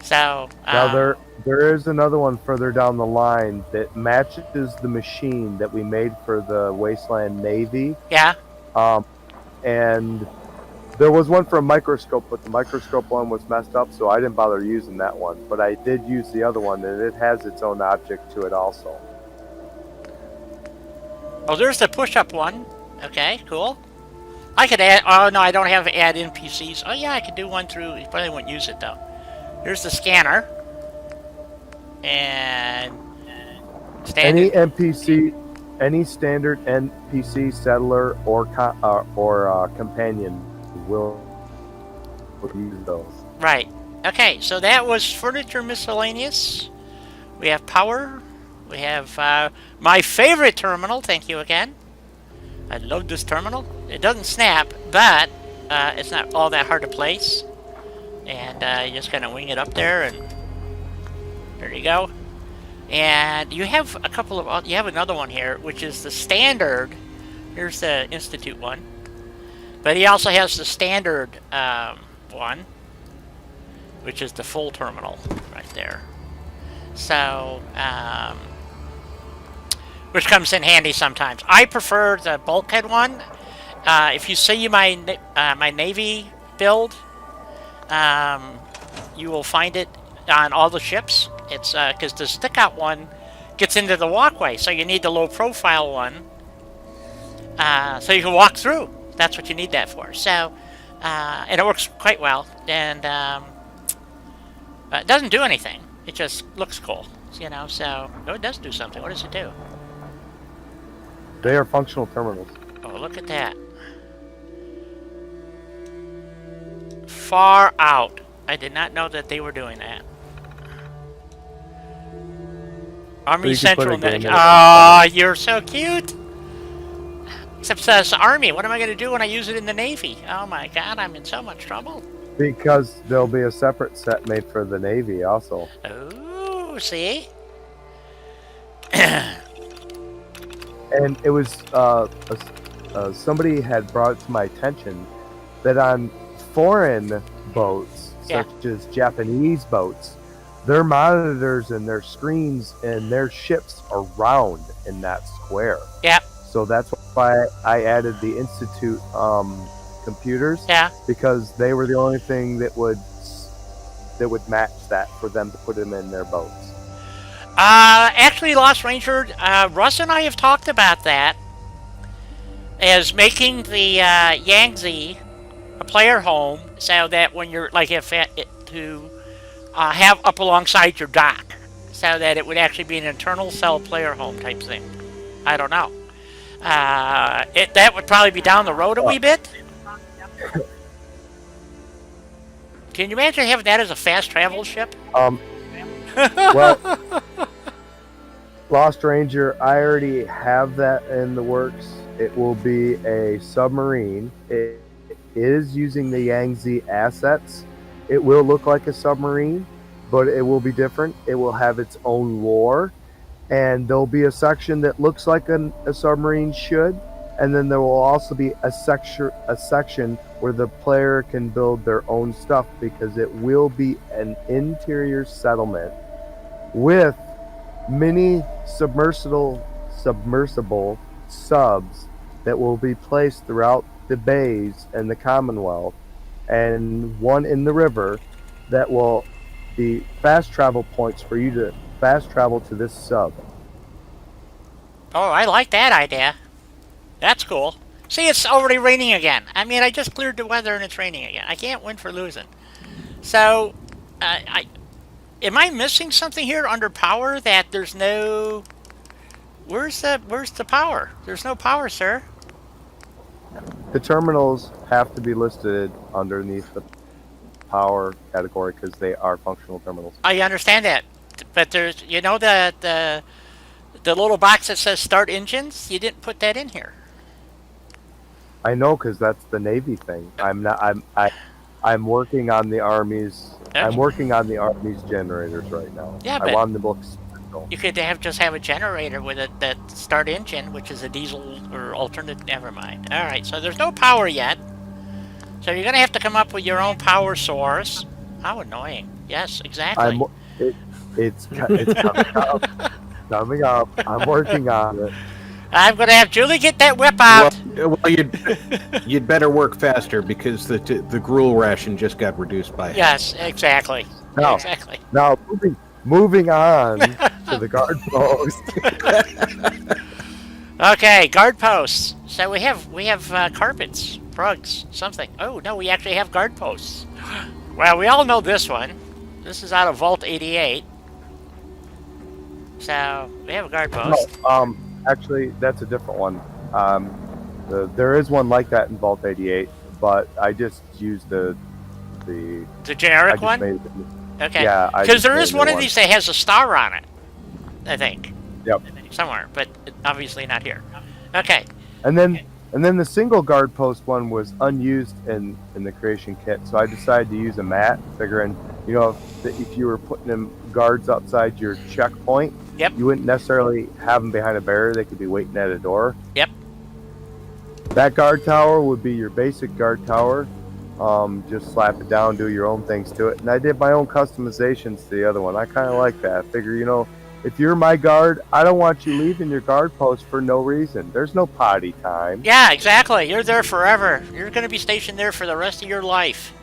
So now there is another one further down the line that matches the machine that we made for the Wasteland Navy. Yeah. And there was one for a microscope, but the microscope one was messed up, so I didn't bother using that one. But I did use the other one, and it has its own object to it also. Oh, there's the push-up one. Okay, cool. I could add. Oh no, I don't have add NPCs. Oh yeah, I could do one through. You probably wouldn't use it though. Here's the scanner. And standard. Any standard NPC, settler, or companion will use those. Right. Okay, so that was furniture miscellaneous. We have power. We have my favorite terminal. Thank you again. I love this terminal. It doesn't snap, but it's not all that hard to place. And you just kind of wing it up there, and there you go. And you have a couple of, you have another one here, which is the standard. Here's the Institute one. But he also has the standard one, which is the full terminal right there. So, which comes in handy sometimes. I prefer the bulkhead one. If you see my Navy build, you will find it on all the ships. It's because the stick-out one gets into the walkway, so you need the low-profile one, so you can walk through. That's what you need that for. So, and it works quite well. And it doesn't do anything. It just looks cool, you know. So, oh, it does do something. What does it do? They are functional terminals. Oh, look at that. Far out. I did not know that they were doing that. Army Central. Oh, you're so cute. Except it says Army. What am I going to do when I use it in the Navy? Oh my God, I'm in so much trouble. Because there'll be a separate set made for the Navy also. Oh, see? And it was somebody had brought it to my attention that on foreign boats, such as Japanese boats, their monitors and their screens and their ships are round in that square. Yep. So that's why I added the Institute computers. Yeah. Because they were the only thing that would match that for them to put them in their boats. Actually, Lost Ranger, Russ and I have talked about that as making the Yangtze a player home, so that when you're like, if to have up alongside your dock, so that it would actually be an internal cell player home type thing. I don't know. That would probably be down the road a wee bit. Can you imagine having that as a fast travel ship? Well, Lost Ranger, I already have that in the works. It will be a submarine. It is using the Yangtze assets. It will look like a submarine, but it will be different. It will have its own lore, and there'll be a section that looks like a submarine should, and then there will also be a section where the player can build their own stuff, because it will be an interior settlement with mini submersible subs that will be placed throughout the bays and the Commonwealth, and one in the river that will be fast travel points for you to fast travel to this sub. Oh, I like that idea. That's cool. See, it's already raining again. I mean, I just cleared the weather and it's raining again. I can't win for losing. So, am I missing something here under power that there's no... Where's the power? There's no power, sir. The terminals have to be listed underneath the power category because they are functional terminals. I understand that, but there's, you know, the little box that says start engines. You didn't put that in here. I know, because that's the Navy thing. I'm working on the Army's. Okay. I'm working on the Army's generators right now. Yeah, I but want them to look special. you could just have a generator with that start engine, which is a diesel or alternate. Never mind. All right, so there's no power yet. So you're gonna have to come up with your own power source. How annoying! Yes, exactly. It's coming up. Coming up. I'm working on it. I'm gonna have Julie get that whip out. Well, you'd better work faster, because the gruel ration just got reduced by half. Yes, exactly. Now, Exactly. Now, moving on to the guard post. Okay, guard posts. So we have carpets, rugs, something. Oh no, we actually have guard posts. Well, we all know this one. This is out of Vault 88. So we have a guard post. No, actually, that's a different one. There is one like that in Vault 88, but I just used the generic one. Okay. Yeah, because there is one of these that has a star on it, I think. Yep. Somewhere, but obviously not here. Okay. And then the single guard post one was unused in the creation kit, so I decided to use a mat, figuring, you know, if you were putting them guards outside your checkpoint, yep, you wouldn't necessarily have them behind a barrier. They could be waiting at a door. Yep. That guard tower would be your basic guard tower. Just slap it down, do your own things to it. And I did my own customizations to the other one. I kind of like that. I figure, you know, if you're my guard, I don't want you leaving your guard post for no reason. There's no potty time. Yeah, exactly. You're there forever. You're going to be stationed there for the rest of your life.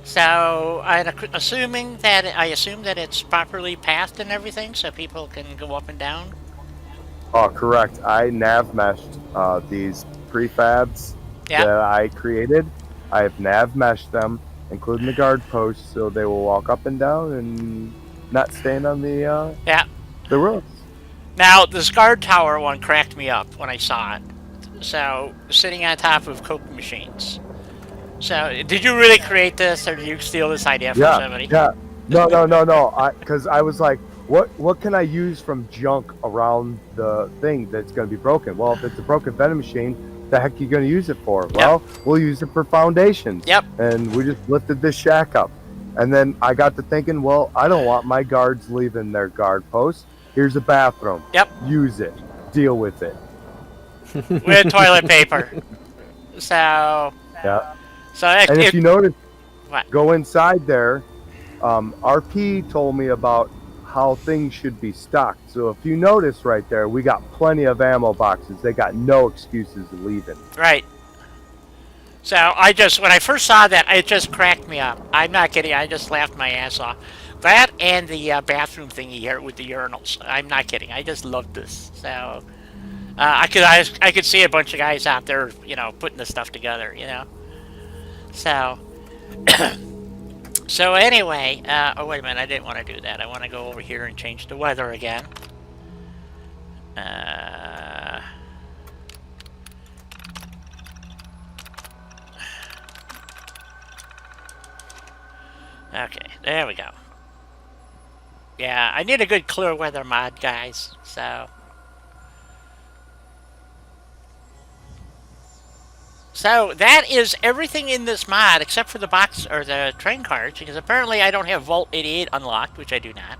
So I assume that it's properly pathed and everything, so people can go up and down. Oh, correct. I nav meshed these prefabs that I created. I have nav meshed them, including the guard posts, so they will walk up and down and not stand on the roofs. Now, this guard tower one cracked me up when I saw it. So, sitting on top of Coke machines. So, did you really create this, or did you steal this idea from somebody? Yeah. No. Because I was like, what can I use from junk around the thing that's going to be broken? Well, if it's a broken vending machine, the heck are you going to use it for? Well, we'll use it for foundations. Yep. And we just lifted this shack up. And then I got to thinking, well, I don't want my guards leaving their guard post. Here's a bathroom. Yep. Use it. Deal with it. With toilet paper. So... Yeah. So and if you notice, what? Go inside there. RP told me about how things should be stocked. So if you notice right there, we got plenty of ammo boxes. They got no excuses of leaving. Right. So when I first saw that, it just cracked me up. I'm not kidding. I just laughed my ass off. That and the bathroom thingy here with the urinals. I'm not kidding. I just loved this. So I could see a bunch of guys out there, you know, putting this stuff together, you know. So So anyway, oh wait a minute, I didn't want to do that. I want to go over here and change the weather again. Okay, there we go. Yeah, I need a good clear weather mod, guys, so... So that is everything in this mod except for the box or the train cards, because apparently I don't have Vault 88 unlocked, which I do not.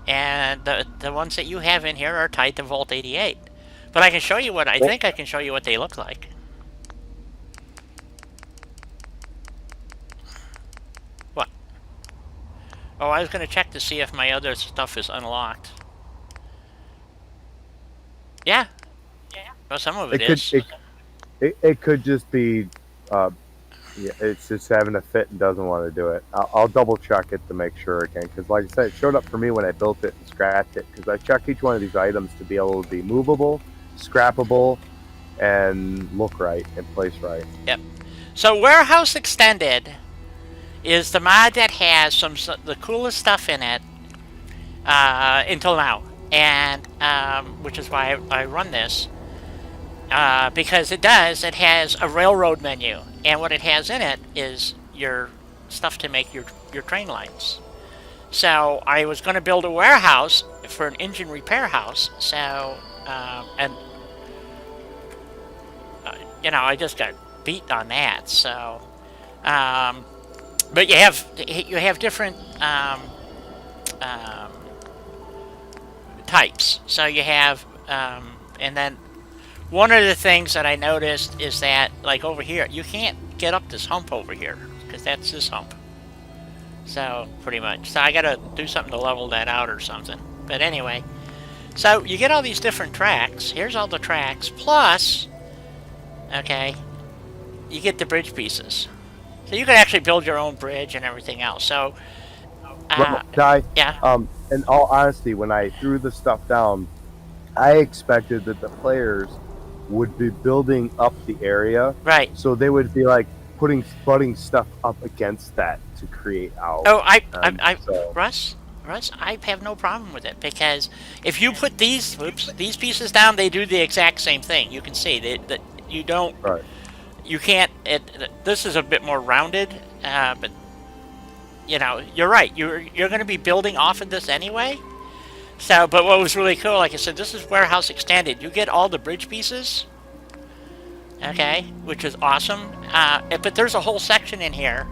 And the ones that you have in here are tied to Vault 88. But I can show you what I think I can show you what they look like. What? Oh, I was going to check to see if my other stuff is unlocked. Yeah. Well, some of it is. It could just be, yeah, it's just having a fit and doesn't want to do it. I'll double check it to make sure again, because like I said, it showed up for me when I built it and scrapped it, because I check each one of these items to be able to be movable, scrappable, and look right and place right. Yep. So Warehouse Extended is the mod that has the coolest stuff in it until now, and which is why I run this. Because it has a railroad menu, and what it has in it is your stuff to make your train lines. So I was going to build a warehouse for an engine repair house, so, you know, I just got beat on that, so, but you have different, types, so you have, and then one of the things that I noticed is that, like over here, you can't get up this hump over here, because that's this hump. So, pretty much. So I gotta do something to level that out or something. But anyway, so you get all these different tracks. Here's all the tracks, plus, okay, you get the bridge pieces. So you can actually build your own bridge and everything else. So, Well, Ty, yeah. In all honesty, when I threw the stuff down, I expected that the players would be building up the area, Right. so they would be like putting stuff up against that to create out. Oh, So- Russ, I have no problem with it, because if you put these pieces down, they do the exact same thing. You can see that you don't, Right. you can't. This is a bit more rounded, but you know, you're right. You're going to be building off of this anyway. So, but what was really cool, like I said, this is Warehouse Extended. You get all the bridge pieces, okay, which is awesome. But there's a whole section in here,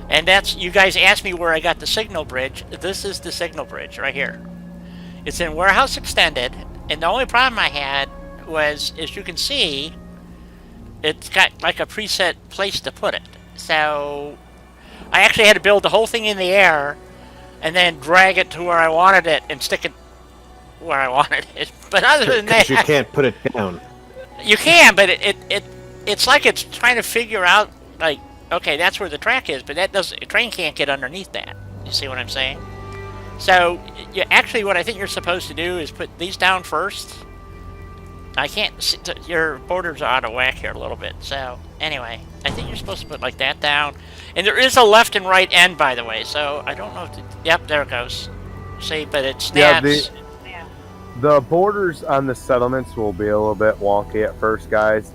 and that's, you guys asked me where I got the signal bridge. This is the signal bridge right here. It's in Warehouse Extended, and the only problem I had was, as you can see, it's got like a preset place to put it. So I actually had to build the whole thing in the air, and then drag it to where I wanted it and stick it where I wanted it. But other than that, you can't put it down. You can, but it's like it's trying to figure out, like, okay, that's where the track is, but that doesn't. A train can't get underneath that. You see what I'm saying? So, actually, what I think you're supposed to do is put these down first. I can't. Your borders are out of whack here a little bit. So, anyway, I think you're supposed to put like that down. And there is a left and right end, by the way. So I don't know if. Yep, there it goes. See, but it snaps. Yeah, the borders on the settlements will be a little bit wonky at first, guys.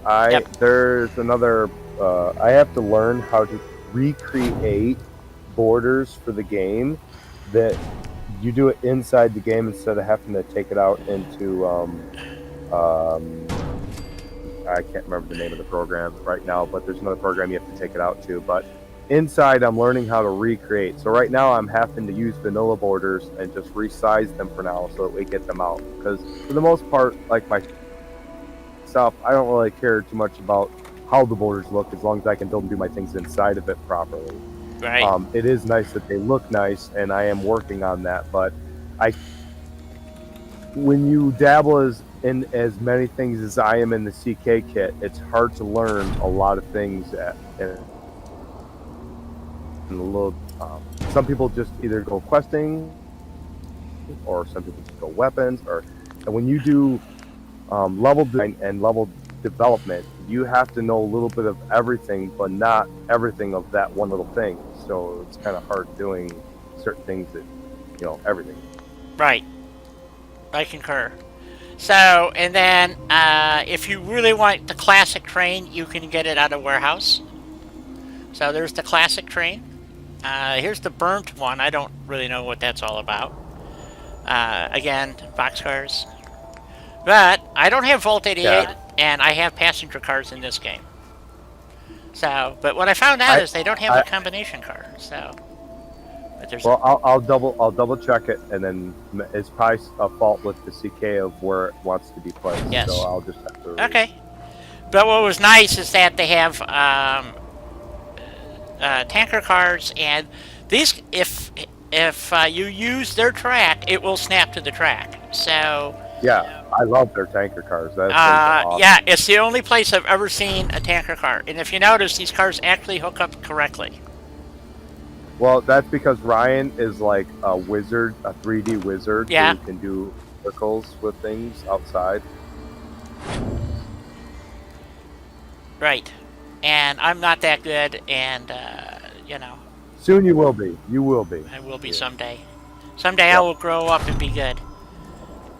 There's another. I have to learn how to recreate borders for the game that you do it inside the game instead of having to take it out into. I can't remember the name of the program right now, but there's another program you have to take it out to. But inside, I'm learning how to recreate. So right now, I'm having to use vanilla borders and just resize them for now so that we get them out. Because for the most part, like myself, I don't really care too much about how the borders look as long as I can build and do my things inside of it properly. Right. It is nice that they look nice, and I am working on that. But when you dabble in as many things as I am in the CK kit, it's hard to learn a lot of things in a little. Some people just either go questing, or some people just go weapons. And when you do level design and level development, you have to know a little bit of everything, but not everything of that one little thing. so it's kind of hard doing certain things that, everything. Right. I concur. So, and then if you really want the classic train, you can get it out of warehouse. So there's the classic train. Here's the burnt one. I don't really know what that's all about. Again, boxcars. But I don't have Volt 88, and I have passenger cars in this game. So, but what I found out is they don't have a combination car. So, but there's. Well, I'll double check it, and then it's probably a fault with the CK of where it wants to be placed. Yes. So I'll just have to. Okay. But what was nice is that they have tanker cars, and these, if you use their track, it will snap to the track. So. Yeah, I love their tanker cars. That's awesome. Yeah, it's the only place I've ever seen a tanker car. And if you notice, these cars actually hook up correctly. Well, that's because Ryan is like a wizard, a 3D wizard Yeah. who can do circles with things outside. Right. And I'm not that good, and, Soon you will be. You will be. I will be someday. Someday I will grow up and be good.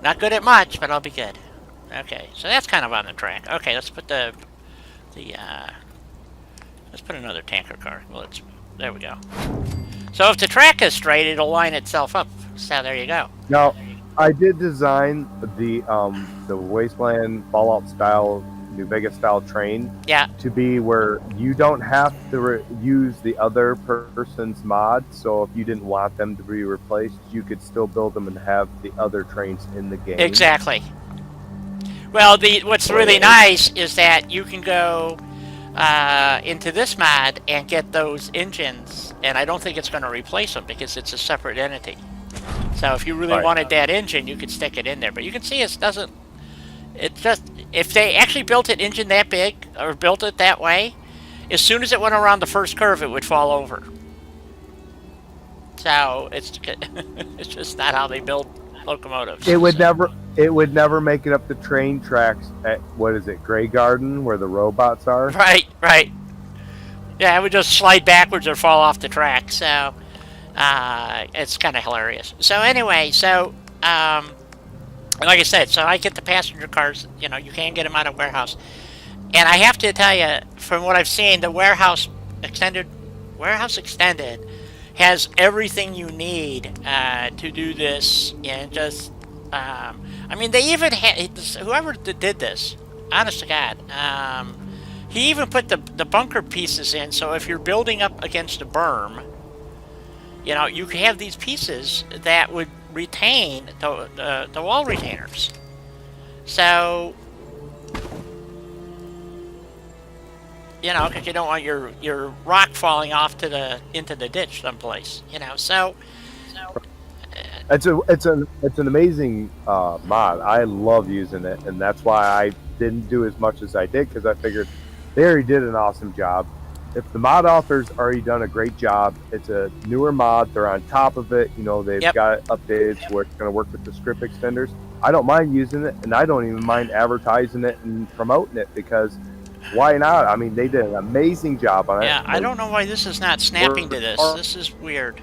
Not good at much, but I'll be good. Okay, so that's kind of on the track. Okay, let's put let's put another tanker car. Well, there we go. So if the track is straight, it'll line itself up. So there you go. Now, I did design the Wasteland Fallout style, New Vegas style train. Yeah. To be where you don't have to use the other person's mod. So if you didn't want them to be replaced, you could still build them and have the other trains in the game. Exactly. Well, what's really nice is that you can go into this mod and get those engines, and I don't think it's going to replace them because it's a separate entity. So if you really wanted that engine, you could stick it in there. But you can see it doesn't. It's just, if they actually built an engine that big or built it that way, as soon as it went around the first curve, it would fall over. So it's it's just not how they build locomotives. It would never make it up the train tracks at, what is it, Grey Garden, where the robots are. Right. Yeah, it would just slide backwards or fall off the track. So it's kind of hilarious. So anyway, like I said, so I get the passenger cars. You can get them out of warehouse. And I have to tell you, from what I've seen, the Warehouse Extended has everything you need to do this. And just, they even had, whoever did this, honest to God, he even put the bunker pieces in. So if you're building up against a berm, you can have these pieces that would retain the wall retainers. So, because you don't want your rock falling off into the ditch someplace. So it's an amazing mod. I love using it, and that's why I didn't do as much as I did, because I figured they already did an awesome job. If the mod authors already done a great job, it's a newer mod. They're on top of it. They've got updates where it's going to work with the script extenders. I don't mind using it, and I don't even mind advertising it and promoting it, because why not? They did an amazing job on it. Yeah, I don't know why this is not snapping to this. This is weird.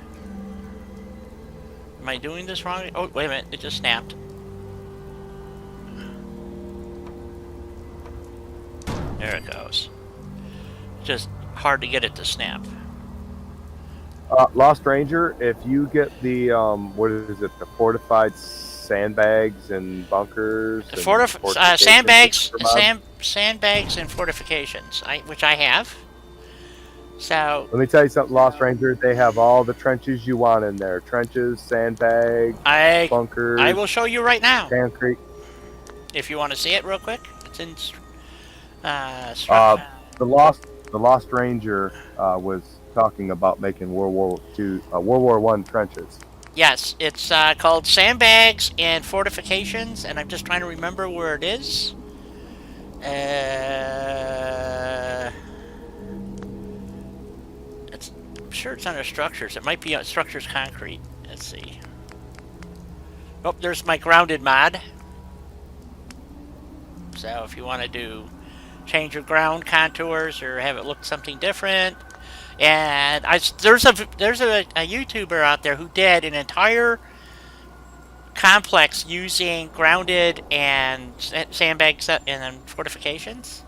Am I doing this wrong? Oh, wait a minute. It just snapped. There it goes. Just hard to get it to snap. Lost Ranger, if you get the the fortified sandbags and bunkers, sandbags and fortifications, which I have. So let me tell you something, Lost Ranger, they have all the trenches you want in there. Trenches, sandbags, bunkers. I will show you right now. Concrete. If you want to see it real quick, it's in the Lost Ranger was talking about making World War I trenches. Yes, it's called Sandbags and Fortifications, and I'm just trying to remember where it is. I'm sure it's under Structures. It might be on Structures Concrete. Let's see. Oh, there's my grounded mod. So if you want to change your ground contours or have it look something different, And there's a YouTuber out there who did an entire complex using grounded and sandbags and then fortifications,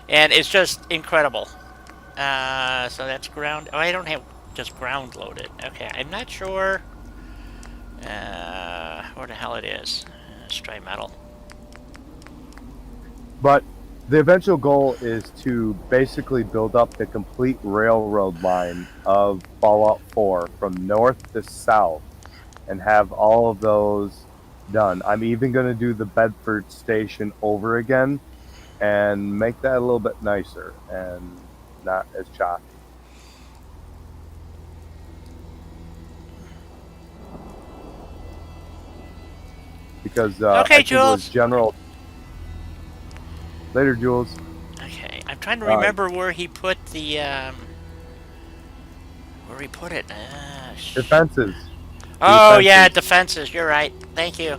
and it's just incredible. So that's ground. Oh, I don't have just ground loaded. Okay, I'm not sure where the hell it is. Let's try metal. But the eventual goal is to basically build up the complete railroad line of Fallout 4 from north to south and have all of those done. I'm even going to do the Bedford station over again and make that a little bit nicer and not as choppy. Because Okay, I think it Jules. was General. Later, Jules. Okay, I'm trying to remember where he put the where he put it. Defenses. Oh yeah, defenses. You're right. Thank you.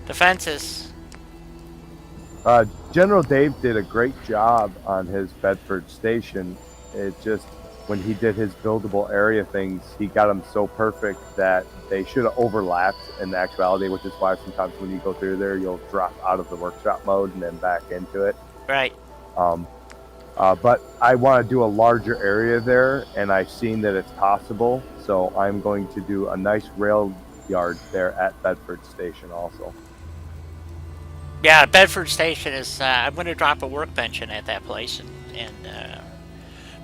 Defenses. General Dave did a great job on his Bedford station. It just, when he did his buildable area things, he got them so perfect that they should have overlapped in actuality, which is why sometimes when you go through there, you'll drop out of the workshop mode and then back into it. Right. But I want to do a larger area there, and I've seen that it's possible, so I'm going to do a nice rail yard there at Bedford Station also. Yeah, Bedford Station is. I'm going to drop a workbench in at that place,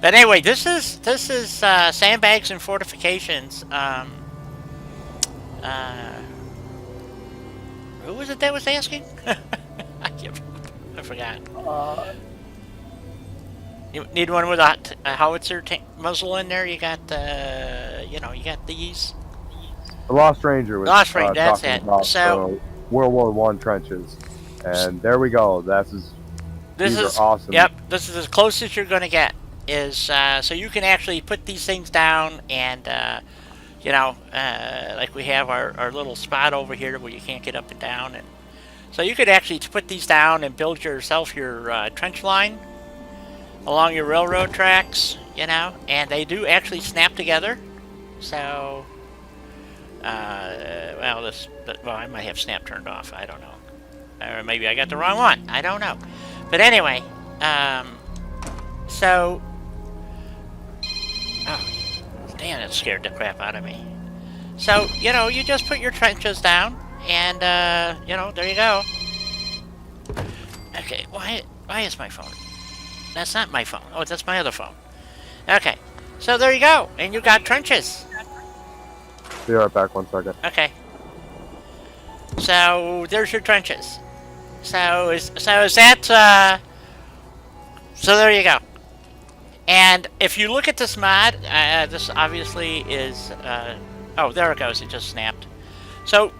but anyway, this is sandbags and fortifications. Who was it that was asking? I forgot. You need one with a howitzer muzzle in there. You got you got these. The Lost Ranger was Lost Ranger. That's talking it. about So World War I trenches, and there we go. These are awesome. Yep, this is as close as you're going to get. Is so you can actually put these things down, and like we have our little spot over here where you can't get up and down, and so you could actually put these down and build yourself your trench line along your railroad tracks, and they do actually snap together. So, I might have snap turned off. I don't know, or maybe I got the wrong one. I don't know, but anyway, so. Oh, damn, it scared the crap out of me. So, you just put your trenches down, and, there you go. Okay, why is my phone? That's not my phone. Oh, that's my other phone. Okay, so there you go, and you got trenches. Be right back, 1 second. Okay. So, there's your trenches. So is that, so there you go. And if you look at this mod, this obviously is, oh, there it goes, it just snapped. So,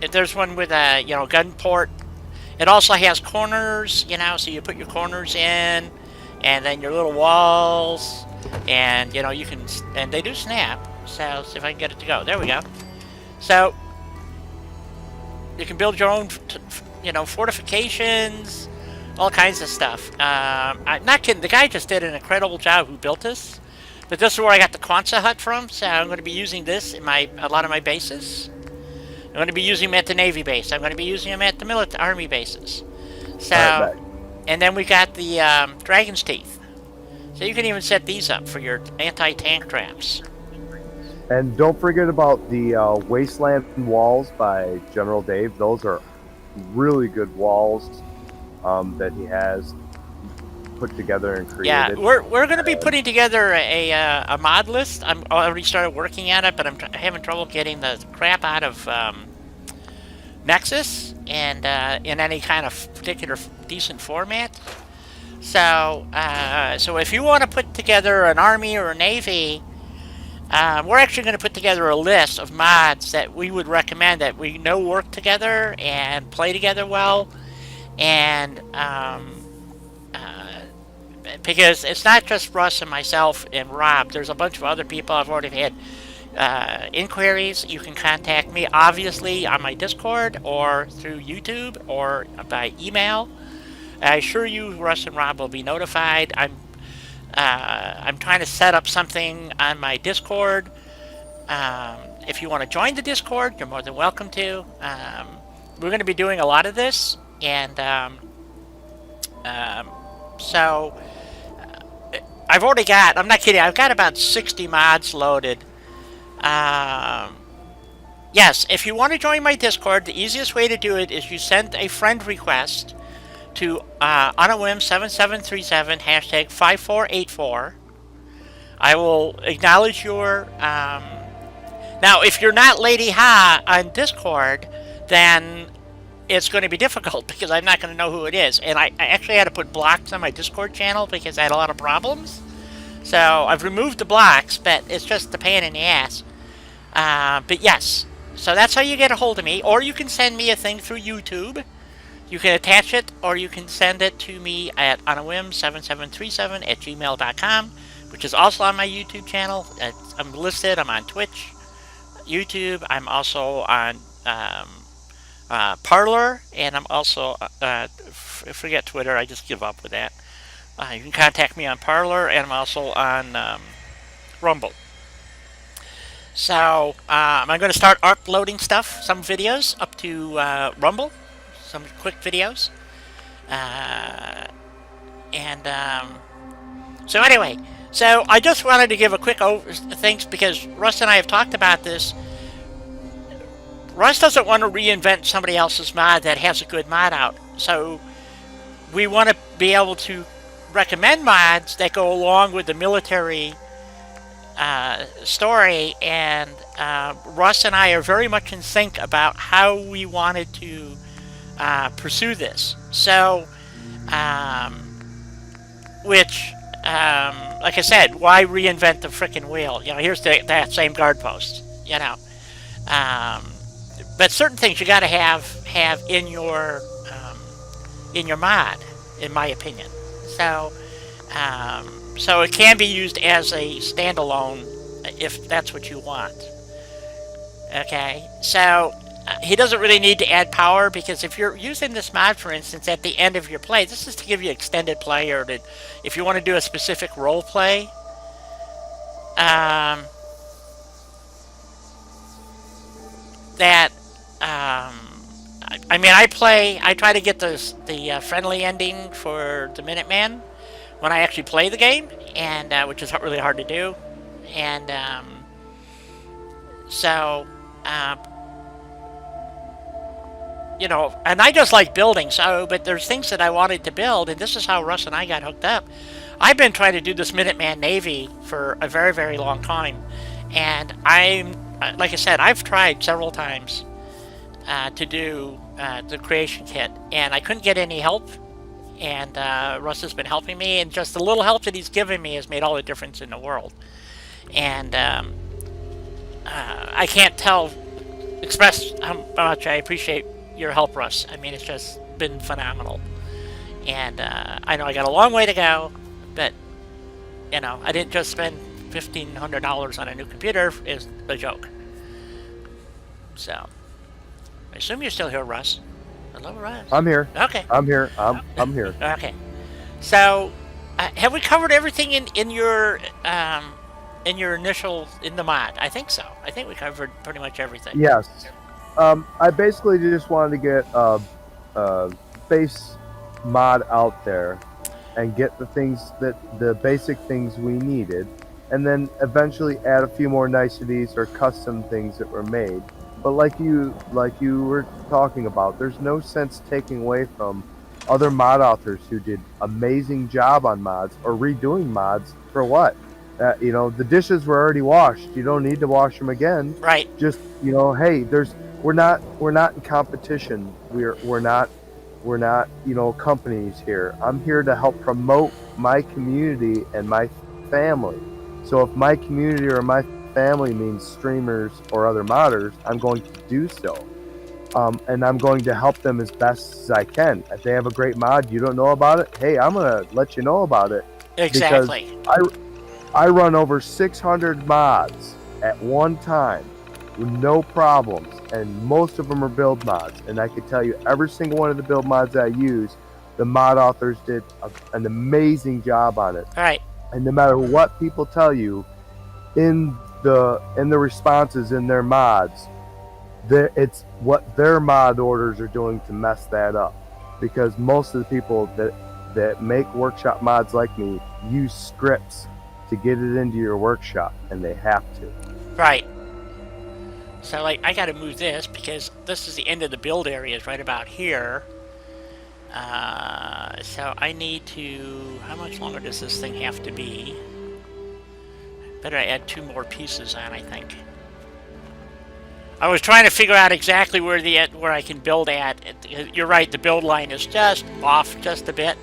if there's one with a, gun port. It also has corners, so you put your corners in, and then your little walls, and, you can, and they do snap. So, let's see if I can get it to go. There we go. So, you can build your own, fortifications, all kinds of stuff. I'm not kidding. The guy just did an incredible job who built this. But this is where I got the Quonset hut from, so I'm going to be using this in a lot of my bases. I'm going to be using them at the Navy base. I'm going to be using them at the Army bases. So, Right, and then we got the Dragon's Teeth. So you can even set these up for your anti-tank traps. And don't forget about the Wasteland walls by General Dave. Those are really good walls that he has put together and created. Yeah, we're going to be putting together a mod list. I'm already started working at it, but I'm having trouble getting the crap out of Nexus and in any kind of particular decent format. So, so if you want to put together an army or a navy, we're actually going to put together a list of mods that we would recommend that we know work together and play together well. And because it's not just Russ and myself and Rob, there's a bunch of other people. I've already had inquiries. You can contact me, obviously, on my Discord or through YouTube or by email. I assure you, Russ and Rob will be notified. I'm trying to set up something on my Discord. If you want to join the Discord, you're more than welcome to. We're going to be doing a lot of this, and so I've already got, I'm not kidding, I've got about 60 mods loaded. Yes, if you want to join my Discord, the easiest way to do it is you send a friend request to on a whim 7737 hashtag 5484. I will acknowledge your now if you're not Lady Ha on Discord, then it's going to be difficult because I'm not going to know who it is, and I actually had to put blocks on my Discord channel because I had a lot of problems. So I've removed the blocks, but it's just a pain in the ass. But yes, so that's how you get a hold of me, or you can send me a thing through YouTube. You can attach it, or you can send it to me at onawhim7737 at gmail.com, which is also on my YouTube channel. I'm listed. I'm on Twitch, YouTube. I'm also on Parler, and I'm also forget Twitter. I just give up with that. You can contact me on Parler, and I'm also on Rumble. So I'm going to start uploading stuff, some videos up to Rumble, some quick videos, so anyway, so I just wanted to give a quick thanks because Russ and I have talked about this. Russ doesn't want to reinvent somebody else's mod that has a good mod out, so we want to be able to recommend mods that go along with the military story, and Russ and I are very much in sync about how we wanted to pursue this. So, like I said, why reinvent the frickin' wheel? You know, here's that same guard post. You know, but certain things you got to have in your mod, in my opinion. So, so it can be used as a standalone if that's what you want. Okay, so he doesn't really need to add power because if you're using this mod, for instance, at the end of your play, this is to give you extended play, or to, if you want to do a specific role play. I mean, I try to get the friendly ending for the Minuteman when I actually play the game, and which is really hard to do, and so you know, and I just like building. So, but there's things that I wanted to build, and this is how Russ and I got hooked up. I've been trying to do this Minuteman Navy for a very, very long time, and like I said, I've tried several times to do the creation kit, and I couldn't get any help. And Russ has been helping me, and just the little help that he's given me has made all the difference in the world. And I can't express how much I appreciate your help, Russ. I mean, it's just been phenomenal. And I know I got a long way to go, but you know, I didn't just spend $1,500 on a new computer. Is a joke. So I assume you're still here, Russ. Hello, Russ. I'm here. Okay. I'm here. I'm here. Okay. So, have we covered everything in your initial in the mod? I think so. I think we covered pretty much everything. Yes. I basically just wanted to get a base mod out there and get the basic things we needed, and then eventually add a few more niceties or custom things that were made. But like you were talking about, there's no sense taking away from other mod authors who did amazing job on mods, or redoing mods for what? You know, the dishes were already washed. You don't need to wash them again. Right. Just, you know, hey, we're not in competition. We're not, you know, companies here. I'm here to help promote my community and my family. So if my community or my family means streamers or other modders, I'm going to do so. And I'm going to help them as best as I can. If they have a great mod, you don't know about it, hey, I'm going to let you know about it. Exactly. Because I run over 600 mods at one time with no problems, and most of them are build mods. And I can tell you, every single one of the build mods I use, the mod authors did an amazing job on it. All right. And no matter what people tell you in the responses in their mods, it's what their mod orders are doing to mess that up. Because most of the people that make workshop mods like me use scripts to get it into your workshop, and they have to. Right. So, like, I gotta move this because this is the end of the build area, is right about here. So I need to... How much longer does this thing have to be? Better add 2 more pieces on, I think. I was trying to figure out exactly where I can build at. You're right, the build line is just off just a bit.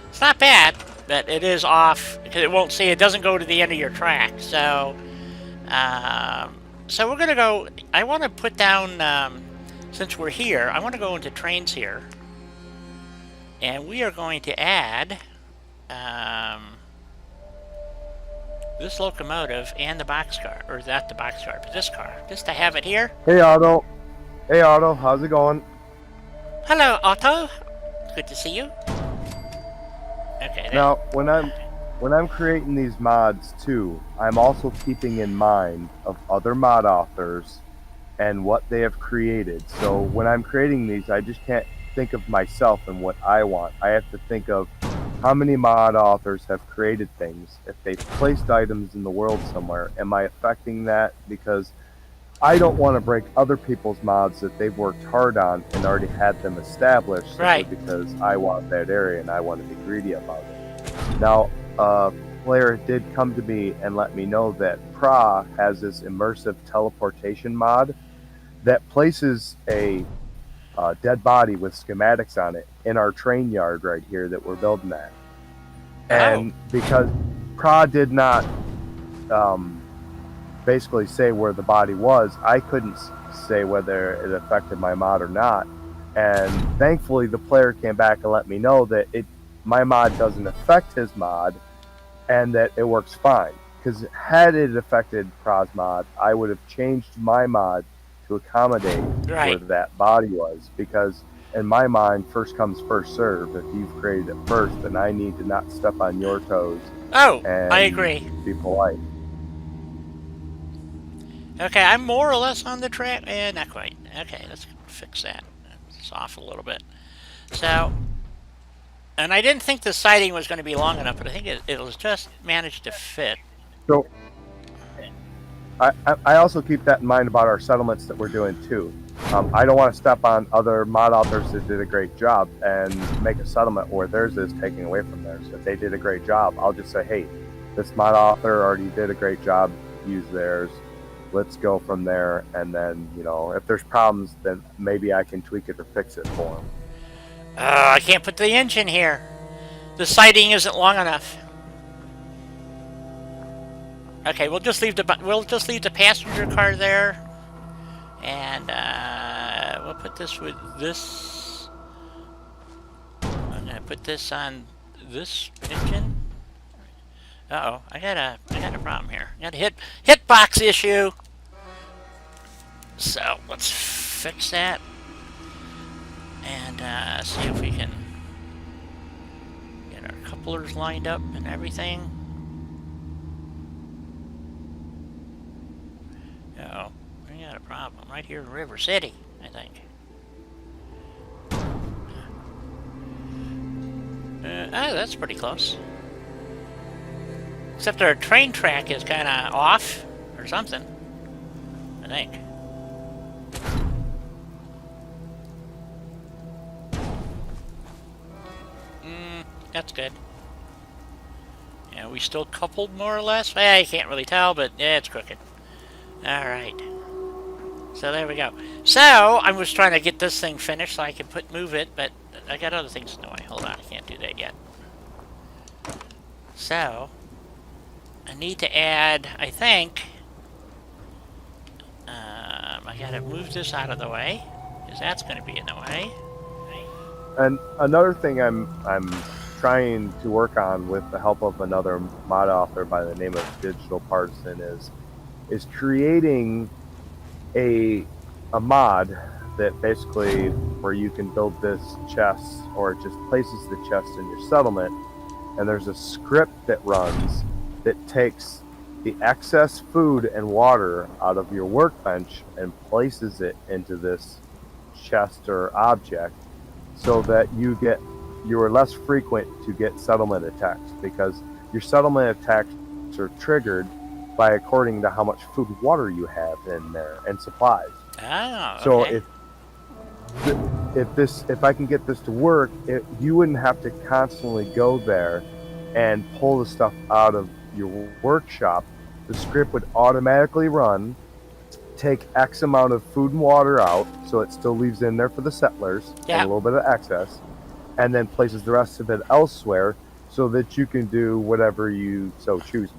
It's not bad, but it is off because it won't say, it doesn't go to the end of your track. So, so we're gonna go. I want to put down, since we're here, I want to go into trains here, and we are going to add this locomotive and the boxcar, or not the boxcar, but this car, just to have it here. Hey Otto, how's it going? Hello, Otto. Good to see you. Okay. Now, when I'm creating these mods too, I'm also keeping in mind of other mod authors and what they have created. So when I'm creating these, I just can't think of myself and what I want. I have to think of how many mod authors have created things. If they've placed items in the world somewhere, am I affecting that? Because I don't want to break other people's mods that they've worked hard on and already had them established, right, because I want that area and I want to be greedy about it. Now, a player did come to me and let me know that Pra has this immersive teleportation mod that places a dead body with schematics on it in our train yard right here that we're building at. And because Pra did not basically say where the body was, I couldn't say whether it affected my mod or not. And thankfully the player came back and let me know that my mod doesn't affect his mod and that it works fine. Because had it affected Pra's mod, I would have changed my mod to accommodate where that body was, because in my mind, first comes first serve. If you've created it first, then I need to not step on your toes. Oh, and I agree. Be polite. Okay, I'm more or less on the track. Not quite. Okay, let's fix that. It's off a little bit. So, and I didn't think the siding was going to be long enough, but I think it'll just manage to fit. So, I also keep that in mind about our settlements that we're doing too. I don't want to step on other mod authors that did a great job and make a settlement where theirs is taking away from theirs. If they did a great job, I'll just say, hey, this mod author already did a great job, use theirs. Let's go from there, and then, you know, if there's problems, then maybe I can tweak it or fix it for them. I can't put the engine here. The siding isn't long enough. Okay, we'll just leave the passenger car there, and we'll put this with this. I'm gonna put this on this engine. Uh-oh, I got a problem here. I got a hitbox issue. So let's fix that and see if we can get our couplers lined up and everything. Uh-oh, we got a problem right here in River City, I think. Oh, that's pretty close. Except our train track is kind of off or something, I think. That's good. Yeah, we still coupled more or less? I can't really tell, but yeah, it's crooked. Alright. So there we go. So, I was trying to get this thing finished so I can move it, but I got other things in the way. Hold on, I can't do that yet. So, I need to add, I think, I gotta move this out of the way, because that's gonna be in the way. And another thing I'm trying to work on with the help of another mod author by the name of Digital Partisan is creating a mod that basically where you can build this chest, or it just places the chest in your settlement, and there's a script that runs that takes the excess food and water out of your workbench and places it into this chest or object, so that you are less frequent to get settlement attacks, because your settlement attacks are triggered by according to how much food and water you have in there and supplies. Oh, okay. So if I can get this to work, you wouldn't have to constantly go there and pull the stuff out of your workshop. The script would automatically run, take X amount of food and water out, so it still leaves in there for the settlers, and a little bit of excess, and then places the rest of it elsewhere, so that you can do whatever you so choose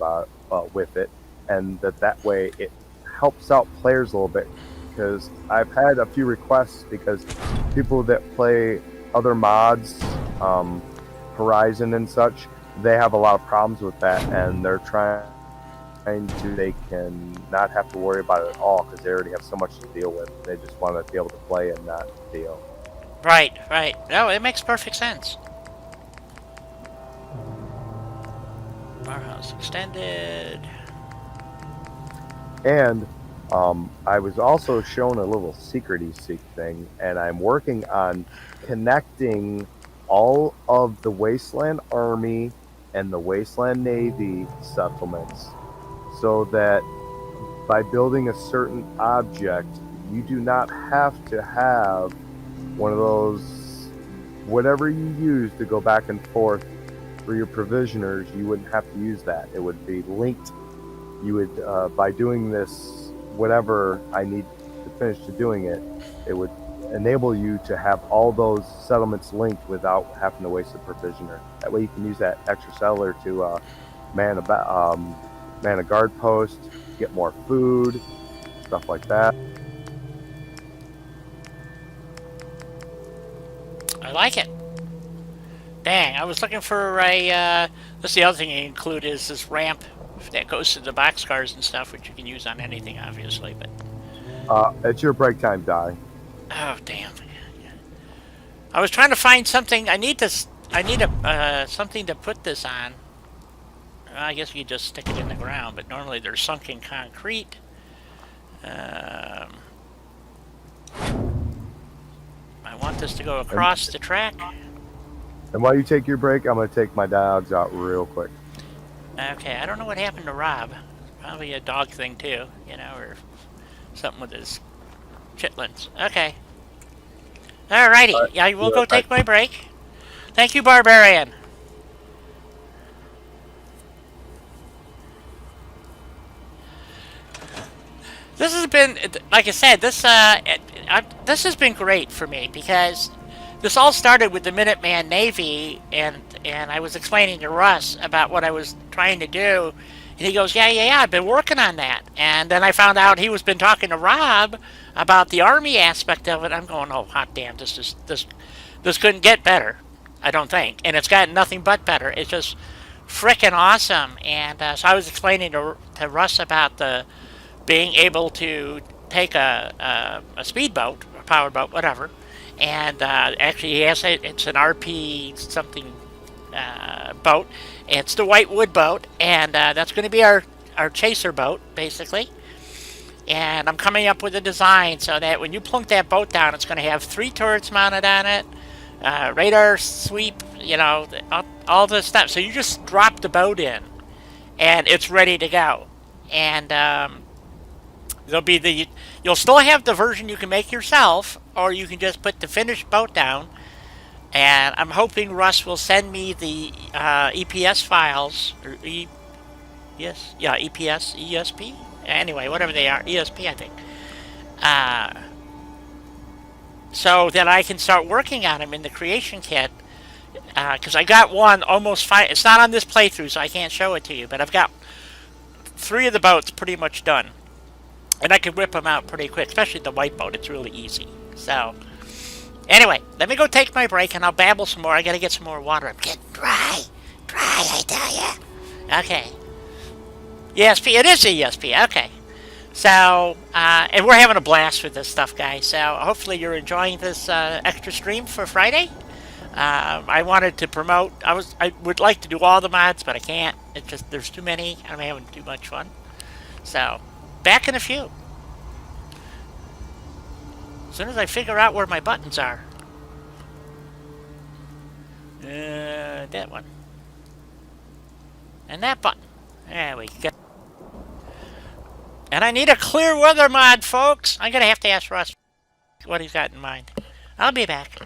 with it, and that way it helps out players a little bit. Because I've had a few requests, because people that play other mods, Horizon and such, they have a lot of problems with that, and they're trying to, they can not have to worry about it at all, because they already have so much to deal with. They just want to be able to play and not deal. Right. No, it makes perfect sense. Warehouse extended. And I was also shown a little secrety seek thing, and I'm working on connecting all of the Wasteland Army and the Wasteland Navy settlements, so that by building a certain object, you do not have to have one of those, whatever you use to go back and forth for your provisioners, you wouldn't have to use that. It would be linked. You would, by doing this, whatever I need to finish to doing it, it would enable you to have all those settlements linked without having to waste a provisioner. That way you can use that extra settler to man a guard post, get more food, stuff like that. I like it. Dang, I was looking for a, that's the other thing you include is this ramp that goes to the boxcars and stuff, which you can use on anything, obviously, but... It's your break time die. Oh, damn. I was trying to find something, I need something to put this on. I guess you just stick it in the ground, but normally they're sunk in concrete. I want this to go across the track. And while you take your break, I'm going to take my dogs out real quick. Okay, I don't know what happened to Rob. Probably a dog thing too, you know, or something with his chitlins. Okay. Alrighty, yeah, we'll go take my break. Thank you, Barbarian. This has been, like I said, this has been great for me, because this all started with the Minuteman Navy, and I was explaining to Russ about what I was trying to do, and he goes, yeah, I've been working on that. And then I found out he was been talking to Rob about the Army aspect of it. I'm going, oh, hot damn, this couldn't get better, I don't think. And it's gotten nothing but better. It's just frickin' awesome. And so I was explaining to Russ about the being able to take a speedboat, a powerboat, whatever, and actually he has it's an RP something boat. It's the Whitewood boat, and that's going to be our chaser boat, basically. And I'm coming up with a design so that when you plunk that boat down, it's going to have 3 turrets mounted on it, radar sweep, you know, all this stuff. So you just drop the boat in, and it's ready to go. And there'll be you'll still have the version you can make yourself, or you can just put the finished boat down. And I'm hoping Russ will send me the EPS files, or EPS, ESP? Anyway, whatever they are, ESP, I think. So that I can start working on them in the creation kit. Because I got one almost it's not on this playthrough, so I can't show it to you, but I've got 3 of the boats pretty much done. And I can whip them out pretty quick, especially the white boat. It's really easy. So, anyway, let me go take my break, and I'll babble some more. I gotta get some more water. I'm getting dry, I tell ya. Okay. ESP, it is ESP, okay. So, and we're having a blast with this stuff, guys. So, hopefully you're enjoying this extra stream for Friday. I wanted to promote. I would like to do all the mods, but I can't. It's just there's too many. I'm having too much fun. So, back in a few. As soon as I figure out where my buttons are. That one. And that button. There we go. And I need a clear weather mod, folks. I'm going to have to ask Russ what he's got in mind. I'll be back.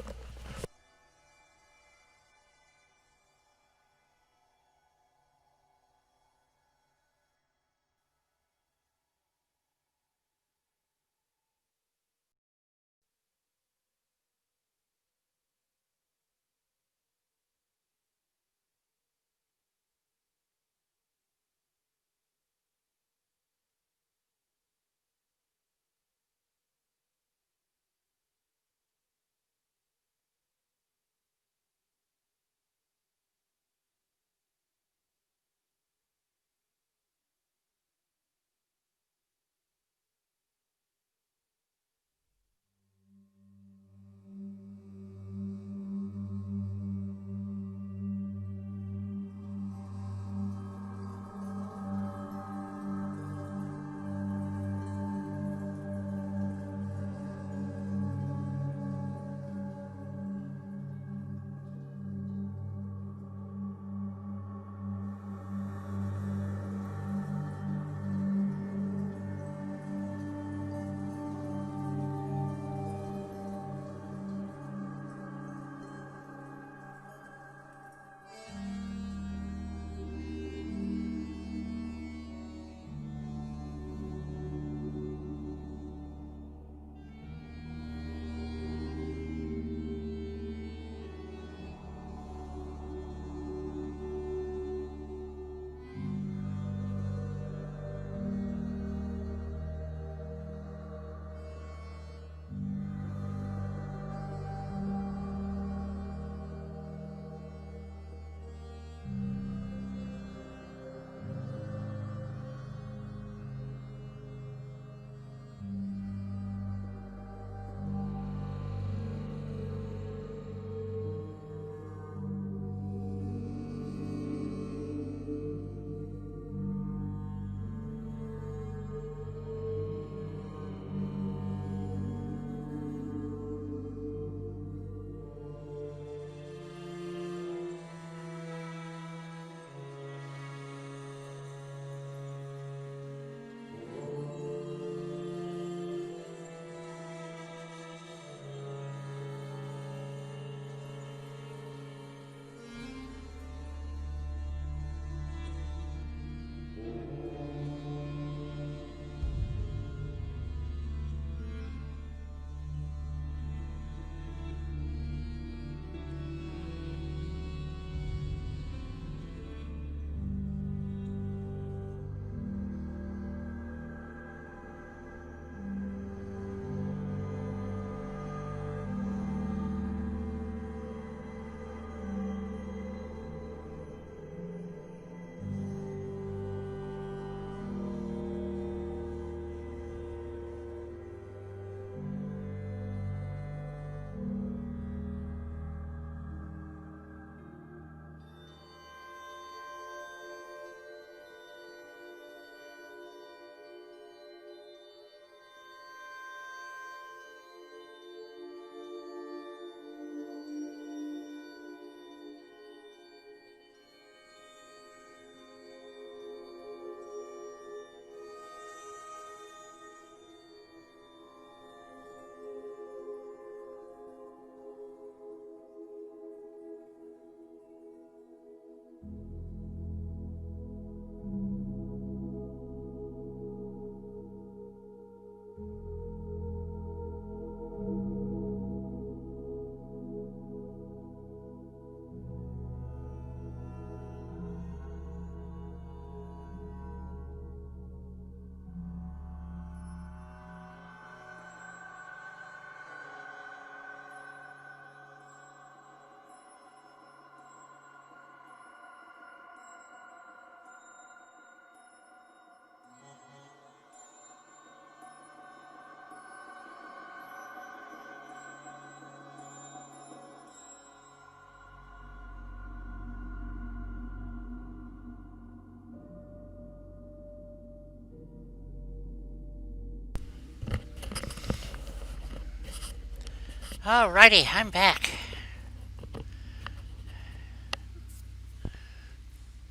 Alrighty, I'm back.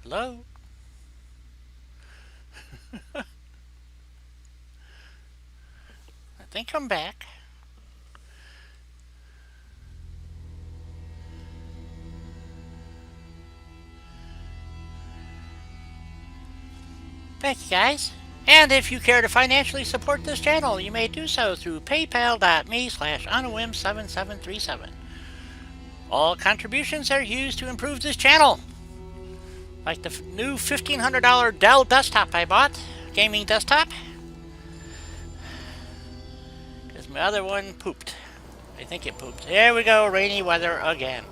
Hello? I think I'm back. Thank you, guys. And if you care to financially support this channel, you may do so through paypal.me/onawim7737. All contributions are used to improve this channel. Like the new $1,500 Dell desktop I bought, gaming desktop. Because my other one pooped. I think it pooped. There we go, rainy weather again.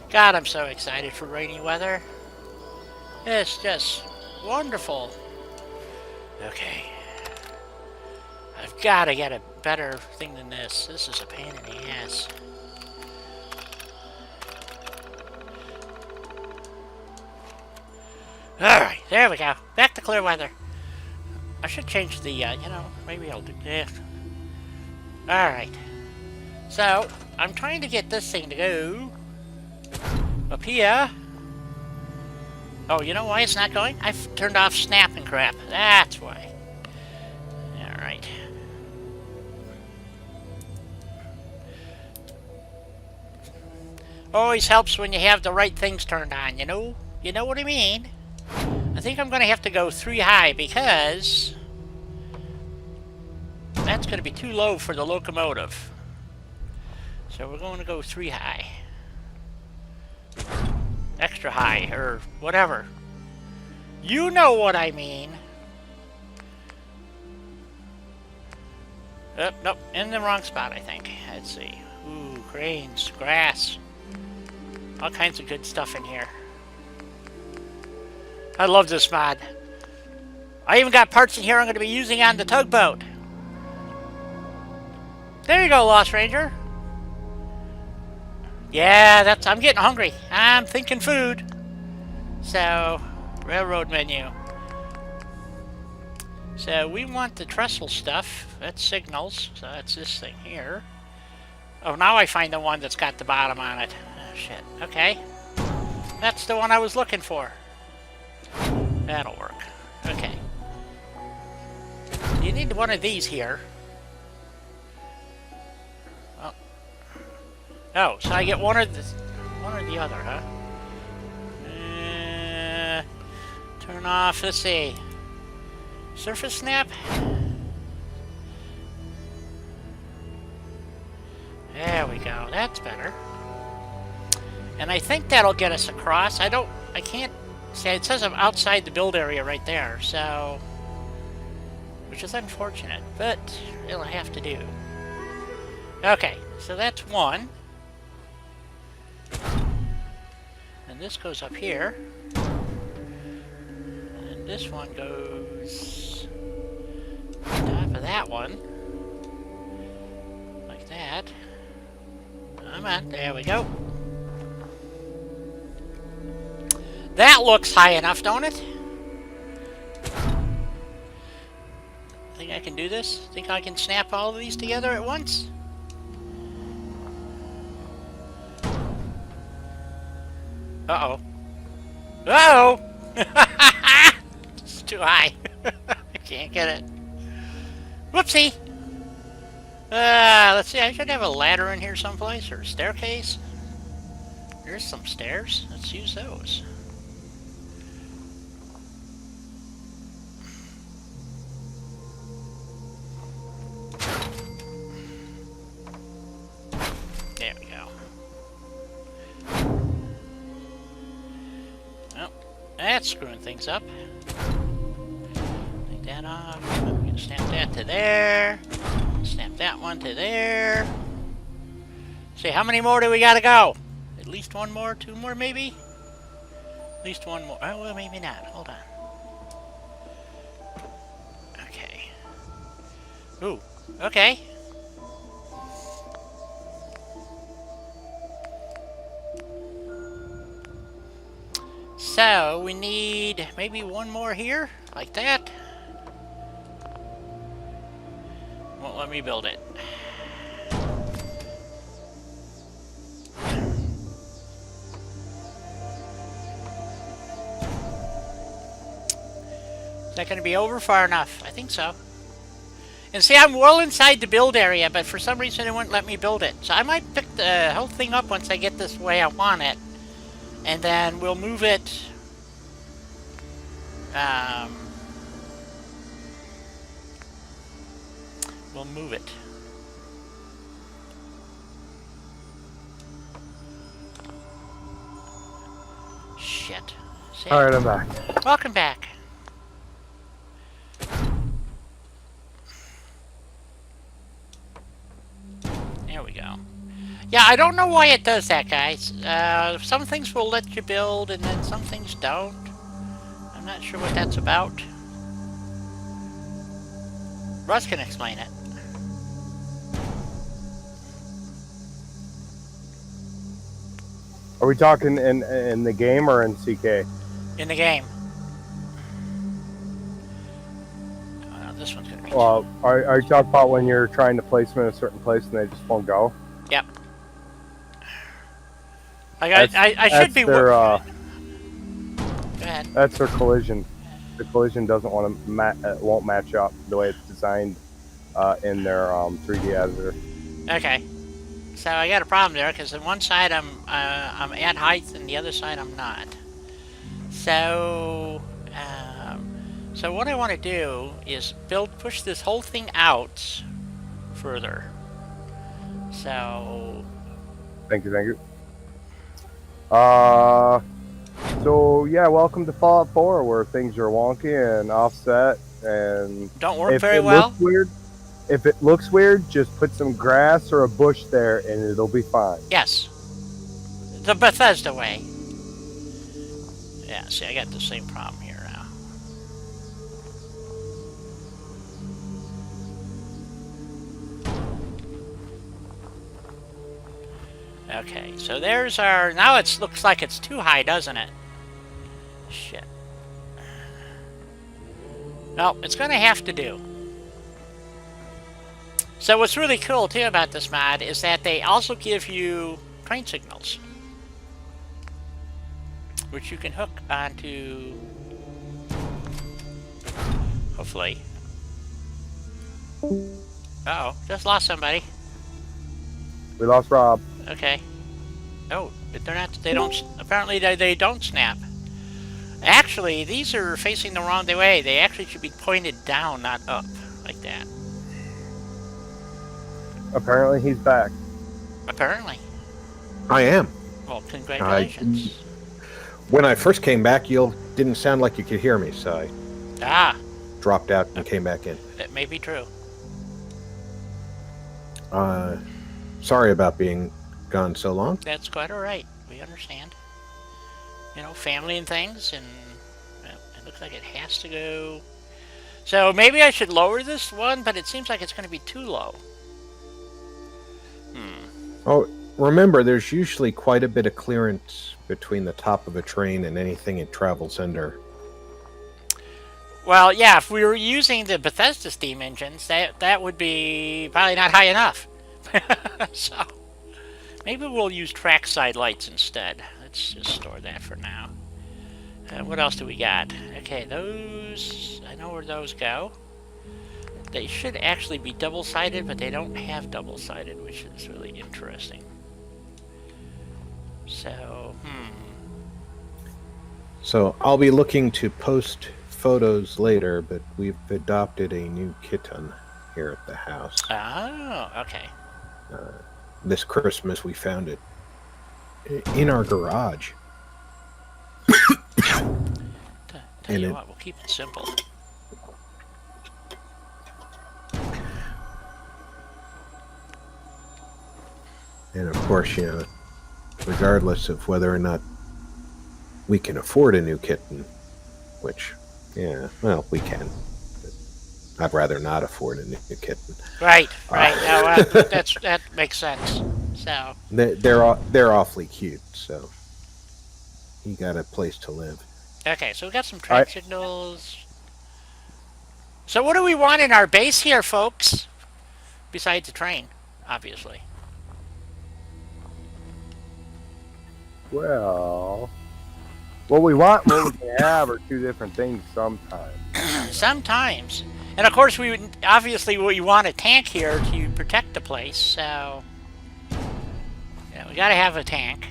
God, I'm so excited for rainy weather. It's just wonderful. Okay. I've got to get a better thing than this. This is a pain in the ass. Alright, there we go. Back to clear weather. I should change the, maybe I'll do that. Alright. So, I'm trying to get this thing to go up here. Oh, you know why it's not going? I've turned off snap and crap. That's why. Alright. Always helps when you have the right things turned on, you know? You know what I mean? I think I'm going to have to go 3 high because that's going to be too low for the locomotive. So we're going to go 3 high. Extra high, or whatever. You know what I mean. Oh, nope, in the wrong spot, I think. Let's see. Ooh, cranes, grass. All kinds of good stuff in here. I love this mod. I even got parts in here I'm going to be using on the tugboat. There you go, Lost Ranger. Yeah, I'm getting hungry. I'm thinking food. So, railroad menu. So, we want the trestle stuff. That's signals. So, that's this thing here. Oh, now I find the one that's got the bottom on it. Oh, shit. Okay. That's the one I was looking for. That'll work. Okay. You need one of these here. Oh, so I get one or the other, huh? Turn off, let's see. Surface snap? There we go, that's better. And I think that'll get us across. I can't see, it says I'm outside the build area right there, so... Which is unfortunate, but it'll have to do. Okay, so that's one. And this goes up here. And this one goes on top of that one. Like that. Come on, there we go. That looks high enough, don't it? Think I can do this? Think I can snap all of these together at once? Uh-oh. Uh-oh! It's too high. I can't get it. Whoopsie! Let's see, I should have a ladder in here someplace, or a staircase. There's some stairs. Let's use those. There we go. Oh, that's screwing things up. Take that off. I'm gonna snap that to there. Snap that one to there. See, how many more do we gotta go? At least one more, 2 more maybe? At least one more. Oh, well, maybe not. Hold on. Okay. Ooh, okay. So, we need maybe one more here, like that. Won't let me build it. that going to be over far enough? I think so. And see, I'm well inside the build area, but for some reason it wouldn't let me build it. So I might pick the whole thing up once I get this the way I want it. And then we'll move it... we'll move it. Shit. See? All right, I'm back. Welcome back. There we go. Yeah, I don't know why it does that, guys. Some things will let you build, and then some things don't. I'm not sure what that's about. Russ can explain it. Are we talking in the game or in CK? In the game. Oh, no, this one's gonna be... Well, are you talking about when you're trying to place them in a certain place and they just won't go? Yep. I should be... Their, Go ahead. That's their collision. The collision doesn't want to won't match up the way it's designed in their 3D editor. Okay. So I got a problem there because on one side I'm at height and the other side I'm not. So so what I want to do is push this whole thing out further. So Thank you. So yeah, welcome to Fallout 4, where things are wonky and offset and don't work very well. If it looks weird, just put some grass or a bush there and it'll be fine. Yes. The Bethesda way. Yeah, see, I got the same problem here now. Okay, so there's our... Now it looks like it's too high, doesn't it? Shit. No, it's going to have to do. So what's really cool, too, about this mod is that they also give you train signals, which you can hook onto, hopefully. Uh-oh, just lost somebody. We lost Rob. Okay. Oh, but they're not, apparently they don't snap. Actually, these are facing the wrong way. They actually should be pointed down, not up, like that. Apparently he's back. Apparently. I am. Well, congratulations. When I first came back, you didn't sound like you could hear me, so I dropped out and came back in. That may be true. Sorry about being gone so long. That's quite all right. We understand. You know, family and things, and well, it looks like it has to go. So maybe I should lower this one, but it seems like it's going to be too low. Oh, remember, there's usually quite a bit of clearance between the top of a train and anything it travels under. Well, yeah, if we were using the Bethesda steam engines, that would be probably not high enough. So maybe we'll use trackside lights instead. Let's just store that for now. What else do we got? Okay, those, I know where those go. They should actually be double-sided, but they don't have double-sided, which is really interesting. So, So I'll be looking to post photos later, but we've adopted a new kitten here at the house. Oh, okay. This Christmas we found it in our garage. Tell you what, we'll keep it simple. And of course, you know, regardless of whether or not we can afford a new kitten, which, yeah, well, we can. But I'd rather not afford a new kitten. Right. No, that makes sense. So they're awfully cute. So he got a place to live. okay, so we got some track signals. So what do we want in our base here, folks? Besides the train, obviously. Well, what we want and what we can have are two different things sometimes. Sometimes. And of course, we would obviously we want a tank here to protect the place. So, yeah, we got to have a tank.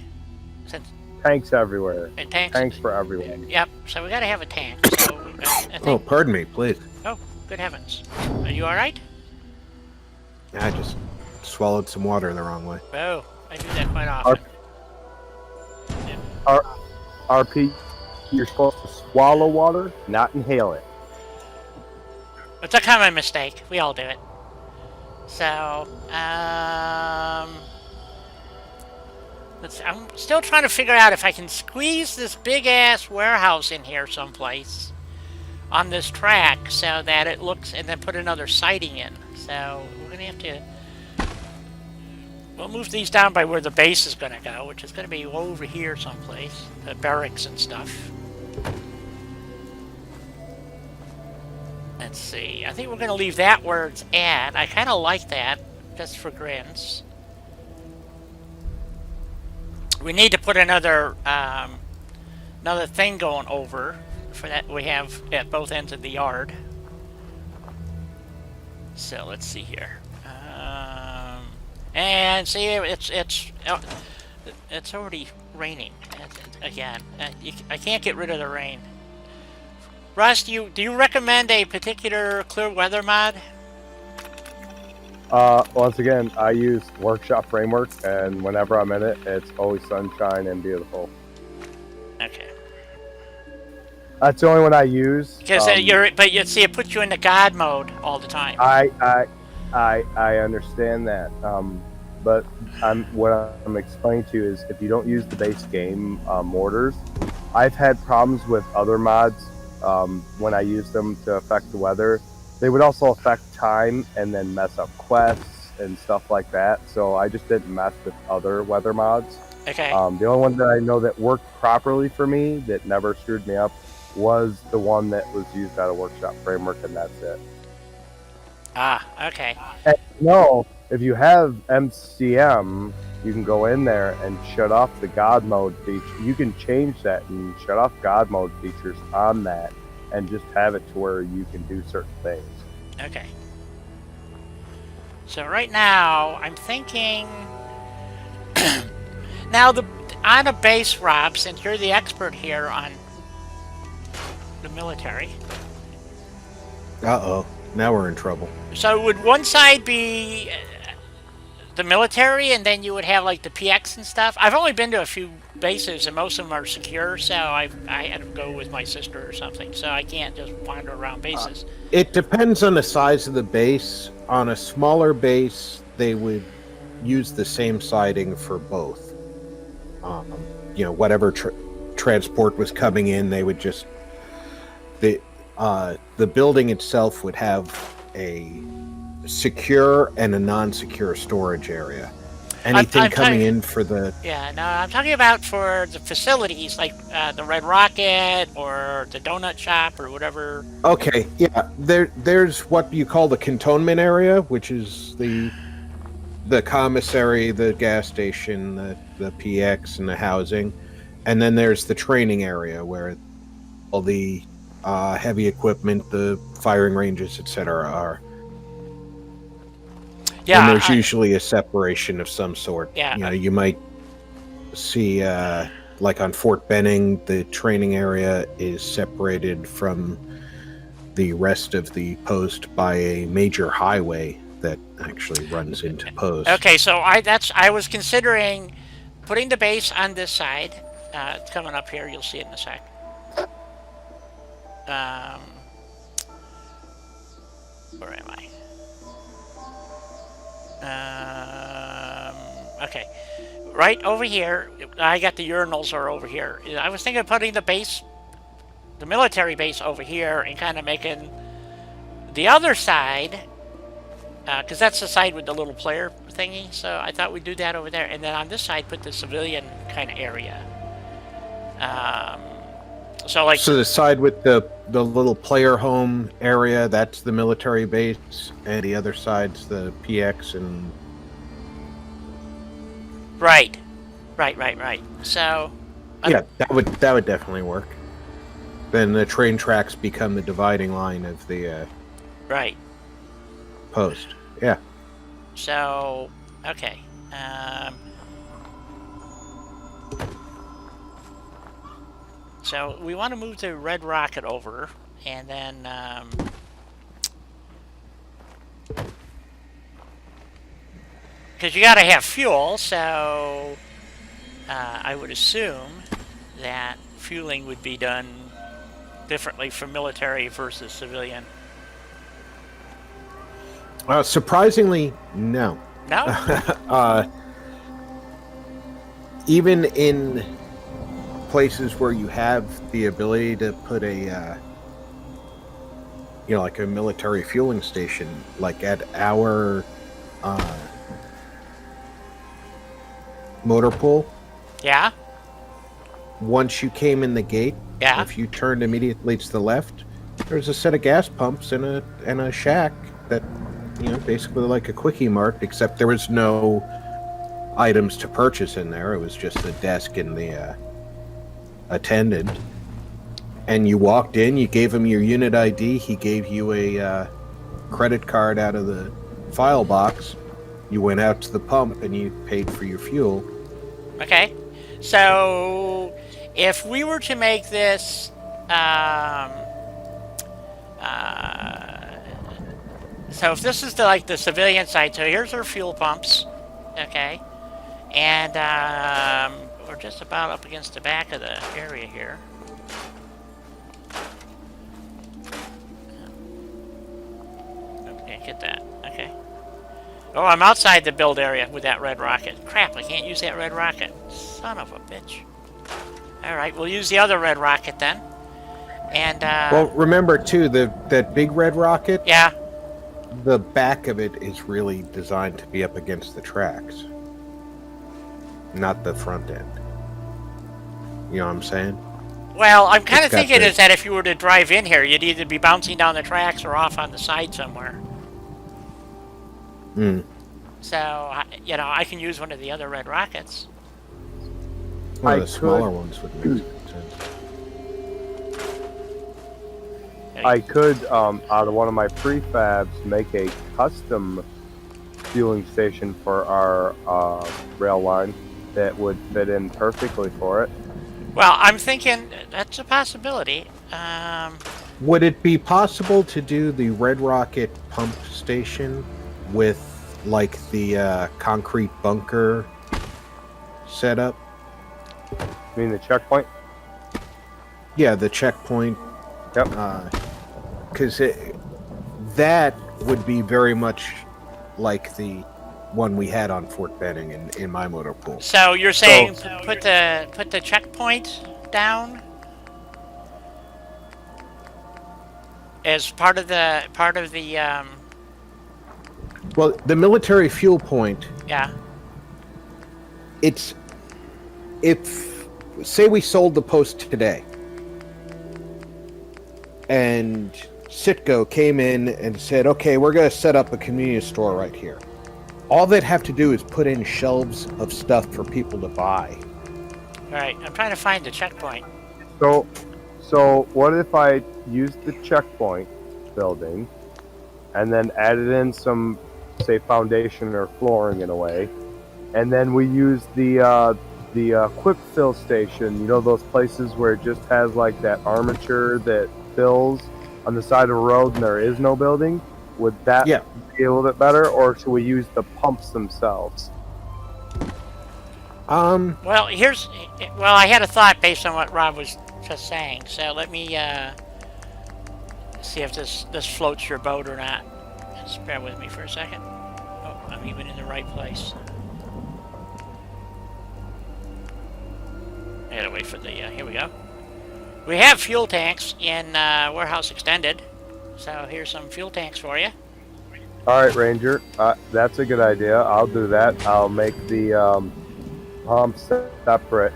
Since Tanks everywhere. tanks. Tanks for everyone. Yep. So we got to have a tank. So I think. Oh, pardon me, please. Oh, good heavens! Are you all right? I just swallowed some water the wrong way. Oh, I do that quite often. RP, you're supposed to swallow water, not inhale it. It's a common mistake. We all do it. So, I'm still trying to figure out if I can squeeze this big-ass warehouse in here someplace on this track so that it looks, and then put another siding in. So, we're going to have to... We'll move these down by where the base is going to go, which is going to be over here someplace. The barracks and stuff. Let's see. I think we're going to leave that where it's at. I kind of like that, just for grins. We need to put another thing going over for that we have at both ends of the yard. So let's see here. And see, it's already raining again. I can't get rid of the rain. Russ, do you recommend a particular clear weather mod? Once again, I use Workshop Framework, and whenever I'm in it, it's always sunshine and beautiful. Okay. That's the only one I use. Because but you see, it puts you into God mode all the time. I understand that. But what I'm explaining to you is if you don't use the base game mortars, I've had problems with other mods when I use them to affect the weather. They would also affect time and then mess up quests and stuff like that. So I just didn't mess with other weather mods. Okay. The only one that I know that worked properly for me, that never screwed me up, was the one that was used out of Workshop Framework, and that's it. Ah, okay. And no, if you have MCM, you can go in there and shut off the God mode feature. You can change that and shut off God mode features on that and just have it to where you can do certain things. Okay. So right now, I'm thinking... now, on a base, Rob, since you're the expert here on the military... Uh-oh. Now we're in trouble. So would one side be the military, and then you would have like the PX and stuff? I've only been to a few bases, and most of them are secure, so I had to go with my sister or something, so I can't just wander around bases. It depends on the size of the base. On a smaller base, they would use the same siding for both. Whatever transport was coming in, they would just... The building itself would have a secure and a non-secure storage area. Anything coming in for the... Yeah, no, I'm talking about for the facilities, like the Red Rocket or the Donut Shop or whatever. Okay, yeah. There's what you call the cantonment area, which is the commissary, the gas station, the PX, and the housing. And then there's the training area where all the heavy equipment, the firing ranges, etc. are. Yeah, and there's usually a separation of some sort. Yeah. You might see, like on Fort Benning, the training area is separated from the rest of the post by a major highway that actually runs into post. Okay, so I was considering putting the base on this side. It's coming up here. You'll see it in a sec. Where am I? Okay. Right over here, I got the urinals are over here. I was thinking of putting the base, the military base over here and kind of making the other side, because that's the side with the little player thingy, so I thought we'd do that over there. And then on this side, put the civilian kind of area. So the side with the little player home area, that's the military base, and the other side's the PX and... Right. So... yeah, that would definitely work. then the train tracks become the dividing line of the Right. post. Yeah. So, okay. So we want to move the red rocket over, and then because you got to have fuel, so I would assume that fueling would be done differently for military versus civilian. Surprisingly, no. No? Even in places where you have the ability to put a, like a military fueling station, like at our motor pool, Yeah? once you came in the gate, Yeah? if you turned immediately to the left, there's a set of gas pumps and a shack that, basically like a quickie mart, except there was no items to purchase in there. It was just the desk and the attendant. And you walked in, you gave him your unit ID, he gave you a credit card out of the file box. You went out to the pump and you paid for your fuel. Okay. So, if we were to make this, so if this is the civilian side, so here's our fuel pumps, okay, and we're just about up against the back of the area here. Oh, can't get that. Okay. Oh, I'm outside the build area with that red rocket. Crap, I can't use that red rocket. Son of a bitch. Alright, we'll use the other red rocket then. And, well, remember, too, that big red rocket, yeah. the back of it is really designed to be up against the tracks, not the front end. You know what I'm saying? Well, I'm kind of It's got thinking the- is that if you were to drive in here, you'd either be bouncing down the tracks or off on the side somewhere. Hmm. So, I can use one of the other red rockets. Well, I the smaller could- ones would make sense. I could, out of one of my prefabs, make a custom fueling station for our rail line that would fit in perfectly for it. Well, I'm thinking that's a possibility. Would it be possible to do the Red Rocket pump station with, like, the concrete bunker setup? You mean the checkpoint? Yeah, the checkpoint. Yep. Because that would be very much like the one we had on Fort Benning in my motor pool. So you're saying put the checkpoint down as part of the Well, the military fuel point, yeah. it's, if, say we sold the post today, and Citgo came in and said, okay, we're going to set up a convenience store right here. All they'd have to do is put in shelves of stuff for people to buy. All right, I'm trying to find the checkpoint. So what if I used the checkpoint building and then added in some, say, foundation or flooring in a way, and then we use the quick fill station, those places where it just has like that armature that fills on the side of a road and there is no building? Would that be a little bit better, or should we use the pumps themselves? Well, I had a thought based on what Rob was just saying. So let me see if this floats your boat or not. Just bear with me for a second. Oh, I'm even in the right place. I gotta wait for the, here we go. We have fuel tanks in Warehouse Extended. So here's some fuel tanks for you. All right, Ranger. That's a good idea. I'll do that. I'll make the pumps separate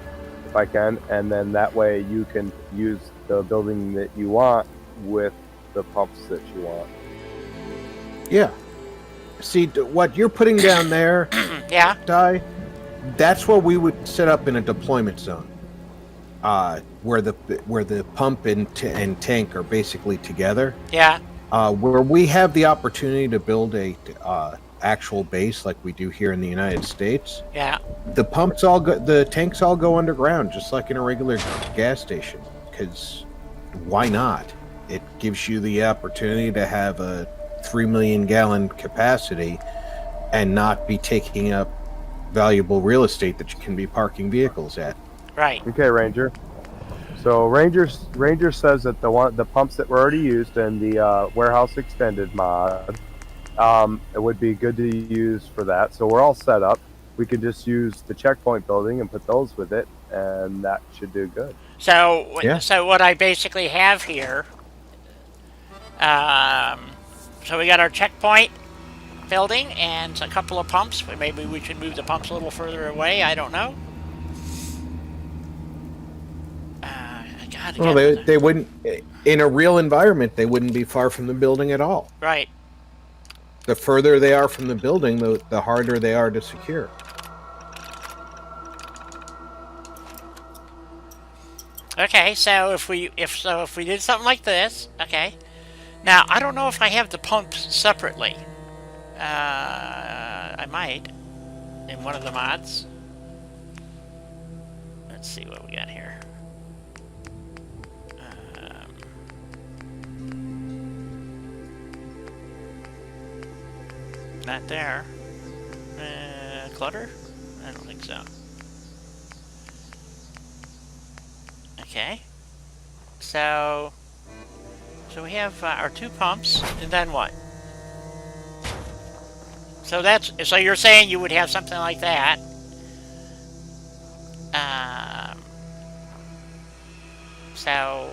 if I can, and then that way you can use the building that you want with the pumps that you want. Yeah. See, what you're putting down there, Yeah. Di, that's what we would set up in a deployment zone. where the pump and tank are basically together. Yeah. Where we have the opportunity to build a actual base like we do here in the United States. Yeah. The tanks all go underground, just like in a regular gas station. Because why not? It gives you the opportunity to have a 3 million gallon capacity and not be taking up valuable real estate that you can be parking vehicles at. Right. Okay, Ranger. So Ranger says that the pumps that were already used in the warehouse extended mod, it would be good to use for that. So we're all set up. We can just use the checkpoint building and put those with it, and that should do good. So, Yeah. so what I basically have here, so we got our checkpoint building and a couple of pumps. Maybe we should move the pumps a little further away. I don't know. God, Well, they wouldn't, in a real environment, they wouldn't be far from the building at all. Right. The further they are from the building, the harder they are to secure. Okay, so if we did something like this, okay. Now I don't know if I have the pumps separately. I might in one of the mods. Let's see what we got here. Not there. Clutter? I don't think so. Okay. So we have our two pumps, and then what? So you're saying you would have something like that. So,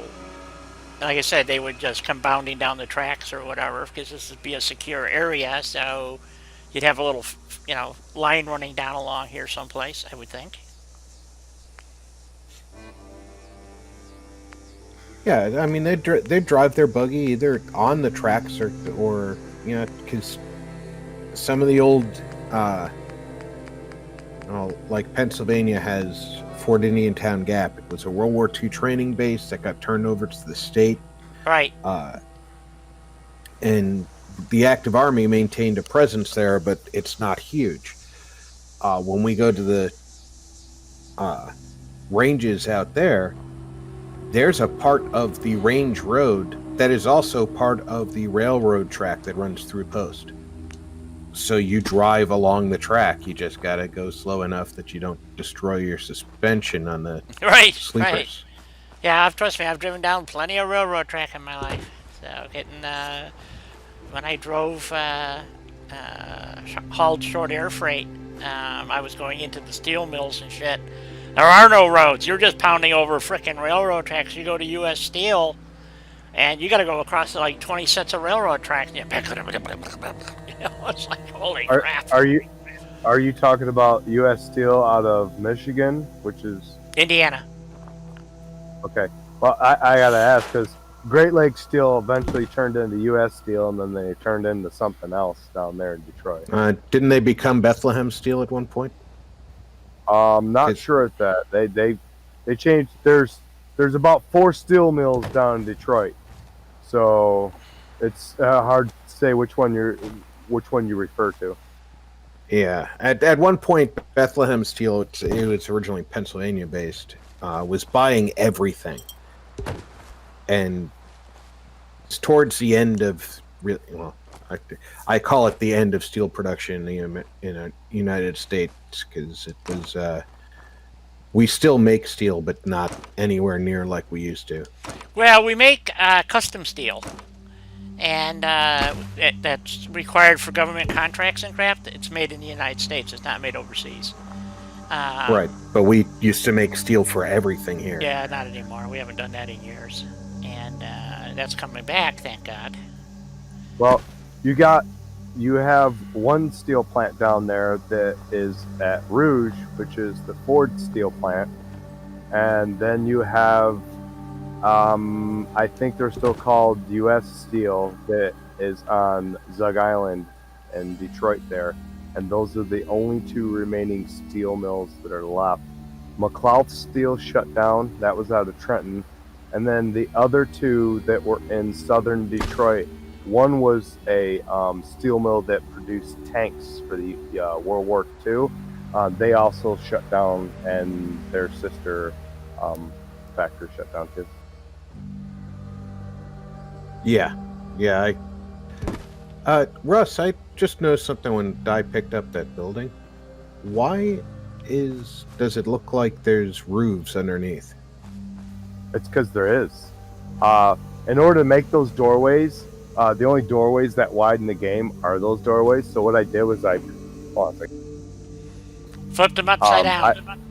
like I said, they would just come bounding down the tracks or whatever, because this would be a secure area, so you'd have a little, line running down along here someplace, I would think. Yeah, I mean, they drive their buggy either on the tracks or because some of the old, like Pennsylvania has Fort Indiantown Gap. It was a World War II training base that got turned over to the state. Right. And the active army maintained a presence there, but it's not huge. When we go to the ranges out there, there's a part of the range road that is also part of the railroad track that runs through Post. So you drive along the track. You just got to go slow enough that you don't destroy your suspension on the sleepers. Right. Yeah, trust me, I've driven down plenty of railroad track in my life. So when I drove hauled short air freight, I was going into the steel mills and shit. There are no roads. You're just pounding over frickin' railroad tracks. You go to U.S. Steel, and you got to go across like 20 sets of railroad tracks. It's like, holy crap. Are you talking about U.S. Steel out of Michigan, which is Indiana? Okay. Well, I gotta ask because Great Lakes Steel eventually turned into U.S. Steel, and then they turned into something else down there in Detroit. Didn't they become Bethlehem Steel at one point? Not sure at that. They changed. There's about 4 steel mills down in Detroit, so it's hard to say which one you refer to. Yeah, at one point, Bethlehem Steel, it was originally Pennsylvania based, was buying everything, and it's towards the end of I call it the end of steel production in the United States because it was. We still make steel, but not anywhere near like we used to. Well, we make custom steel, and that's required for government contracts and crap. It's made in the United States. It's not made overseas. Right, but we used to make steel for everything here. Yeah, not anymore. We haven't done that in years, and that's coming back, thank God. Well, you have one steel plant down there that is at Rouge, which is the Ford steel plant, and then you have, I think they're still called U.S. Steel, that is on Zug Island in Detroit there, and those are the only 2 remaining steel mills that are left McLeod Steel shut down. That was out of Trenton. And then the other two that were in southern Detroit, one was a steel mill that produced tanks for the World War II. They also shut down, and their sister factory shut down too. Yeah. Russ, I just noticed something when I picked up that building. Why does it look like there's roofs underneath? It's because there is. In order to make those doorways, the only doorways that wide in the game are those doorways. So what I did was Flipped them upside down.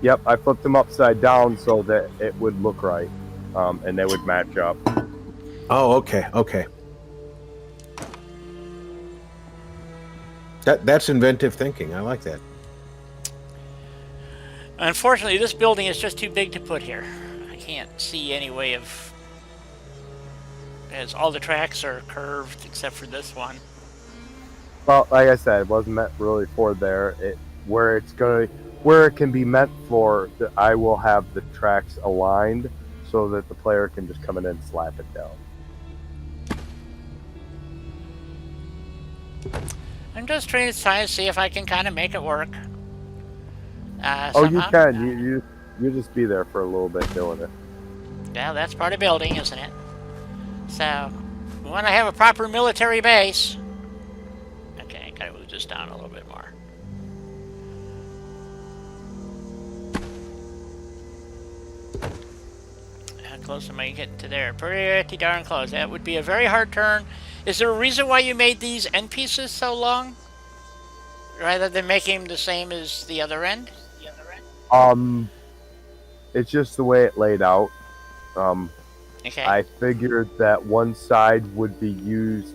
Yep, I flipped them upside down so that it would look right, and they would match up. Oh, okay. That's inventive thinking. I like that. Unfortunately, this building is just too big to put here. I can't see any way of... as all the tracks are curved except for this one. Well, like I said, it wasn't meant really for there. Where it can be meant for, I will have the tracks aligned so that the player can just come in and slap it down. I'm just trying to see if I can kind of make it work. You can. You just be there for a little bit doing it. Yeah, that's part of building, isn't it? So, we want to have a proper military base. Okay, gotta move this down a little bit more. How close am I getting to there? Pretty darn close. That would be a very hard turn. Is there a reason why you made these end pieces so long? Rather than making them the same as the other end? It's just the way it laid out. Okay. I figured that one side would be used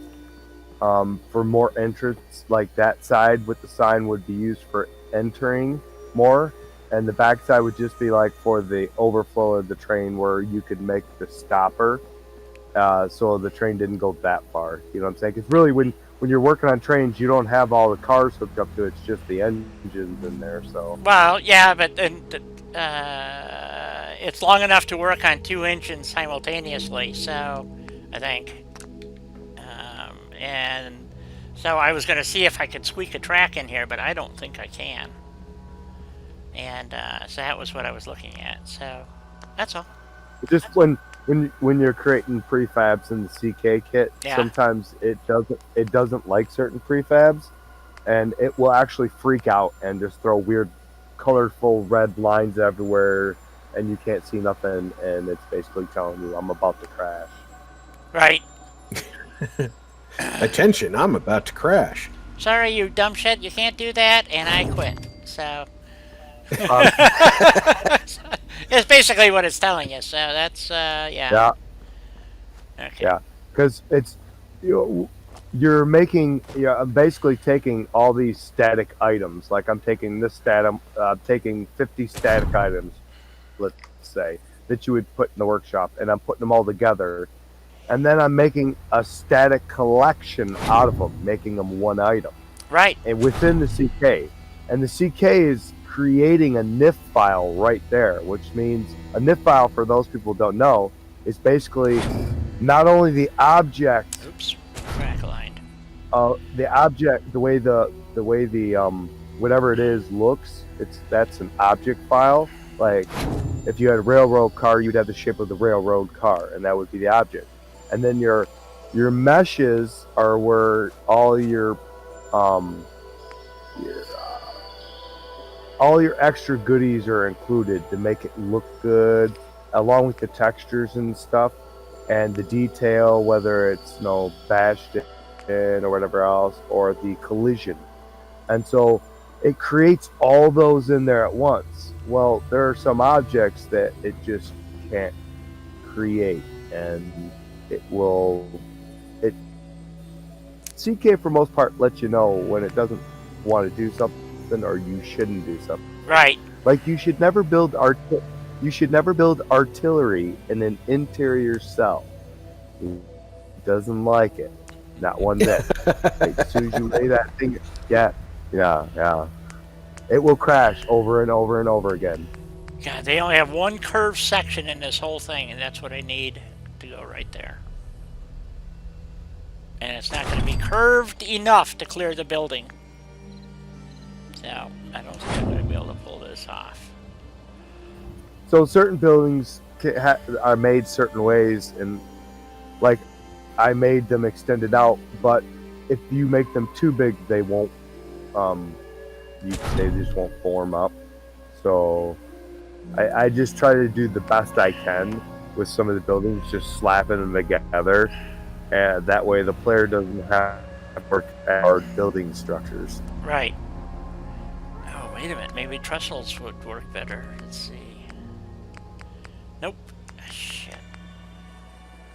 for more entrance, like that side with the sign would be used for entering more, and the back side would just be like for the overflow of the train where you could make the stopper, so the train didn't go that far. You know what I'm saying? Because really, when you're working on trains, you don't have all the cars hooked up to it. It's just the engines in there. So. Well, yeah, but it's long enough to work on 2 engines simultaneously. So, I think, and so I was going to see if I could squeak a track in here, but I don't think I can. And so that was what I was looking at. So that's all. Just when you're creating prefabs in the CK kit, Yeah. sometimes it doesn't like certain prefabs, and it will actually freak out and just throw weird, colorful red lines everywhere, and you can't see nothing, and it's basically telling you I'm about to crash. Right. Attention, I'm about to crash. Sorry, you dumb shit. You can't do that, and I quit. So. It's basically what it's telling you. So that's yeah. Yeah. Okay. Yeah, because it's you're basically taking all these static items. Like I'm taking this taking 50 static items, let's say, that you would put in the workshop, and I'm putting them all together, and then I'm making a static collection out of them, making them one item. Right. And within the CK, and the CK is creating a NIF file right there, which means a NIF file, for those people who don't know, is basically not only the object. Oops, track aligned. The object, the way the whatever it is looks, that's an object file. Like if you had a railroad car, you'd have the shape of the railroad car, and that would be the object. And then your meshes are where all your extra goodies are included to make it look good, along with the textures and stuff, and the detail, whether it's bashed in or whatever else, or the collision. And so it creates all those in there at once. Well, there are some objects that it just can't create, and CK for most part lets you know when it doesn't want to do something, or you shouldn't do something. Right. Like you should never build artillery in an interior cell. It doesn't like it, not one bit. Like, as soon as you lay that thing, yeah, it will crash over and over and over again. God, they only have one curved section in this whole thing, and that's what I need to go right there. And it's not going to be curved enough to clear the building. So, I don't think I'm going to be able to pull this off. So certain buildings are made certain ways, and like I made them extended out, but if you make them too big, they won't. They just won't form up. So I just try to do the best I can with some of the buildings, just slapping them together, and that way the player doesn't have to work at hard building structures. Right. Oh, wait a minute. Maybe trestles would work better. Let's see. Nope. Shit.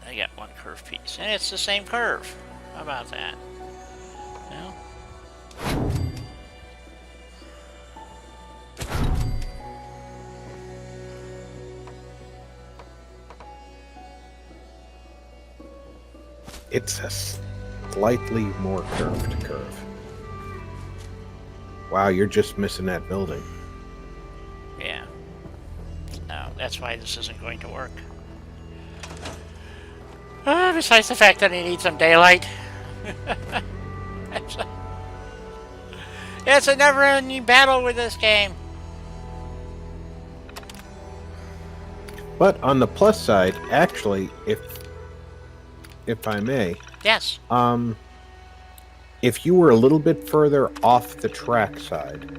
I got one curved piece. And it's the same curve. How about that? No? It's a slightly more curved curve. Wow, you're just missing that building. Yeah. No, that's why this isn't going to work. Besides the fact that I need some daylight. It's a never-ending battle with this game. But on the plus side, actually, if I may, Yes. if you were a little bit further off the track side,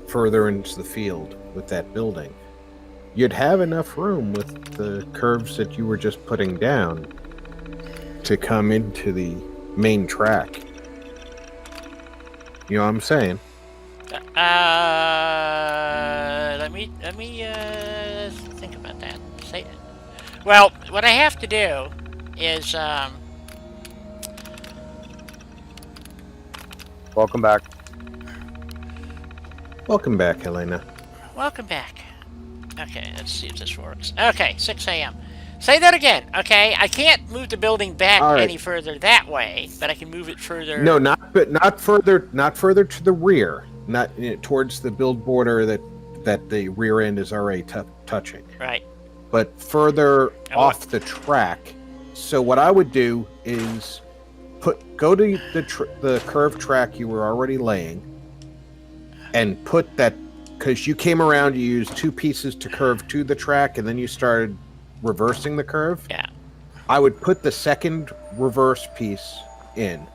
further into the field with that building, you'd have enough room with the curves that you were just putting down to come into the main track. You know what I'm saying? Let me think about that. Well, what I have to do is Welcome back. Welcome back, Helena. welcome back. Okay, let's see if this works. Okay, 6 a.m. Say that again, okay? I can't move the building back All right. any further that way, but I can move it further. No, not further to the rear, not towards the build border that the rear end is already touching. Right. But further off the track. So what I would do is go to the curved track you were already laying, and put that, because you came around, you used two pieces to curve to the track, and then you started reversing the curve. Yeah. I would put the second reverse piece in.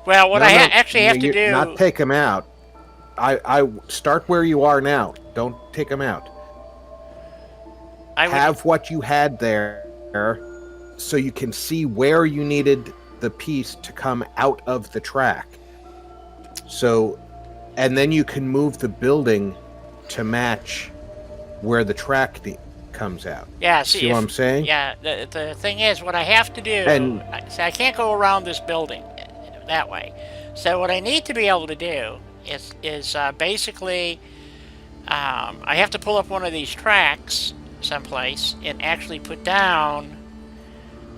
Well, what I actually have to do... Not take them out. I start where you are now. Don't take them out. Have what you had there so you can see where you needed the piece to come out of the track. So, and then you can move the building to match where the track comes out. Yeah, see what I'm saying? Yeah, the thing is, what I have to do... And I can't go around this building that way. So what I need to be able to do is basically... I have to pull up one of these tracks someplace and actually put down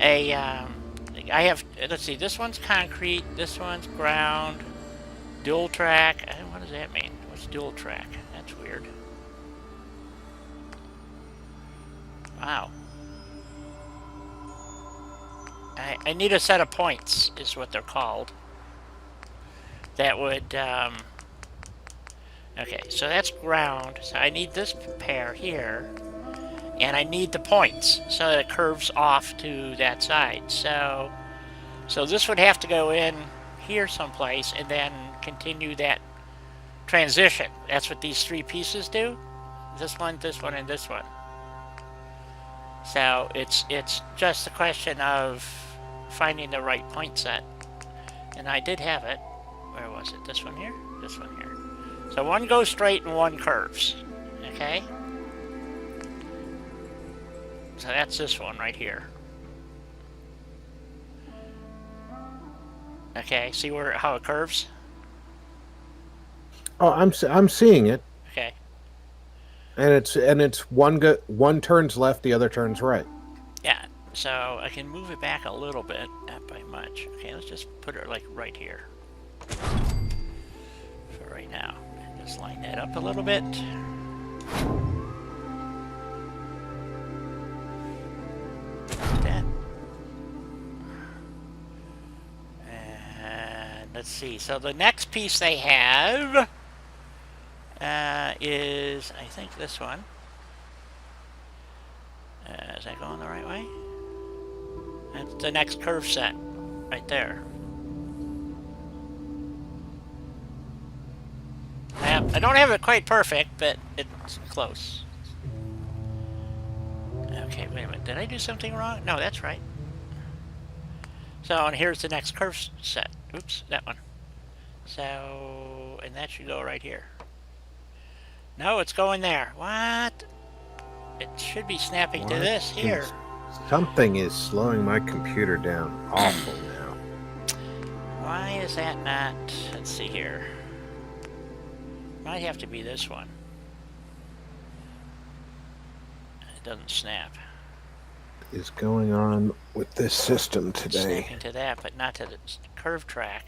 a... I have... Let's see, this one's concrete, this one's ground, dual track... What does that mean? What's dual track? That's weird. Wow. I need a set of points, is what they're called. That would, okay, so that's ground. So I need this pair here. And I need the points, so that it curves off to that side. So this would have to go in here someplace, and then continue that transition. That's what these three pieces do. This one, and this one. So it's just a question of finding the right point set. And I did have it. Where was it? This one here? This one here. So one goes straight and one curves. Okay? So that's this one right here. Okay, see how it curves? oh, I'm seeing it, Okay. and it's one turns left, the other turns right. Yeah, so I can move it back a little bit, not by much. Okay, let's just put it like right here. So right right now. Just line that up a little bit. Like that. And let's see. So the next piece they have is, I think, this one. Is that going the right way? That's the next curve set right there. I don't have it quite perfect, but it's close. Okay, wait a minute. Did I do something wrong? No, that's right. So, and here's the next curve set. Oops, that one. So, and that should go right here. No, it's going there. What? It should be snapping to this here. Something is slowing my computer down awful now. Why is that not? Let's see here. Might have to be this one. It doesn't snap. What is going on with this system today? Snapping to that, but not to the curve track.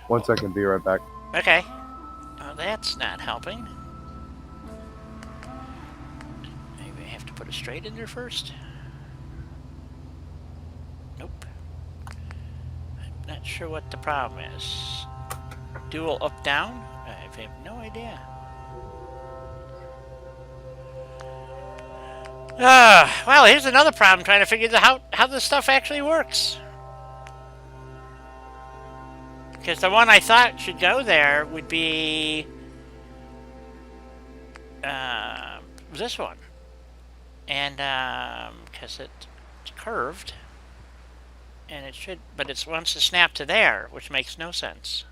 1 second, be right back. Okay. Well, that's not helping. Maybe I have to put a straight in there first. Nope. I'm not sure what the problem is. Dual up down? I have no idea. Well, here's another problem trying to figure out how this stuff actually works. Because the one I thought should go there would be this one. And because it's curved, and it should, but it wants to snap to there, which makes no sense.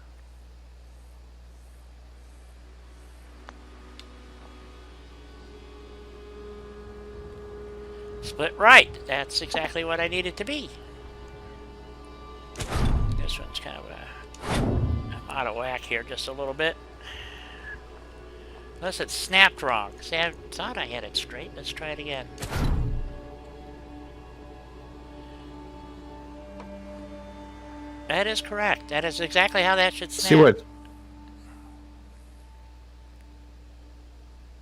Split right. That's exactly what I need it to be. This one's kind of I'm out of whack here just a little bit. Unless it snapped wrong. See, I thought I had it straight. Let's try it again. That is correct. That is exactly how that should snap. See what?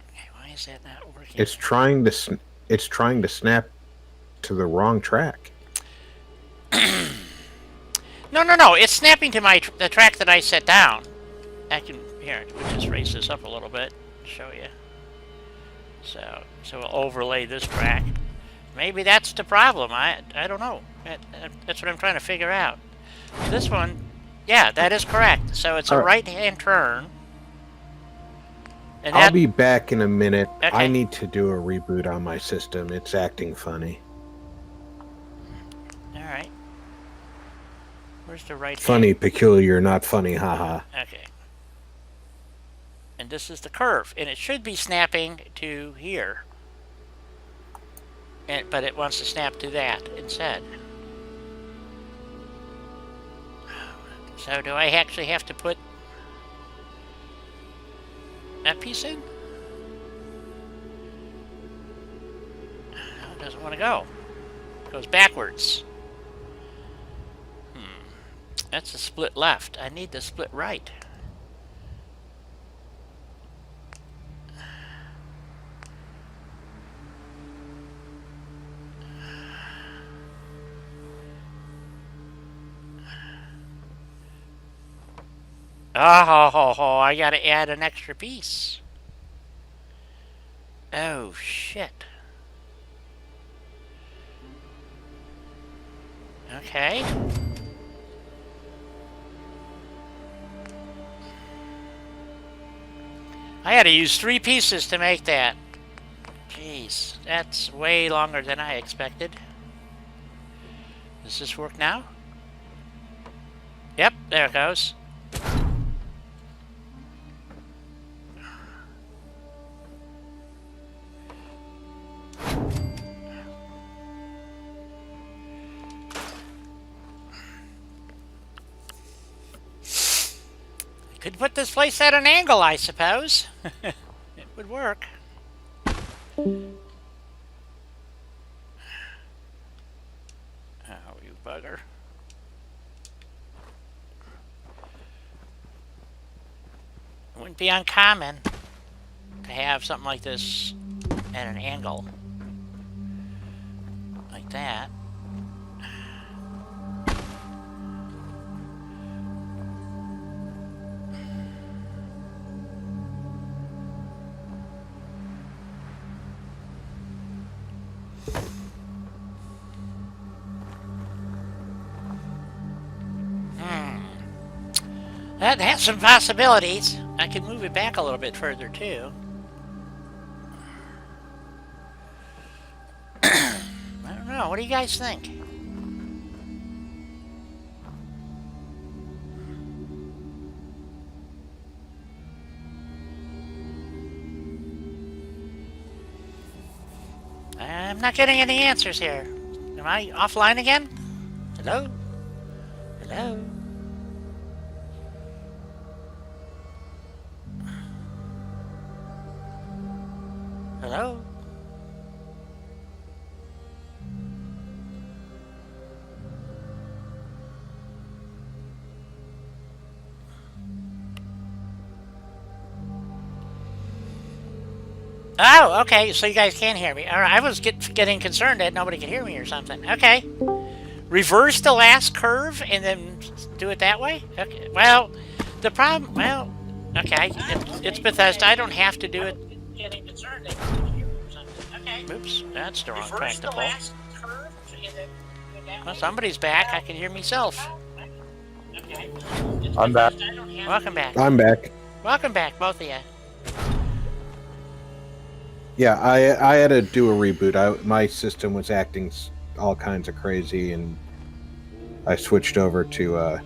Okay, why is that not working? It's trying to snap to the wrong track. No. It's snapping to the track that I set down. I can here. We'll just raise this up a little bit. Show you. So we'll overlay this track. Maybe that's the problem. I don't know. That's what I'm trying to figure out. This one, yeah, that is correct. So it's a right-hand turn. And I'll be back in a minute. Okay. I need to do a reboot on my system. It's acting funny. All right. Where's the right? Funny, peculiar, not funny. Haha. Okay. And this is the curve, and it should be snapping to here. But it wants to snap to that instead. So do I actually have to put that piece in? No, it doesn't want to go. It goes backwards. That's a split left. I need the split right. Oh, I gotta add an extra piece. Oh, shit. Okay. I had to use 3 pieces to make that. Jeez, that's way longer than I expected. Does this work now? Yep, there it goes. Could put this place at an angle, I suppose. It would work. Oh, you bugger. wouldn't be uncommon to have something like this at an angle. Like that. That has some possibilities. I could move it back a little bit further too. I don't know. What do you guys think? I'm not getting any answers here. Am I offline again? Hello? Hello? Hello? Oh, okay, so you guys can hear me. All right, I was getting concerned that nobody could hear me or something. Okay. Reverse the last curve and then do it that way? Okay. Well, the problem... Well, okay. It's Bethesda. I don't have to do it. Getting concerned that nobody could hear me or something. Okay. Oops, that's the wrong track to pull. Well, somebody's back. I can hear myself. Okay. I'm back. Welcome back. I'm back. Welcome back, both of you. Yeah, I had to do a reboot. My system was acting all kinds of crazy, and I switched over to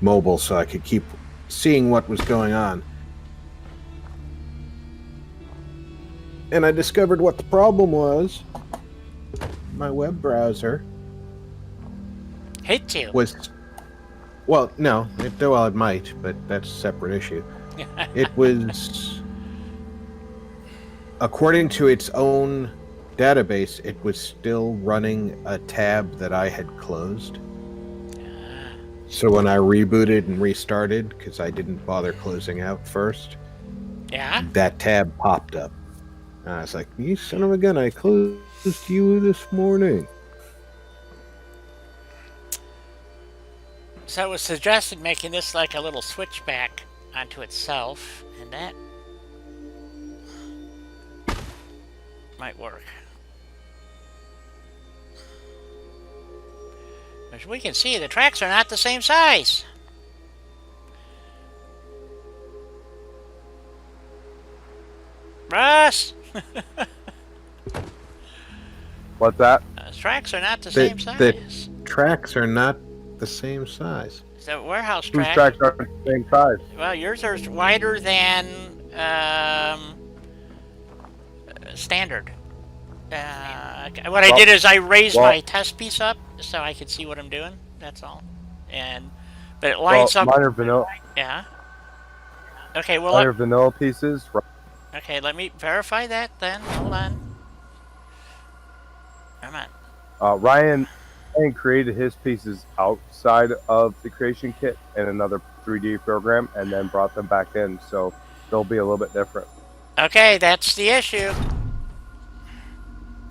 mobile so I could keep seeing what was going on. And I discovered what the problem was. My web browser Hate you. was... Well, no. It might, but that's a separate issue. It was... According to its own database, it was still running a tab that I had closed. So when I rebooted and restarted, because I didn't bother closing out first, that tab popped up. And I was like, you son of a gun, I closed you this morning. So it was suggested making this like a little switchback onto itself, and that might work. As we can see, the tracks are not the same size. Russ! What's that? The tracks are not the same size. The tracks are not the same size. The warehouse Whose track. tracks are the same size? Well, yours are wider than standard. What I did is I raised my test piece up so I could see what I'm doing. That's all. But it lines up. Mine are vanilla. Yeah. Okay. Well. Mine are vanilla pieces. Okay. Let me verify that then. Hold on. Come on. Ryan created his pieces outside of the creation kit in another 3D program, and then brought them back in, so they'll be a little bit different. Okay, that's the issue.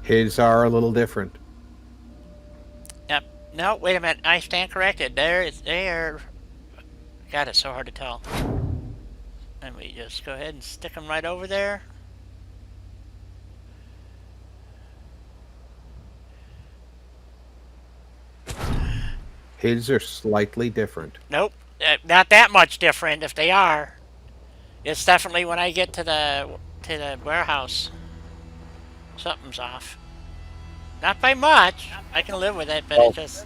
His are a little different. Yep. No, wait a minute. I stand corrected. They are... God, it's so hard to tell. Let me just go ahead and stick them right over there. His are slightly different. Nope. Not that much different if they are. It's definitely when I get to the warehouse. Something's off. Not by much. I can live with it, but it just...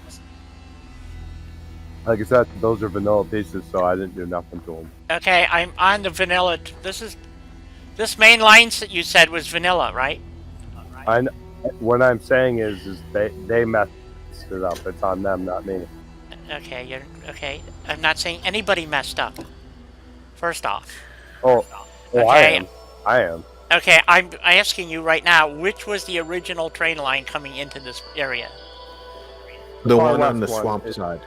Like I said, those are vanilla pieces, so I didn't do nothing to them. Okay, I'm on the vanilla. This main line that you said was vanilla, right? What I'm saying is they messed it up. It's on them, not me. Okay, okay. I'm not saying anybody messed up. First off. Oh, okay. I am. Okay, I'm asking you right now, which was the original train line coming into this area? The one on the swamp side.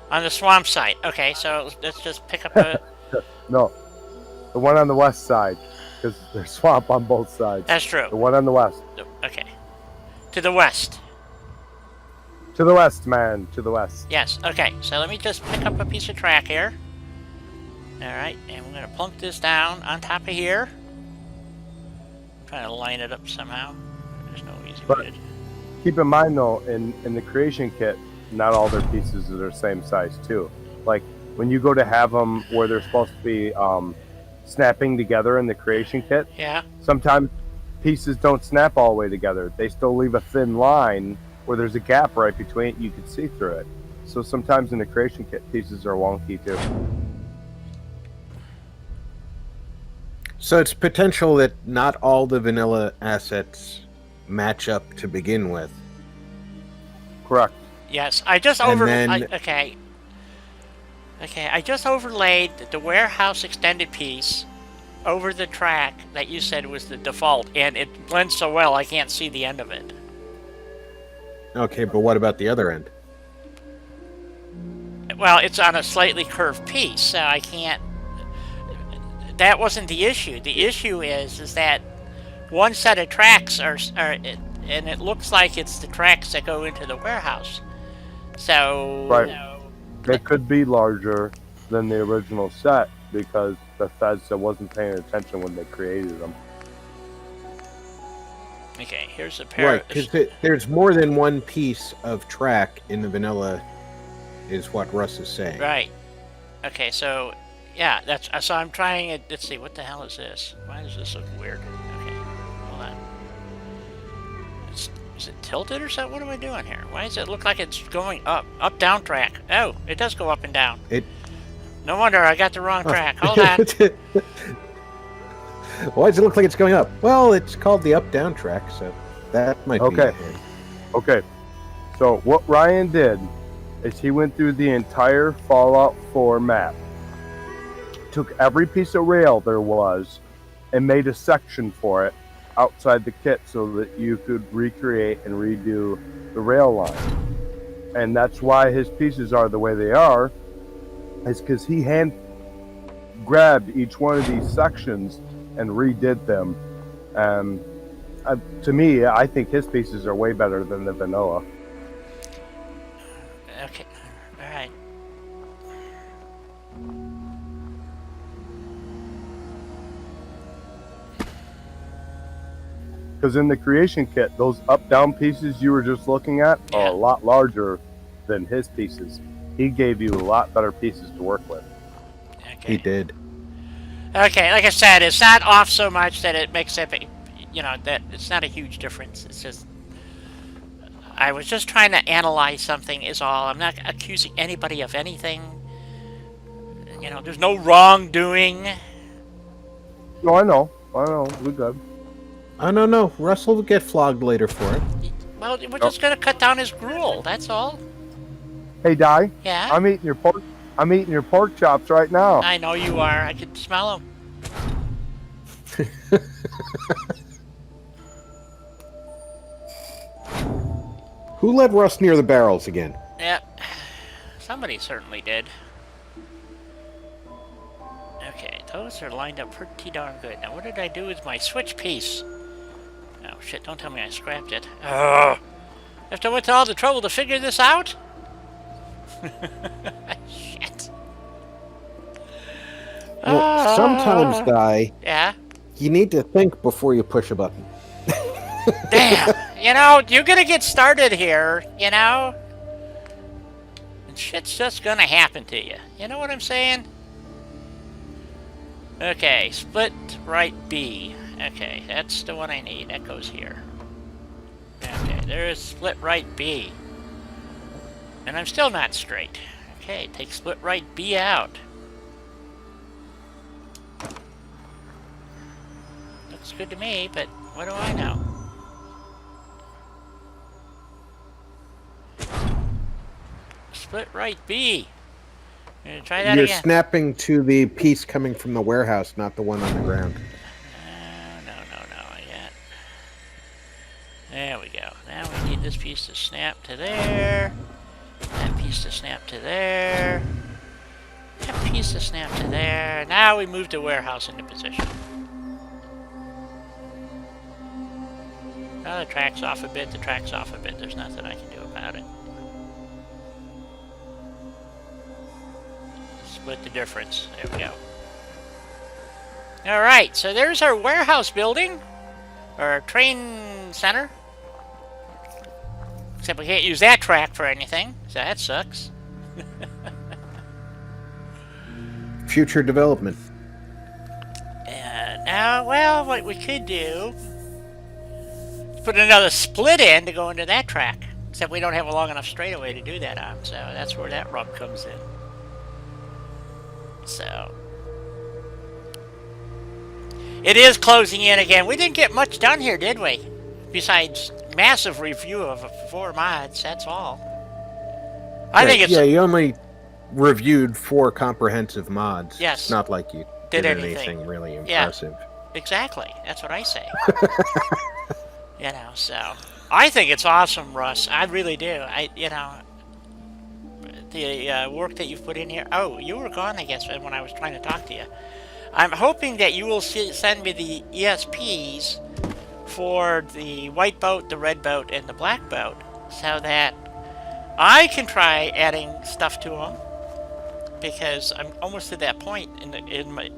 On the swamp side. Okay, so let's just pick up a... No, the one on the west side, because there's swamp on both sides. That's true. The one on the west. Okay. To the west. To the west, man. To the west. Yes, okay. So let me just pick up a piece of track here. Alright, and we're going to plunk this down on top of here. I'm trying to line it up somehow. There's no easy way to... Keep in mind, though, in the creation kit, not all their pieces are the same size, too. Like, when you go to have them where they're supposed to be snapping together in the creation kit, Yeah. sometimes pieces don't snap all the way together. They still leave a thin line where there's a gap right between it. You can see through it. So sometimes in the creation kit, pieces are wonky, too. So it's potential that not all the vanilla assets match up to begin with. Correct. Yes, I just And then- okay. Okay, I just overlaid the warehouse extended piece over the track that you said was the default, and it blends so well I can't see the end of it. Okay, but what about the other end? Well, it's on a slightly curved piece, so I can't... That wasn't the issue. The issue is that one set of tracks are and it looks like it's the tracks that go into the warehouse. So... Right. They could be larger than the original set because Bethesda wasn't paying attention when they created them. Okay, here's a pair. Right, because there's more than one piece of track in the vanilla, is what Russ is saying. Right. Okay, so yeah, that's so I'm trying it. Let's see, what the hell is this? Why does this look weird? Okay, hold on. Is it tilted or something? What am I doing here? Why does it look like it's going up down track? Oh, it does go up and down. No wonder I got the wrong track. Hold on. Why does it look like it's going up? Well, it's called the up-down track, so that might Okay. be... Okay, so what Ryan did is he went through the entire Fallout 4 map, took every piece of rail there was, and made a section for it outside the kit so that you could recreate and redo the rail line. And that's why his pieces are the way they are, is because he hand grabbed each one of these sections and redid them. To me, I think his pieces are way better than the vanilla. Okay, all right. Because in the creation kit, those up-down pieces you were just looking at are Yeah. a lot larger than his pieces. He gave you a lot better pieces to work with. Okay. He did. Okay, like I said, it's not off so much that it makes it, you know, that it's not a huge difference. It's just, I was just trying to analyze something is all. I'm not accusing anybody of anything. You know, there's no wrongdoing. No, I know. We're good. Oh, no. Russell will get flogged later for it. Well, we're just going to cut down his gruel, that's all. Hey, Di. Yeah? I'm eating your pork chops right now. I know you are. I can smell them. Who let Russ near the barrels again? Yep. Somebody certainly did. Okay, those are lined up pretty darn good. Now, what did I do with my switch piece? Oh, shit, don't tell me I scrapped it. Oh! After I went to all the trouble to figure this out? Shit. Well, sometimes, Guy, Yeah? you need to think before you push a button. Damn! You know, you're gonna get started here, you know? And shit's just gonna happen to you. You know what I'm saying? Okay, split right B. Okay, that's the one I need. That goes here. Okay, there's split right B. And I'm still not straight. Okay, take split right B out. Looks good to me, but what do I know? Split right B. I'm gonna try that You're again. snapping to the piece coming from the warehouse, not the one on the ground. No, yet. There we go. Now we need this piece to snap to there. That piece to snap to there. That piece of snap to there. Now we move the warehouse into position. Oh, the track's off a bit, the track's off a bit. There's nothing I can do about it. Split the difference. There we go. Alright, so there's our warehouse building. Or our train center. Except we can't use that track for anything, so that sucks. Future development. Now, well, what we could do is put another split in to go into that track. Except we don't have a long enough straightaway to do that on, so that's where that rub comes in. So it is closing in again. We didn't get much done here, did we? Besides massive review of 4 mods, that's all. I think it's... Yeah, you only reviewed 4 comprehensive mods. Yes. It's not like you Did anything really impressive. Yeah, exactly. That's what I say. You know, so... I think it's awesome, Russ. I really do. You know... The work that you've put in here... Oh, you were gone, I guess, when I was trying to talk to you. I'm hoping that you will send me the ESPs for the white boat, the red boat, and the black boat, so that I can try adding stuff to them, because I'm almost at that point in my.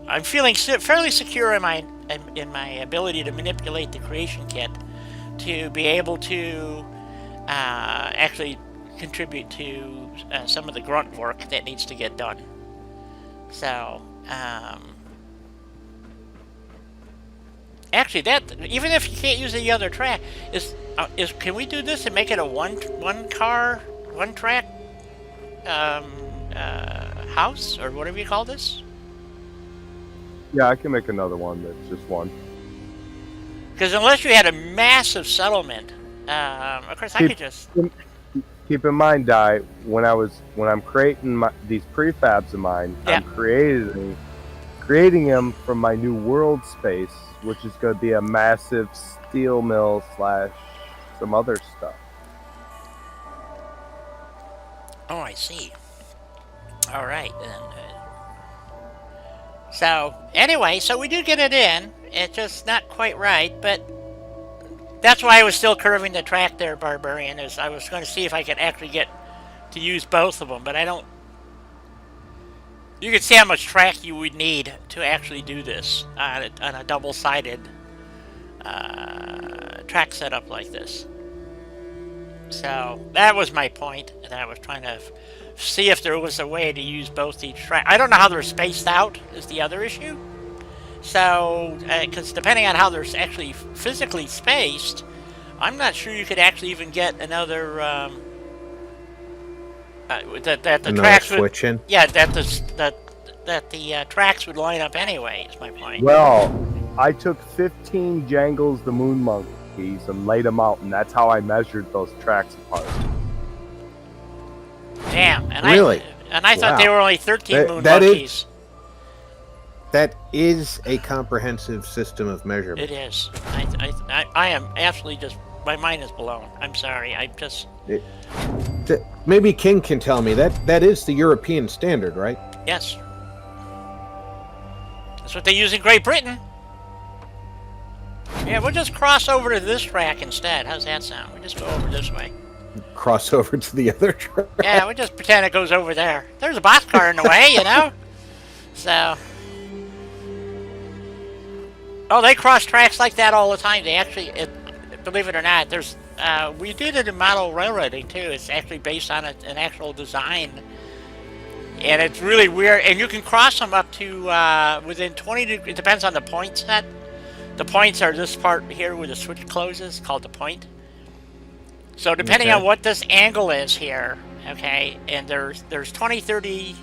I'm feeling fairly secure in my ability to manipulate the creation kit to be able to actually contribute to some of the grunt work that needs to get done. So. Actually, that even if you can't use the other track, can we do this and make it a one track house or whatever you call this? Yeah, I can make another one that's just one. Because unless you had a massive settlement, of course I could just keep in mind, Di, when I'm creating these prefabs of mine, yeah. I'm creating them from my new world space, which is going to be a massive steel mill / some other stuff. Oh, I see. All right, then. So, anyway, so we do get it in. It's just not quite right, but that's why I was still curving the track there, Barbarian, is I was going to see if I could actually get to use both of them, but I don't... You can see how much track you would need to actually do this on a double-sided track setup like this. So that was my point, and I was trying to see if there was a way to use both each track. I don't know how they're spaced out is the other issue. So, because depending on how they're actually physically spaced, I'm not sure you could actually even get another... that the tracks would, switch in? yeah, that the tracks would line up anyway, is my point. Well, I took 15 Jangles the Moon Monkeys and laid them out, and that's how I measured those tracks apart. Damn, and really? I thought they were only 13 Moon that Monkeys. That is a comprehensive system of measurement. It is. I am absolutely just... My mind is blown. I'm sorry. I just... Maybe King can tell me. That is the European standard, right? Yes. That's what they use in Great Britain. Yeah, we'll just cross over to this track instead. How's that sound? We'll just go over this way. Cross over to the other track. Yeah, we'll just pretend it goes over there. There's a boxcar in the way, you know? So... Oh, they cross tracks like that all the time. They actually... believe it or not, there's... we did it in model railroading, too. It's actually based on an actual design. And it's really weird. And you can cross them up to within 20 degrees. It depends on the point set. The points are this part here where the switch closes, called the point. So depending on what this angle is here, okay, and there's 20, 30,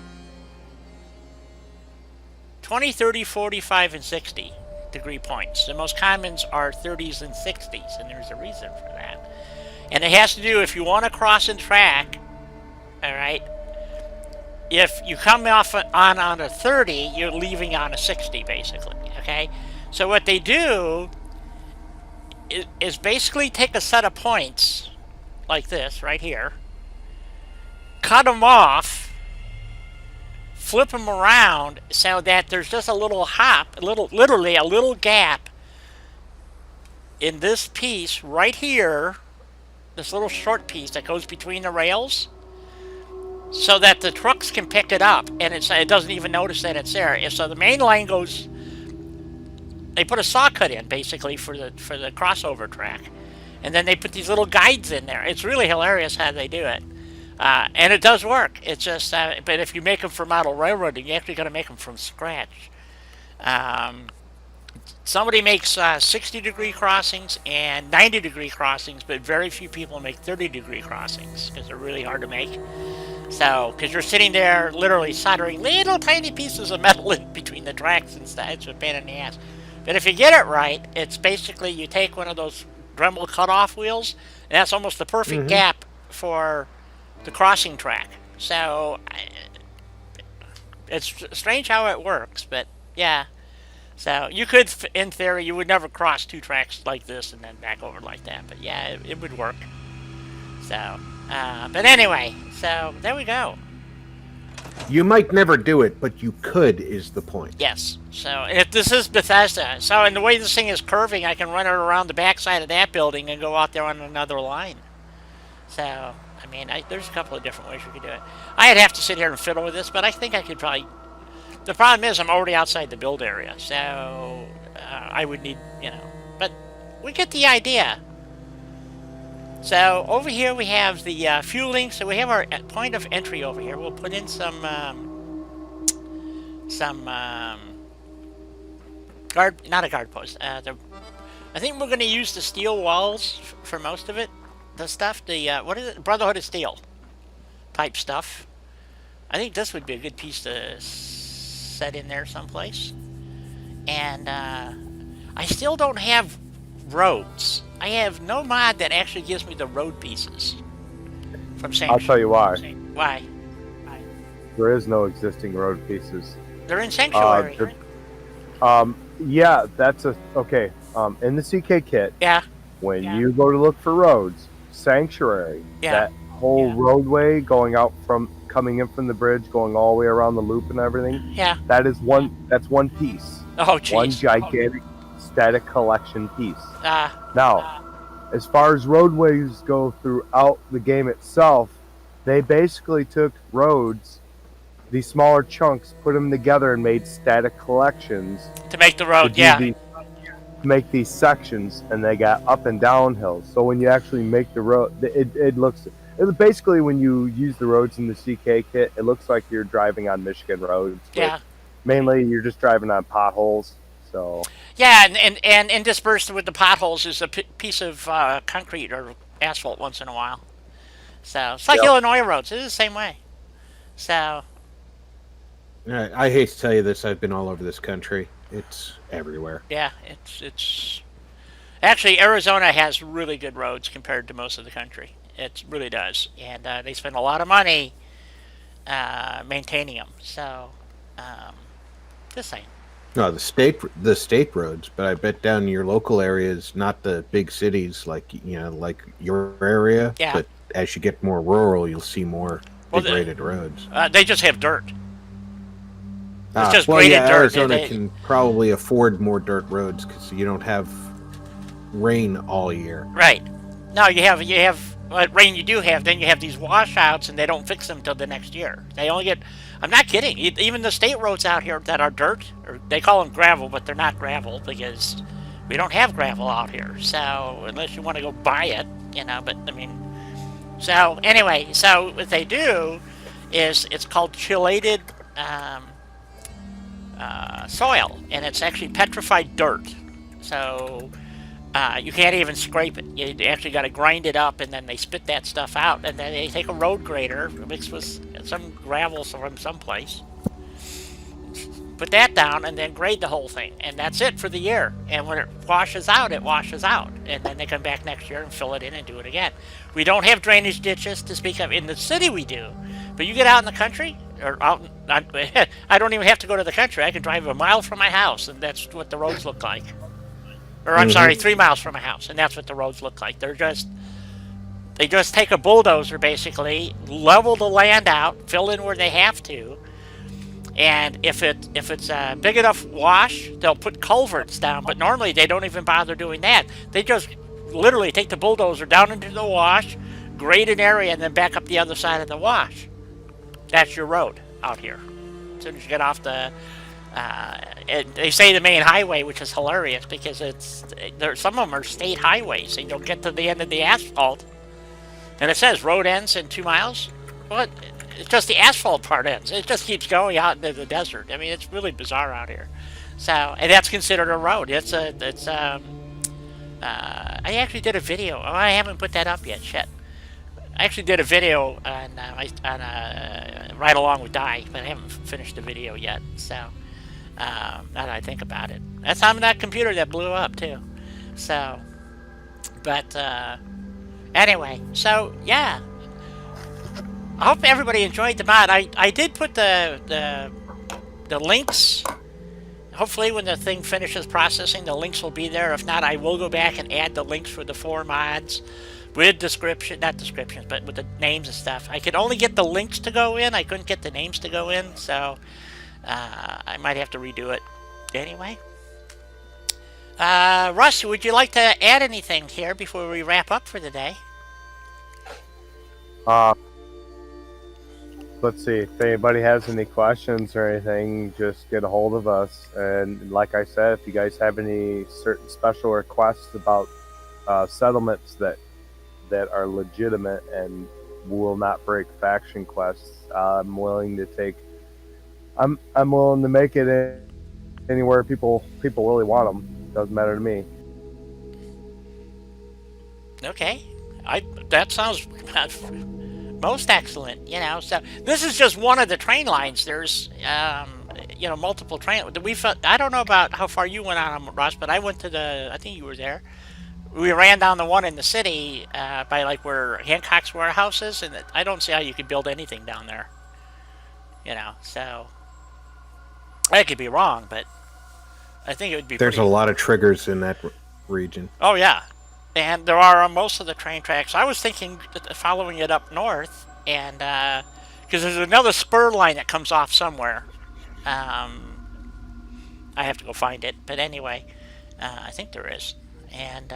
45, and 60 degree points. The most commons are 30s and 60s, and there's a reason for that. And it has to do, if you want to cross in track, all right, if you come off on a 30, you're leaving on a 60, basically, okay? So what they do is basically take a set of points, like this, right here, cut them off, flip them around so that there's just a little hop, literally a little gap in this piece right here, this little short piece that goes between the rails, so that the trucks can pick it up, and it doesn't even notice that it's there. And so the main lane goes. They put a saw cut in basically for the crossover track, and then they put these little guides in there. It's really hilarious how they do it, and it does work. It's just, but if you make them for model railroading, you actually got to make them from scratch. Somebody makes 60-degree crossings and 90-degree crossings, but very few people make 30-degree crossings because they're really hard to make. So, because you're sitting there literally soldering little tiny pieces of metal in between the tracks and stuff, it's a pain in the ass. But if you get it right, it's basically you take one of those Dremel cutoff wheels, and that's almost the perfect gap for the crossing track. So, it's strange how it works, but yeah. So, you could, in theory, you would never cross two tracks like this and then back over like that. But yeah, it would work. So, but anyway, so there we go. You might never do it, but you could, is the point. Yes. So, if this is Bethesda, so and the way this thing is curving, I can run it around the backside of that building and go out there on another line. So, I mean, there's a couple of different ways you could do it. I'd have to sit here and fiddle with this, but I think I could probably. The problem is I'm already outside the build area, so I would need, but we get the idea. So over here we have the fueling. So we have our point of entry over here. We'll put in some guard, not a guard post. I think we're going to use the steel walls for most of it. The stuff, the what is it? Brotherhood of Steel type stuff. I think this would be a good piece to set in there someplace. And I still don't have roads. I have no mod that actually gives me the road pieces from Sanctuary. I'll tell you why. Why? There is no existing road pieces. They're in Sanctuary. Yeah, that's okay. In the CK kit, Yeah. when you go to look for roads, Sanctuary, Yeah. that whole roadway coming in from the bridge, going all the way around the loop and everything, Yeah. that's one piece. Oh, jeez. One gigantic static collection piece. Ah. Now, as far as roadways go throughout the game itself, they basically took roads, these smaller chunks, put them together and made static collections To make the road, to yeah. make these sections, and they got up and down hills. So when you actually make the road, basically when you use the roads in the CK kit, it looks like you're driving on Michigan roads. Yeah. Mainly, you're just driving on potholes. So. Yeah, and interspersed with the potholes is a piece of concrete or asphalt once in a while. So it's like Illinois roads. It's the same way. So. I hate to tell you this. I've been all over this country. It's everywhere. Yeah, it's actually Arizona has really good roads compared to most of the country. It really does, and they spend a lot of money maintaining them. So, just saying. No, the state roads, but I bet down in your local areas, not the big cities like like your area. Yeah. But as you get more rural, you'll see more degraded roads. They just have dirt. It's just graded dirt. Arizona can probably afford more dirt roads because you don't have rain all year. Right. No, you have what rain you do have. Then you have these washouts, and they don't fix them till the next year. They only get. I'm not kidding. Even the state roads out here that are dirt, or they call them gravel, but they're not gravel because we don't have gravel out here. So unless you want to go buy it, But I mean, so anyway, so what they do is it's called chelated soil, and it's actually petrified dirt. So you can't even scrape it. You actually got to grind it up, and then they spit that stuff out, and then they take a road grader mixed with some gravel from someplace, put that down, and then grade the whole thing, and that's it for the year. And when it washes out, and then they come back next year and fill it in and do it again. We don't have drainage ditches to speak of. In the city we do, but you get out in the country, or out, I don't even have to go to the country. I can drive a mile from my house, and that's what the roads look like. Or I'm sorry, 3 miles from my house, and that's what the roads look like. They just take a bulldozer, basically, level the land out, fill in where they have to, And if it's a big enough wash, they'll put culverts down. But normally they don't even bother doing that. They just literally take the bulldozer down into the wash, grade an area, and then back up the other side of the wash. That's your road out here. As soon as you get off the, they say the main highway, which is hilarious because some of them are state highways, and you'll get to the end of the asphalt, and it says road ends in 2 miles. Well, it's just the asphalt part ends. It just keeps going out into the desert. I mean, it's really bizarre out here. So, and that's considered a road. I actually did a video. Oh, I haven't put that up yet. Shit. I actually did a video on Ride Along with Die, but I haven't finished the video yet. So, now that I think about it, that's on that computer that blew up too. So, but anyway, so yeah. I hope everybody enjoyed the mod. I did put the links. Hopefully when the thing finishes processing, the links will be there. If not, I will go back and add the links for the 4 mods with not descriptions, but with the names and stuff. I could only get the links to go in. I couldn't get the names to go in, so I might have to redo it anyway. Russ, would you like to add anything here before we wrap up for the day? Let's see. If anybody has any questions or anything, just get a hold of us. And like I said, if you guys have any certain special requests about settlements that are legitimate and will not break faction quests, I'm willing to make it anywhere people really want them. Doesn't matter to me. Okay, that sounds most excellent. So this is just one of the train lines. There's multiple train. I don't know about how far you went on them, Ross, but I went to I think you were there. We ran down the one in the city by like where Hancock's warehouse is, and I don't see how you could build anything down there. So I could be wrong, but I think it would be. There's a lot of triggers in that region. Oh yeah, and there are on most of the train tracks. I was thinking following it up north, and because there's another spur line that comes off somewhere. I have to go find it, but anyway, I think there is. And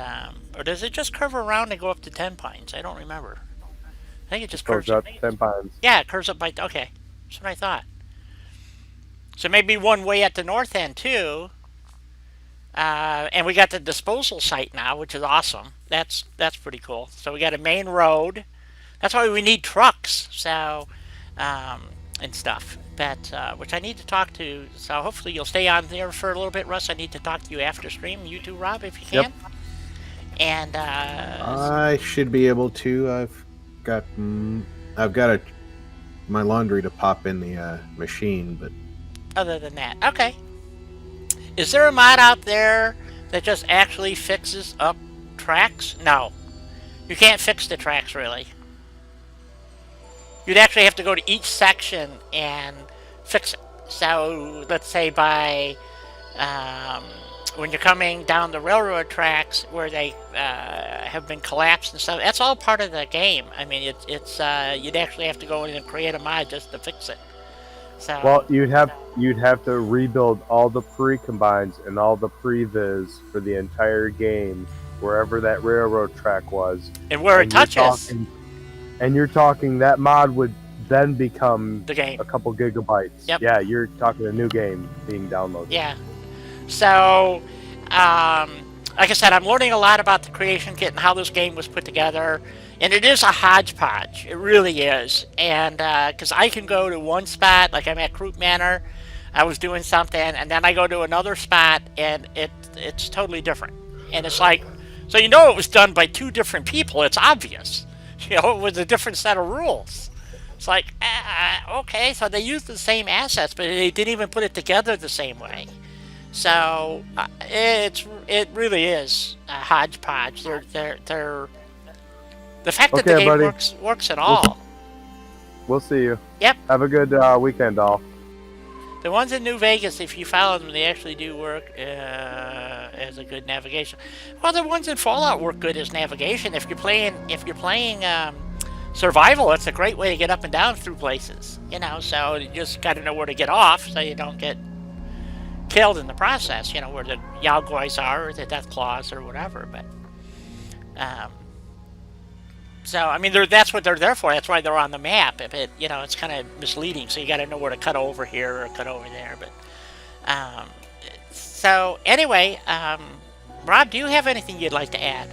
or does it just curve around and go up to 10 Pines? I don't remember. I think it just curves up 10 Pines. Yeah, it curves up by. Okay, that's what I thought. So maybe one way at the north end too. And we got the disposal site now, which is awesome. That's pretty cool. So we got a main road. That's why we need trucks. So and stuff. But which I need to talk to. So hopefully you'll stay on there for a little bit, Russ. I need to talk to you after stream. You too, Rob, if you can. Yep. And I should be able to. I've got my laundry to pop in the machine, but other than that, okay. Is there a mod out there that just actually fixes up tracks? No, you can't fix the tracks really. You'd actually have to go to each section and fix it. So let's say by when you're coming down the railroad tracks where they have been collapsed and stuff, that's all part of the game. I mean, it's you'd actually have to go in and create a mod just to fix it. So, well, you'd have to rebuild all the pre-combines and all the pre-viz for the entire game, wherever that railroad track was, and where it touches. And you're talking that mod would then become the game. A couple gigabytes. Yep. Yeah, you're talking a new game being downloaded. Yeah. So, like I said, I'm learning a lot about the creation kit and how this game was put together. And it is a hodgepodge. It really is. And because I can go to one spot, like I'm at Croup Manor, I was doing something, and then I go to another spot, and it's totally different. And it's like, so it was done by two different people. It's obvious. It was a different set of rules. It's like, okay, so they used the same assets, but they didn't even put it together the same way. So it really is a hodgepodge. They're the fact that the game works at all. We'll see you. Yep. Have a good weekend, all. The ones in New Vegas, if you follow them, they actually do work as a good navigation. Well, the ones in Fallout work good as navigation. If you're playing survival, it's a great way to get up and down through places. You know, so you just got to know where to get off so you don't get killed in the process. You know, where the Yaoguais are, or the Death Claws, or whatever. But so I mean, that's what they're there for. That's why they're on the map. If it, you know, it's kind of misleading. So you got to know where to cut over here or cut over there. But so anyway, Rob, do you have anything you'd like to add?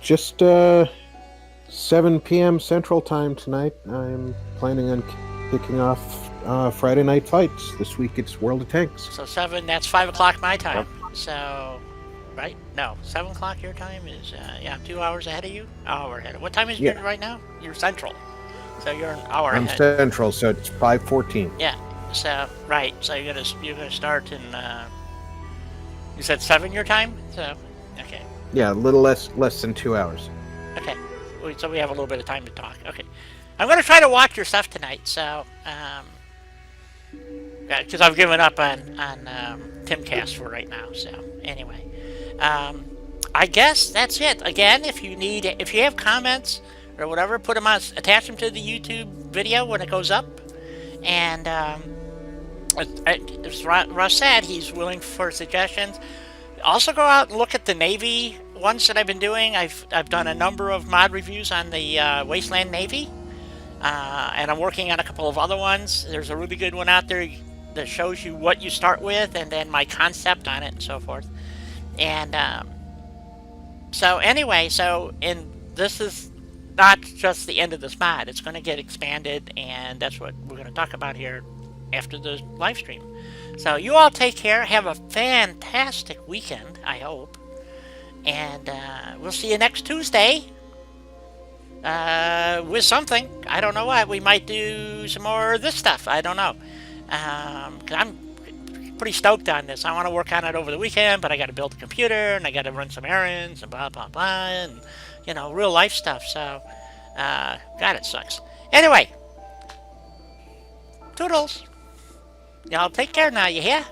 Just 7 p.m. Central Time tonight. I'm planning on kicking off Friday Night Fights. This week it's World of Tanks. So 7, that's 5 o'clock my time. So, right? No, 7 o'clock your time is, yeah, 2 hours ahead of you? Hour ahead. What time is it right now? You're Central. So you're an hour I'm ahead. Central, so it's 5:14. Yeah. So, right. So you're gonna start in, you said 7 your time? So, okay. Yeah, a little less than 2 hours. Okay. So we have a little bit of time to talk. Okay. I'm going to try to watch your stuff tonight, so, because I've given up on Timcast for right now, so, anyway. I guess that's it. Again, if you have comments or whatever, put them on, attach them to the YouTube video when it goes up, and, as Russ said, he's willing for suggestions. Also go out and look at the Navy ones that I've been doing. I've done a number of mod reviews on the Wasteland Navy, and I'm working on a couple of other ones. There's a really good one out there that shows you what you start with and then my concept on it and so forth. And so anyway, this is not just the end of this mod. It's going to get expanded, and that's what we're going to talk about here after the live stream. So you all take care. Have a fantastic weekend, I hope. And we'll see you next Tuesday with something. I don't know what. We might do some more of this stuff. I don't know. 'Cause I'm pretty stoked on this. I want to work on it over the weekend, but I got to build a computer, and I got to run some errands, and blah, blah, blah, and, you know, real life stuff. So, God, it sucks. Anyway, toodles. Y'all take care now, you hear?